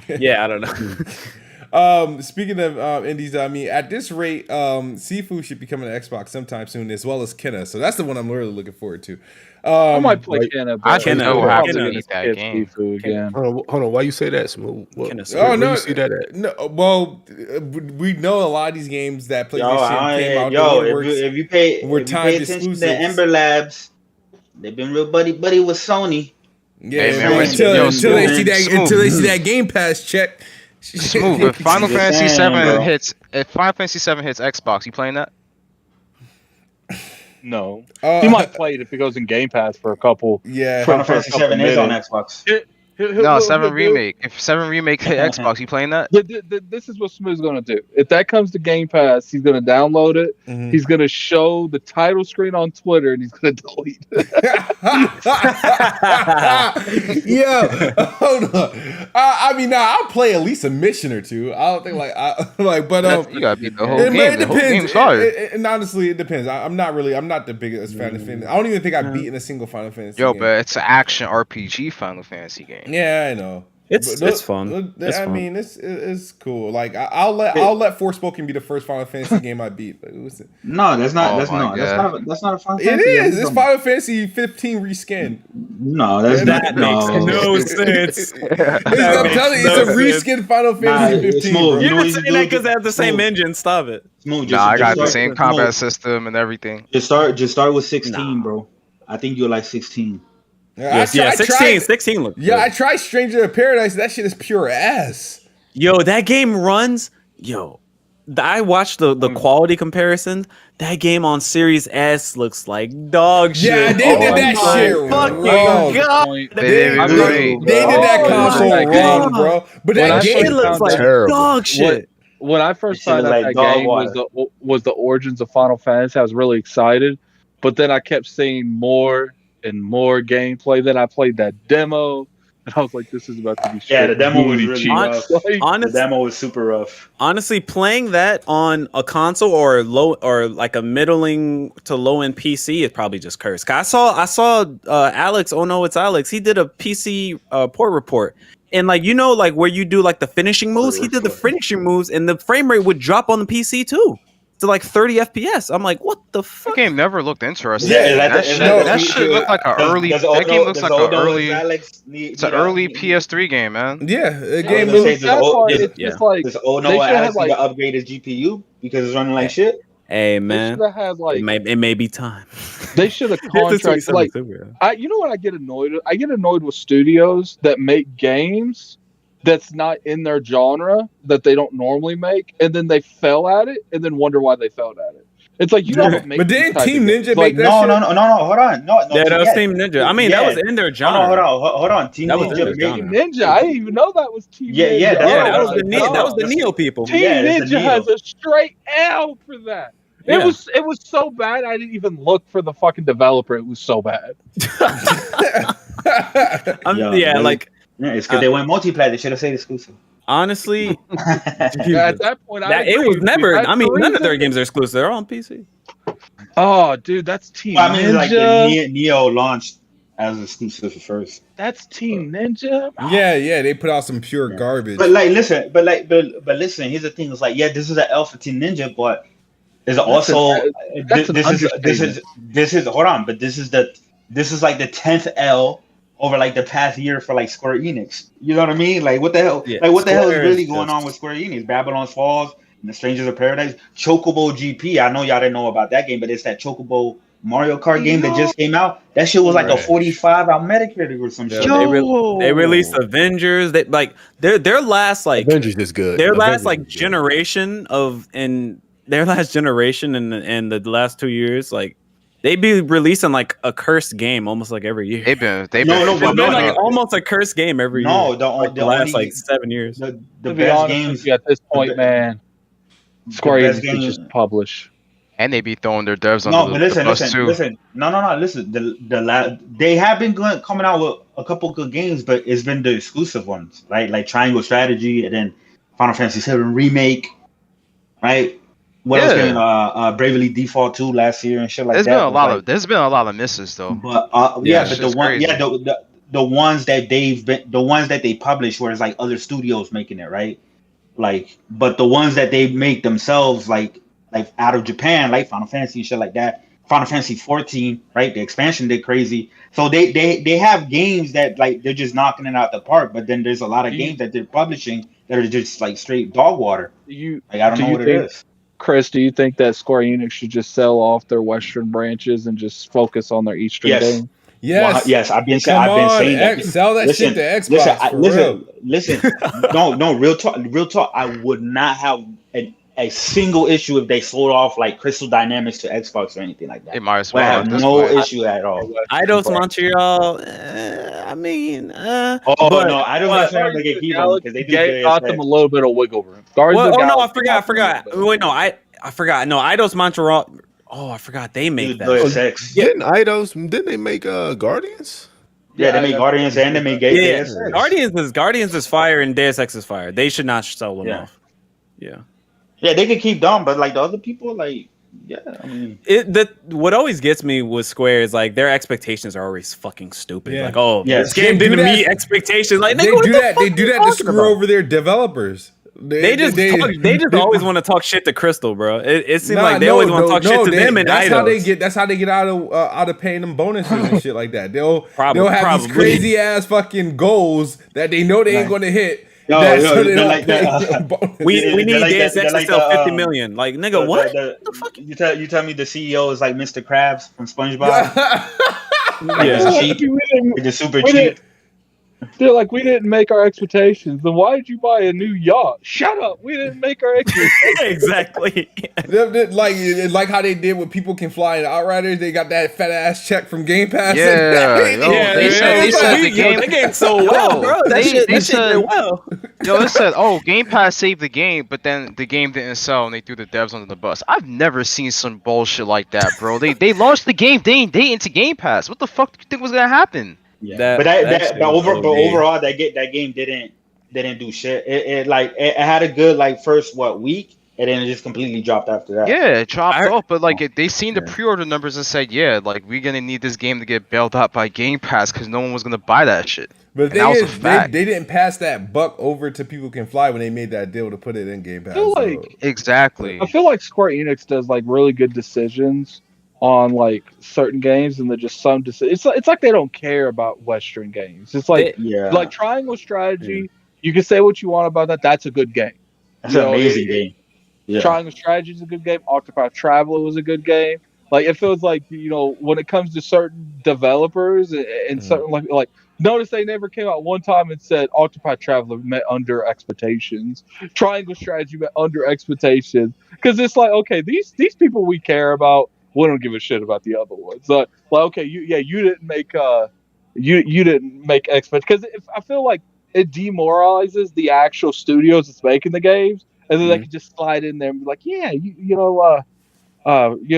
Yeah, I don't know. Speaking of indies, I mean, at this rate, Sifu should be coming to Xbox sometime soon, as well as Kenna. So that's the one I'm really looking forward to. I might play Kenna. I have to beat that game. Hold on. Why you say that, Smooth? Where you see that at? No, well, we know a lot of these games that PlayStation came out. If you pay attention to Ember Labs, they've been real buddy with Sony. Yeah, man, until they see that Game Pass check. Smooth. If Final Fantasy 7 hits Xbox, you playing that? No, he might play it if it goes in Game Pass for a couple. Yeah, Final Fantasy 7 is on Xbox. No, 7 Remake. If 7 Remake hit Xbox, you playing that? This is what Smooth's gonna do. If that comes to Game Pass, he's gonna download it. Mhm. He's gonna show the title screen on Twitter, and he's gonna delete it. Yeah, hold on. I mean, I'll play at least a mission or two. I don't think but You gotta beat the whole game. The whole game's fire. And honestly, it depends. I'm not the biggest fan of Fantasy. I don't even think I've beaten a single Final Fantasy. Yo, game. but it's an action RPG Final Fantasy game. Yeah, I know. It's fun. I mean, it's cool. Like I'll let Forspoken be the first Final Fantasy game I beat. No, that's not. Oh that's my not. God. That's not a Final It Fantasy. is. It's Final Fantasy 15 reskin. No, that's That not. makes no sense. I'm telling you, it's a reskin Final Fantasy 15. smooth. Bro. You're what just you saying do that because they have the same smooth. engine. Stop it. Smooth, Nah, I got the start- same combat system and everything. Just start with 16, bro. I think you'll like 16. Yeah, 16 look. Yeah, I tried Stranger of Paradise. That shit is pure ass. Yo, that game runs. Yo, I watched the quality comparison. That game on Series S looks like dog shit. Yeah, they did that shit fucking wrong. God. They did that console wrong, bro. But that game It looks like dog shit. When I first It should've found out like that dog game was the origins of Final Fantasy, I was really excited. But then I kept seeing more and more gameplay. Then I played that demo, and I was like, "This is about to be shit." Yeah, the demo was booty really cheeks. rough. Honest- The demo was super rough. Honestly, playing that on a console or low or like a middling to low end PC is probably just cursed. I saw Alex. Oh no, it's Alex. He did a PC port report, and like where you do like the finishing moves. He did the finishing moves, and the frame rate would drop on the PC too to like 30 FPS. I'm like, what the That fuck? game never looked interesting. Yeah, that shit looked like an early. That game looks like an early. It's an early PS3 game, man. Yeah, the game game looks. It's like Does Ono they should have, ask you to upgrade his GPU because it's running like shit? Hey they man, should have had like it may be time. they should have contracted like you know what I get annoyed with? I get annoyed with studios that make games that's not in their genre that they don't normally make, and then they fail at it, and then wonder why they failed at it. It's like you don't make. But didn't these type Team of games. Ninja Like, make that shit? No, hold on. No, Yeah, that was yeah. Team Ninja. I mean, that was in their genre. Hold on. Team That was Ninja in their made genre. Ninja, I didn't even know that was Team Yeah, Ninja. yeah, That was Oh, the Neo people. Team Yeah, that's the Ninja Neo. has a straight L for that. Yeah. It was so bad I didn't even look for the fucking developer. It was so bad. It's because they went multiplayer. They should have said exclusive. Honestly, At that point, it was never. I mean, none of their games are exclusive. They're all on PC. Oh, dude, that's Team Well, I mean, Ninja. like the Neo launched as exclusive first. That's Team Ninja. Yeah, they put out some pure garbage. But listen. Here's the thing: it's like, yeah, this is an L for Team Ninja, but there's also this is hold on, but this is like the 10th L over like the past year for like Square Enix. You know what I mean? Like what the hell? Yeah. Like what the hell is Square really is going just- on with Square Enix? Babylon's Falls and the Strangers of Paradise, Chocobo GP. I know y'all didn't know about that game, but it's that Chocobo Mario Kart game that just came out. That shit was like a 45 out Metacritic or some shit. They released Avengers. They like their last like Avengers is good. their Avengers last like is good. generation in the last 2 years, like they be releasing like a cursed game almost like every year. They've been like almost a cursed game every year. No, like the last like 7 years. The To be best honest games with you, at this point, man, Square best Enix game- should just publish. and they be throwing their devs No, under but the bus too. listen. No. Listen, they have been coming out with a couple good games, but it's been the exclusive ones, right? Like Triangle Strategy, and then Final Fantasy 7 Remake, right? What else came? Bravely Default 2 last year and shit like There's that. there's been a lot of misses though. But Yeah, but it's the just one, crazy. the ones that they publish, where it's like other studios making it, right? Like, but the ones that they make themselves, like out of Japan, like Final Fantasy and shit like that. Final Fantasy 14, right? The expansion did crazy. So they have games that like they're just knocking it out the park. But then there's a lot of games that they're publishing that are just like straight dog water. Like I don't know what it is. Chris, do you think that Square Enix should just sell off their Western branches and just focus on their Eastern game? Yes. Well, yes, I've been Come on, saying that. sell that shit to Xbox. Listen. No, real talk. I would not have an a single issue if they sold off like Crystal Dynamics to Xbox or anything like that. They might as Well, I well. have no issue at all. Eidos Montreal. I mean, no, I don't necessarily have to get Evo because they got them a little bit of wiggle room. No, I forgot. Wait, no, I forgot. No, Eidos Montreal. Oh, I forgot they make that. Didn't they make Guardians? Yeah, they make Guardians and they make Deus Ex. Guardians is fire and Deus Ex is fire. They should not sell them off. Yeah. Yeah, they could keep them, but like the other people, like, yeah, I mean, what always gets me with Square is like their expectations are always fucking stupid. Yeah. Like, this game didn't meet expectations. Like, they do that. They do that to screw over their developers. They just always want to talk shit to Crystal, bro. It seems like they always want to talk shit to them. And that's how they get out of paying them bonuses and shit like that. They'll have these crazy ass fucking goals that they know they ain't going to hit. We need Deus Ex to sell 50 million. Like, nigga, what? What the fuck? You tell me the CEO is like Mr. Krabs from SpongeBob? It's super cheap. They're like, we didn't make our expectations. Then why did you buy a new yacht? Shut up. We didn't make our expectations. Exactly. like how they did with People Can Fly and Outriders. They got that fat ass check from Game Pass. They said the game so well, bro. That shit did well. Yo, it said, Game Pass saved the game, but then the game didn't sell and they threw the devs under the bus. I've never seen some bullshit like that, bro. They launched the game day into Game Pass. What the fuck do you think was gonna happen? Yeah, but overall, that game didn't do shit. It had a good first week, and then it just completely dropped after that. Yeah, it dropped off. But they seen the pre-order numbers and said, we're gonna need this game to get bailed out by Game Pass because no one was gonna buy that shit. But the thing is, they didn't pass that buck over to People Can Fly when they made that deal to put it in Game Pass. Exactly. I feel like Square Enix does really good decisions on certain games, and they're just some decisions. It's like they don't care about Western games. It's like Triangle Strategy. You can say what you want about that. That's a good game. That's an amazing game. Yeah. Triangle Strategy is a good game. Octopath Traveler was a good game. It feels like when it comes to certain developers and certain notice they never came out one time and said Octopath Traveler met under expectations. Triangle Strategy met under expectations because it's okay, these people we care about. We don't give a shit about the other ones. Okay, you didn't make you didn't make expect because I feel like it demoralizes the actual studios that's making the games, and then they can just slide in there and be like,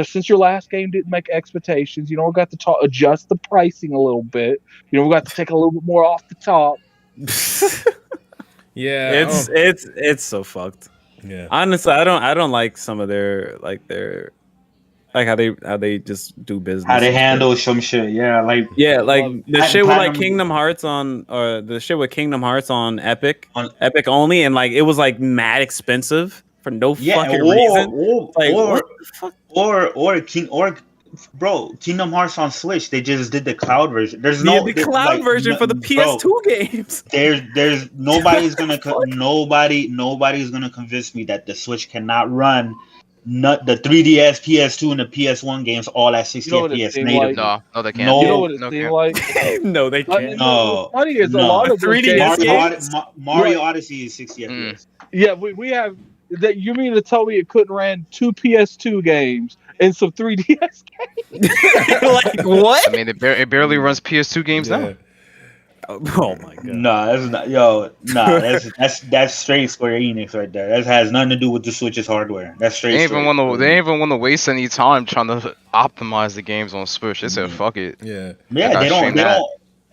since your last game didn't make expectations, we got to adjust the pricing a little bit. We got to take a little bit more off the top. Yeah, it's so fucked. Yeah, honestly, I don't like some of their how they just do business. How they handle some shit. The shit with Kingdom Hearts on Epic only, and it was mad expensive for no fucking reason. What the fuck? Kingdom Hearts on Switch. They just did the cloud version. There's the cloud version for the PS2 games. There's nobody's gonna nobody's gonna convince me that the Switch cannot run the 3DS, PS2, and the PS1 games all at 60 FPS native. No, they can't. No, you know what it seemed like? No, they can't. No. Funny is a lot of 3DS games. Mario Odyssey is 60 FPS. Yeah, we have that. You mean to tell me it couldn't run 2 PS2 games and some 3DS games? What? I mean, it barely runs PS2 games now. Oh my god! That's not. That's straight Square Enix right there. That has nothing to do with the Switch's hardware. That's straight. They ain't even want to waste any time trying to optimize the games on Switch. They said, "Fuck it." Yeah. They don't.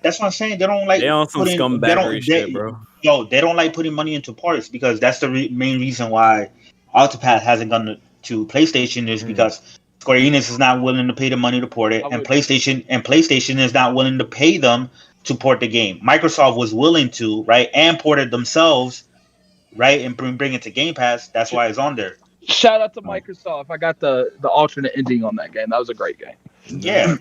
That's what I'm saying. They don't like. They on some scumbaggery shit, bro. They don't like putting money into parts because that's the main reason why Octopath hasn't gone to PlayStation is because Square Enix is not willing to pay the money to port it, and PlayStation is not willing to pay them to port the game. Microsoft was willing to, right, and port it themselves, right, and bring it to Game Pass. That's why it's on there. Shout out to Microsoft. I got the alternate ending on that game. That was a great game. Yeah,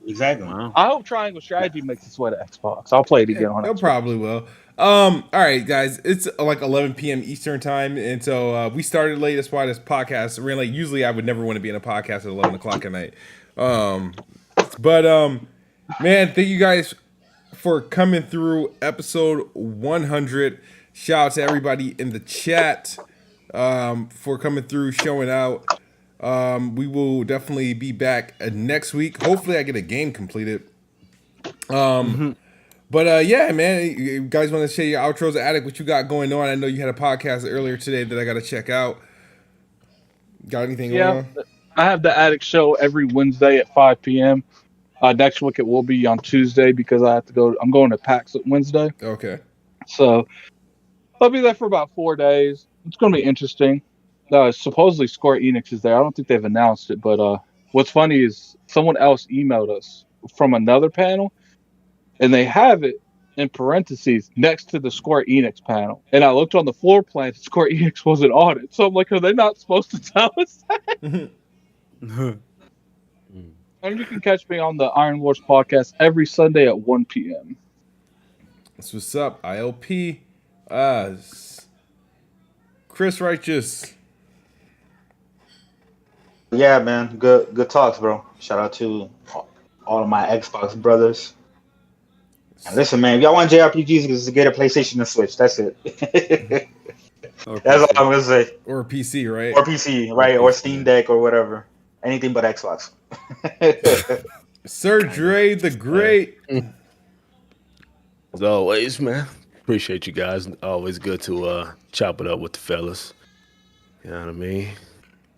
exactly. Wow. I hope Triangle Strategy makes its way to Xbox. I'll play it again on Xbox. It probably will. All right, guys. It's 11 p.m. Eastern time, and so we started late. That's why this podcast ran late. Usually, I would never want to be in a podcast at 11 o'clock at night. Man, thank you guys for coming through episode 100. Shout out to everybody in the chat. for coming through, showing out. We will definitely be back next week. Hopefully, I get a game completed. But yeah, man, you guys want to share your outros? Addict, what you got going on? I know you had a podcast earlier today that I got to check out. Got anything going on? I have the Addict show every Wednesday at 5 p.m. Next week it will be on Tuesday because I have to go. I'm going to PAX Wednesday. Okay. So I'll be there for about 4 days. It's going to be interesting. Supposedly Square Enix is there. I don't think they've announced it, but what's funny is someone else emailed us from another panel, and they have it in parentheses next to the Square Enix panel. And I looked on the floor plan, Square Enix wasn't on it. So I'm like, are they not supposed to tell us that? And you can catch me on the Iron Wars podcast every Sunday at 1 p.m. That's what's up, ILP. Chris Righteous. Yeah, man. Good talks, bro. Shout out to all of my Xbox brothers. And listen, man, if y'all want JRPGs, just get a PlayStation and Switch. That's it. That's all I'm gonna say. Or PC, right? Or PC, right? Or Steam Deck or whatever. Anything but Xbox. Sir Dre the Great. As always, man. Appreciate you guys. Always good to chop it up with the fellas. You know what I mean?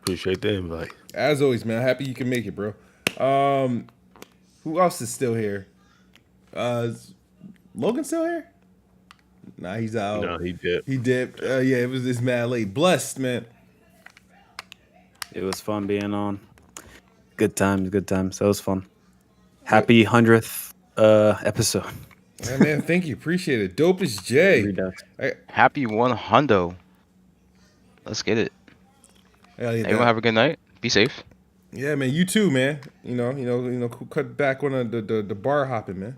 Appreciate the invite. As always, man. Happy you can make it, bro. Who else is still here? Is Logan still here? Nah, he's out. No, he dipped. He dipped. Yeah, it was this mad late. Blessed, man. It was fun being on. Good times. That was fun. Happy 100th episode. Yeah, man, thank you. Appreciate it. Dope as J. Happy 100. Let's get it. Everyone have a good night. Be safe. Yeah, man. You too, man. You know. Cut back on the bar hopping, man.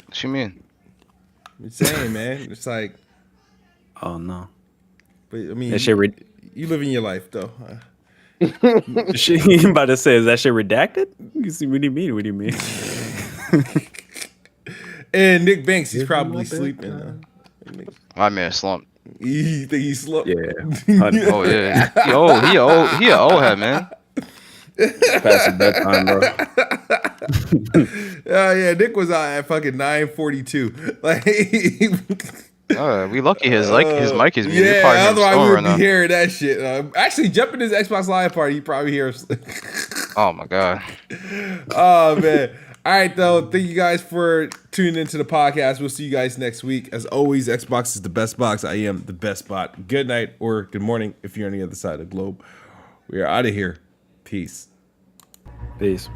What you mean? I'm saying, man. It's like, oh no. But I mean, that shit you living your life though. You about to say, is that shit redacted? You see, what do you mean? What do you mean? And NickBanks, he's probably sleeping. My man slumped. You think he slumped? Yeah. Oh yeah. He a old head, man. Past the bedtime, bro. Yeah, Nick was out at fucking 9:42. Like, we lucky his mic is muted. Yeah, otherwise we would be hearing that shit. Actually, jump in his Xbox Live party, you probably hear us. Oh my god. Oh man. All right, though. Thank you guys for tuning into the podcast. We'll see you guys next week. As always, Xbox is the best box. I am the best bot. Good night or good morning if you're on the other side of the globe. We are out of here. Peace. Peace.